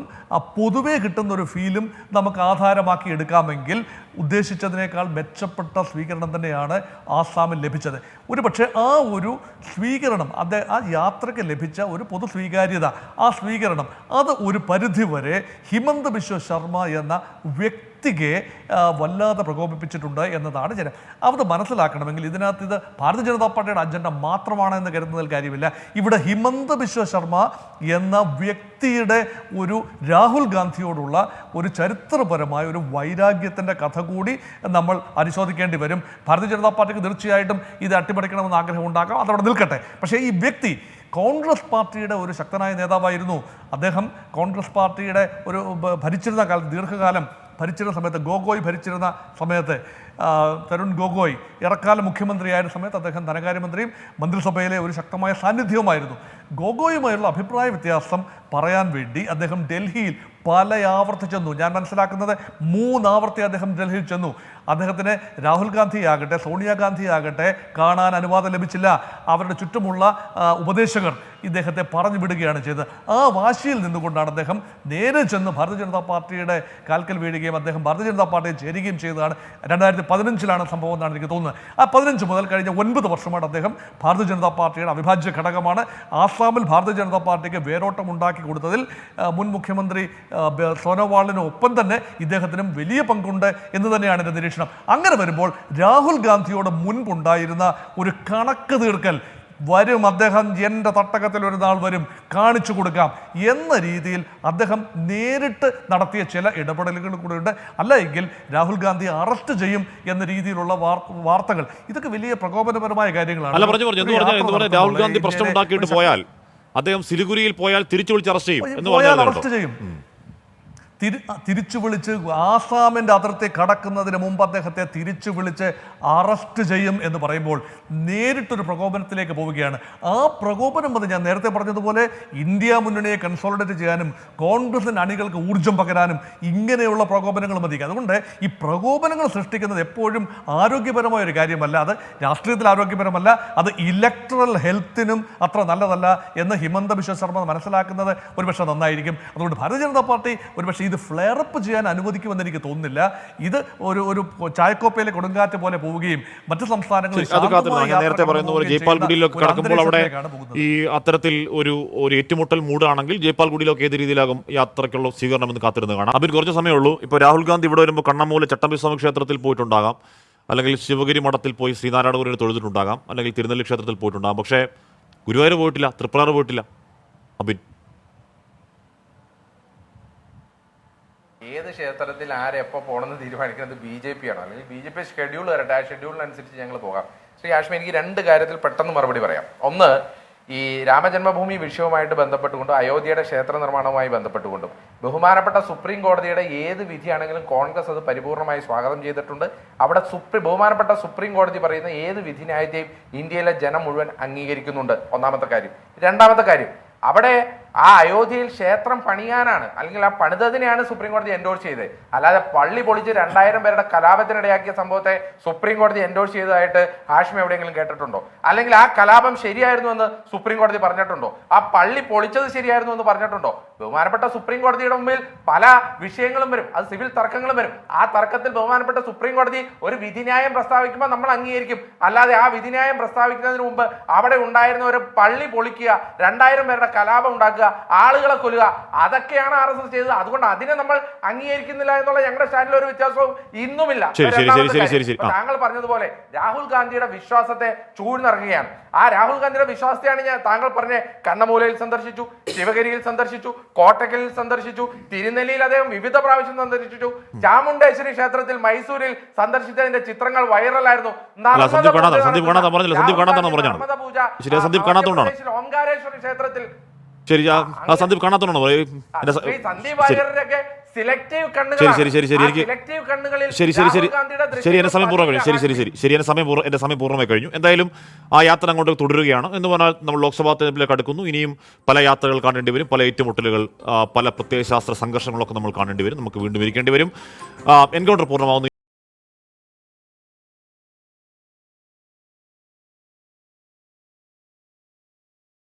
പൊതുവെ കിട്ടുന്ന ഒരു ഫീലും നമുക്ക് ആധാരമാക്കി എടുക്കാമെങ്കിൽ ഉദ്ദേശിച്ചതിനേക്കാൾ മെച്ചപ്പെട്ട സ്വീകരണം തന്നെയാണ് ആസാമിൽ ലഭിച്ചത്. ഒരു പക്ഷേ ആ ഒരു സ്വീകരണം ആ യാത്രയ്ക്ക് ലഭിച്ച ഒരു പൊതു സ്വീകാര്യത, ആ സ്വീകരണം അത് ഒരു പരിധിവരെ ഹിമന്ത ബിശ്വ ശർമ്മ എന്ന വ്യക്തിയെ വല്ലാതെ പ്രകോപിപ്പിച്ചിട്ടുണ്ട് എന്നതാണ് ജനം. അത് മനസ്സിലാക്കണമെങ്കിൽ ഇതിനകത്ത് ഇത് ഭാരതീയ ജനതാ പാർട്ടിയുടെ അജണ്ട മാത്രമാണ് എന്ന് കരുതുന്നതിൽ കാര്യമില്ല. ഇവിടെ ഹിമന്ത ബിശ്വ ശർമ്മ എന്ന വ്യക്തിയുടെ ഒരു രാഹുൽ ഗാന്ധിയോടുള്ള ഒരു ചരിത്രപരമായ ഒരു വൈരാഗ്യത്തിൻ്റെ കഥ കൂടി നമ്മൾ പരിശോധിക്കേണ്ടി വരും. ഭാരതീയ ജനതാ പാർട്ടിക്ക് തീർച്ചയായിട്ടും ഇത് അട്ടിമറിക്കണമെന്ന് ആഗ്രഹം ഉണ്ടാക്കാം, അതവിടെ നിൽക്കട്ടെ. പക്ഷേ ഈ വ്യക്തി കോൺഗ്രസ് പാർട്ടിയുടെ ഒരു ശക്തനായ നേതാവായിരുന്നു. അദ്ദേഹം കോൺഗ്രസ് പാർട്ടിയുടെ ഒരു ഭരിച്ചിരുന്ന കാലത്ത് ദീർഘകാലം ഭരിച്ചിരുന്ന സമയത്ത് ഗോഗോയ് ഭരിച്ചിരുന്ന സമയത്ത് തരുൺ ഗോഗോയ് ഇടക്കാല മുഖ്യമന്ത്രിയായിരുന്ന സമയത്ത് അദ്ദേഹം ധനകാര്യമന്ത്രിയും മന്ത്രിസഭയിലെ ഒരു ശക്തമായ സാന്നിധ്യവുമായിരുന്നു. ഗോഗോയുമായുള്ള അഭിപ്രായ വ്യത്യാസം പറയാൻ വേണ്ടി അദ്ദേഹം ഡൽഹിയിൽ പല ആവർത്തി ചെന്നു. ഞാൻ മനസ്സിലാക്കുന്നത് 3 ആവർത്തി അദ്ദേഹം ഡൽഹിയിൽ ചെന്നു. അദ്ദേഹത്തിന് രാഹുൽ ഗാന്ധി ആകട്ടെ സോണിയാഗാന്ധി ആകട്ടെ കാണാൻ അനുവാദം ലഭിച്ചില്ല. അവരുടെ ചുറ്റുമുള്ള ഉപദേശകർ ഇദ്ദേഹത്തെ പറഞ്ഞു വിടുകയാണ് ചെയ്തത്. ആ വാശിയിൽ നിന്നുകൊണ്ടാണ് അദ്ദേഹം നേരെ ചെന്ന് ഭാരതീയ ജനതാ പാർട്ടിയുടെ കാൽക്കൽ വീഴുകയും അദ്ദേഹം ഭാരതീയ ജനതാ പാർട്ടിയിൽ ചേരുകയും ചെയ്തതാണ്. 2015 സംഭവം എന്നാണ് എനിക്ക് തോന്നുന്നത്. ആ 15 മുതൽ കഴിഞ്ഞ 9 വർഷമായിട്ട് അദ്ദേഹം ഭാരതീയ ജനതാ പാർട്ടിയുടെ അവിഭാജ്യ ഘടകമാണ്. ആസാമിൽ ഭാരതീയ ജനതാ പാർട്ടിക്ക് വേരോട്ടം ഉണ്ടാക്കി കൊടുത്തതിൽ മുൻ മുഖ്യമന്ത്രി സോനോവാളിന് ഒപ്പം തന്നെ ഇദ്ദേഹത്തിനും വലിയ പങ്കുണ്ട് എന്ന് തന്നെയാണ് എൻ്റെ നിരീക്ഷണം. അങ്ങനെ വരുമ്പോൾ രാഹുൽ ഗാന്ധിയോട് മുൻപുണ്ടായിരുന്ന ഒരു കണക്ക് തീർക്കൽ വരും, അദ്ദേഹം എൻ്റെ തട്ടകത്തിൽ ഒരു നാൾ വരും, കാണിച്ചു കൊടുക്കാം എന്ന രീതിയിൽ അദ്ദേഹം നേരിട്ട് നടത്തിയ ചില ഇടപെടലുകൾ കൂടെ ഉണ്ട്. അല്ല എങ്കിൽ രാഹുൽ ഗാന്ധി അറസ്റ്റ് ചെയ്യും എന്ന രീതിയിലുള്ള വാർത്തകൾ, ഇതൊക്കെ വലിയ പ്രകോപനപരമായ കാര്യങ്ങളാണ്. രാഹുൽ ഗാന്ധി പ്രശ്നം ഉണ്ടാക്കിയിട്ട് പോയാൽ അദ്ദേഹം സിലിഗുരിയിൽ പോയാൽ തിരിച്ചു വിളിച്ച് അറസ്റ്റ് ചെയ്യും എന്ന് പറഞ്ഞാൽ അറസ്റ്റ് ചെയ്യും. തിരിച്ചു വിളിച്ച് ആസാമിൻ്റെ അതിർത്തി കടക്കുന്നതിന് മുമ്പ് അദ്ദേഹത്തെ തിരിച്ചു വിളിച്ച് അറസ്റ്റ് ചെയ്യും എന്ന് പറയുമ്പോൾ നേരിട്ടൊരു പ്രകോപനത്തിലേക്ക് പോവുകയാണ്. ആ പ്രകോപനം അത് ഞാൻ നേരത്തെ പറഞ്ഞതുപോലെ ഇന്ത്യ മുന്നണിയെ കൺസോളിഡേറ്റ് ചെയ്യാനും കോൺഗ്രസിന് അണികൾക്ക് ഊർജ്ജം പകരാനും ഇങ്ങനെയുള്ള പ്രകോപനങ്ങൾ മതി. അതുകൊണ്ട് ഈ പ്രകോപനങ്ങൾ സൃഷ്ടിക്കുന്നത് എപ്പോഴും ആരോഗ്യപരമായ ഒരു കാര്യമല്ല, അത് രാഷ്ട്രീയത്തിൽ ആരോഗ്യപരമല്ല, അത് ഇലക്ട്രൽ ഹെൽത്തിനും അത്ര നല്ലതല്ല എന്ന് ഹിമന്ത ബിശ്വ ശർമ്മ മനസ്സിലാക്കുന്നത് ഒരുപക്ഷെ നന്നായിരിക്കും. അതുകൊണ്ട് ഭാരതീയ ജനതാ പാർട്ടി ഒരുപക്ഷെ ഇത് ഫ്ലെയറപ്പ് ചെയ്യാൻ അനുവദിക്കുമെന്ന് എനിക്ക് തോന്നുന്നില്ല. ഇത് ഒരു ചായക്കോപ്പയിലെ കൊടുങ്കാറ്റ് പോലെ പോവുകയും മറ്റു സംസ്ഥാനങ്ങളിൽ നേരത്തെ പറയുന്ന പോലെ ജയ്പാൽഗുഡിയിലൊക്കെ കടക്കുമ്പോൾ അവിടെ ഈ അത്തരത്തിൽ ഒരു ഏറ്റുമുട്ടൽ മൂടാണെങ്കിൽ ജയ്പാൽഗുഡിയിലൊക്കെ ഏത് രീതിയിലാകും യാത്രയ്ക്കുള്ള സ്വീകരണം എന്ന് കാത്തിരുന്ന് കാണാം. അതിന് കുറച്ച് സമയമുള്ളൂ. ഇപ്പോൾ രാഹുൽ ഗാന്ധി ഇവിടെ വരുമ്പോൾ കണ്ണമ്മൂല ചട്ടമ്പിസ്വാമി ക്ഷേത്രത്തിൽ പോയിട്ടുണ്ടാകാം, അല്ലെങ്കിൽ ശിവഗിരി മഠത്തിൽ പോയി ശ്രീനാരായണ ഗുരുവിനെ തൊഴുതിട്ടുണ്ടാകാം, അല്ലെങ്കിൽ തിരുനെല്ലി ക്ഷേത്രത്തിൽ പോയിട്ടുണ്ടാകാം. പക്ഷേ ഗുരുവായൂർ പോയിട്ടില്ല, തൃപ്രയാർ പോയിട്ടില്ല. അബിൻ, ഏത് ക്ഷേത്രത്തിൽ ആരെപ്പോൾ പോകണമെന്ന് തീരുമാനിക്കുന്നത് BJP ആണോ, അല്ലെങ്കിൽ BJP ഷെഡ്യൂൾ വരട്ടെ, ആ ഷെഡ്യൂളിനനുസരിച്ച് ഞങ്ങൾ പോകാം. ശ്രീ ഹാഷ്മി, എനിക്ക് 2 കാര്യത്തിൽ പെട്ടെന്ന് മറുപടി പറയാം. ഒന്ന്, ഈ രാമജന്മഭൂമി വിഷയവുമായിട്ട് ബന്ധപ്പെട്ടുകൊണ്ടും അയോധ്യയുടെ ക്ഷേത്ര നിർമ്മാണവുമായി ബന്ധപ്പെട്ടുകൊണ്ടും ബഹുമാനപ്പെട്ട സുപ്രീം കോടതിയുടെ ഏത് വിധിയാണെങ്കിലും കോൺഗ്രസ് അത് പരിപൂർണമായി സ്വാഗതം ചെയ്തിട്ടുണ്ട്. അവിടെ ബഹുമാനപ്പെട്ട സുപ്രീം കോടതി പറയുന്ന ഏത് വിധിന്യായത്തെയും ഇന്ത്യയിലെ ജനം മുഴുവൻ അംഗീകരിക്കുന്നുണ്ട്. ഒന്നാമത്തെ കാര്യം. രണ്ടാമത്തെ കാര്യം, അവിടെ ആ അയോധ്യയിൽ ക്ഷേത്രം പണിയാനാണ്, അല്ലെങ്കിൽ ആ പണിതതിനെയാണ് സുപ്രീം കോടതി എൻഡോഴ്സ് ചെയ്തത്. അല്ലാതെ പള്ളി പൊളിച്ച് 2000 പേരുടെ കലാപത്തിനിടയാക്കിയ സംഭവത്തെ സുപ്രീം കോടതി എൻഡോഴ്സ് ചെയ്തതായിട്ട് ഹാഷ്മി എവിടെയെങ്കിലും കേട്ടിട്ടുണ്ടോ? അല്ലെങ്കിൽ ആ കലാപം ശരിയായിരുന്നു എന്ന് സുപ്രീം കോടതി പറഞ്ഞിട്ടുണ്ടോ? ആ പള്ളി പൊളിച്ചത് ശരിയായിരുന്നു എന്ന് പറഞ്ഞിട്ടുണ്ടോ? ബഹുമാനപ്പെട്ട സുപ്രീം കോടതിയുടെ മുമ്പിൽ പല വിഷയങ്ങളും വരും, അത് സിവിൽ തർക്കങ്ങളും വരും. ആ തർക്കത്തിൽ ബഹുമാനപ്പെട്ട സുപ്രീം കോടതി ഒരു വിധിന്യായം പ്രസ്താവിക്കുമ്പോൾ നമ്മൾ അംഗീകരിക്കും. അല്ലാതെ ആ വിധിന്യായം പ്രസ്താവിക്കുന്നതിന് മുമ്പ് അവിടെ ഉണ്ടായിരുന്ന ഒരു പള്ളി പൊളിക്കുക, 2000 പേരുടെ കലാപം ഉണ്ടാക്കുക, ആളുകളെ കൊല്ലുക, അതൊക്കെയാണ് RSS ചെയ്തത്. അതുകൊണ്ട് അതിനെ നമ്മൾ അംഗീകരിക്കുന്നില്ല എന്നുള്ള ഞങ്ങളുടെ സ്റ്റാൻഡിൽ ഒരു വ്യത്യാസവും ഇന്നുമില്ല. താങ്കൾ പറഞ്ഞതുപോലെ രാഹുൽ ഗാന്ധിയുടെ വിശ്വാസത്തെ ചൂഴ്ന്നിറങ്ങുകയാണ്. ആ രാഹുൽ ഗാന്ധിയുടെ വിശ്വാസത്തെയാണ് താങ്കൾ പറഞ്ഞ കണ്ണമൂലയിൽ സന്ദർശിച്ചു, ശിവഗിരിയിൽ സന്ദർശിച്ചു, കോട്ടക്കലിൽ സന്ദർശിച്ചു, തിരുനെല്ലിയിൽ അദ്ദേഹം വിവിധ പ്രാവശ്യം സന്ദർശിച്ചു, ചാമുണ്ടേശ്വരി ക്ഷേത്രത്തിൽ മൈസൂരിൽ സന്ദർശിച്ചതിന്റെ ചിത്രങ്ങൾ വൈറലായിരുന്നു. ഓംകാരേശ്വരി ക്ഷേത്രത്തിൽ ശരി, സന്ദീപ് കാണാത്തോണോ? സന്ദീപ് വാര്യരുടെയൊക്കെ സെലക്ടീവ് ശരി എന്റെ സമയം പൂർണ്ണമായി കഴിഞ്ഞു. എന്റെ സമയം പൂർണ്ണമായി കഴിഞ്ഞു. എന്തായാലും ആ യാത്ര അങ്ങോട്ട് തുടരുകയാണ്. എന്ന് പറഞ്ഞാൽ നമ്മൾ ലോക്സഭാ തെരഞ്ഞെടുപ്പിലേക്ക് അടുക്കുന്നു. ഇനിയും പല യാത്രകൾ കാണേണ്ടി വരും, പല ഏറ്റുമുട്ടലുകൾ, പല പ്രത്യയശാസ്ത്ര സംഘർഷങ്ങളൊക്കെ നമ്മൾ കാണേണ്ടി വരും. നമുക്ക് വീണ്ടും ഇരിക്കേണ്ടി വരും. എൻകൗണ്ടർ പൂർണ്ണമാവുന്നു.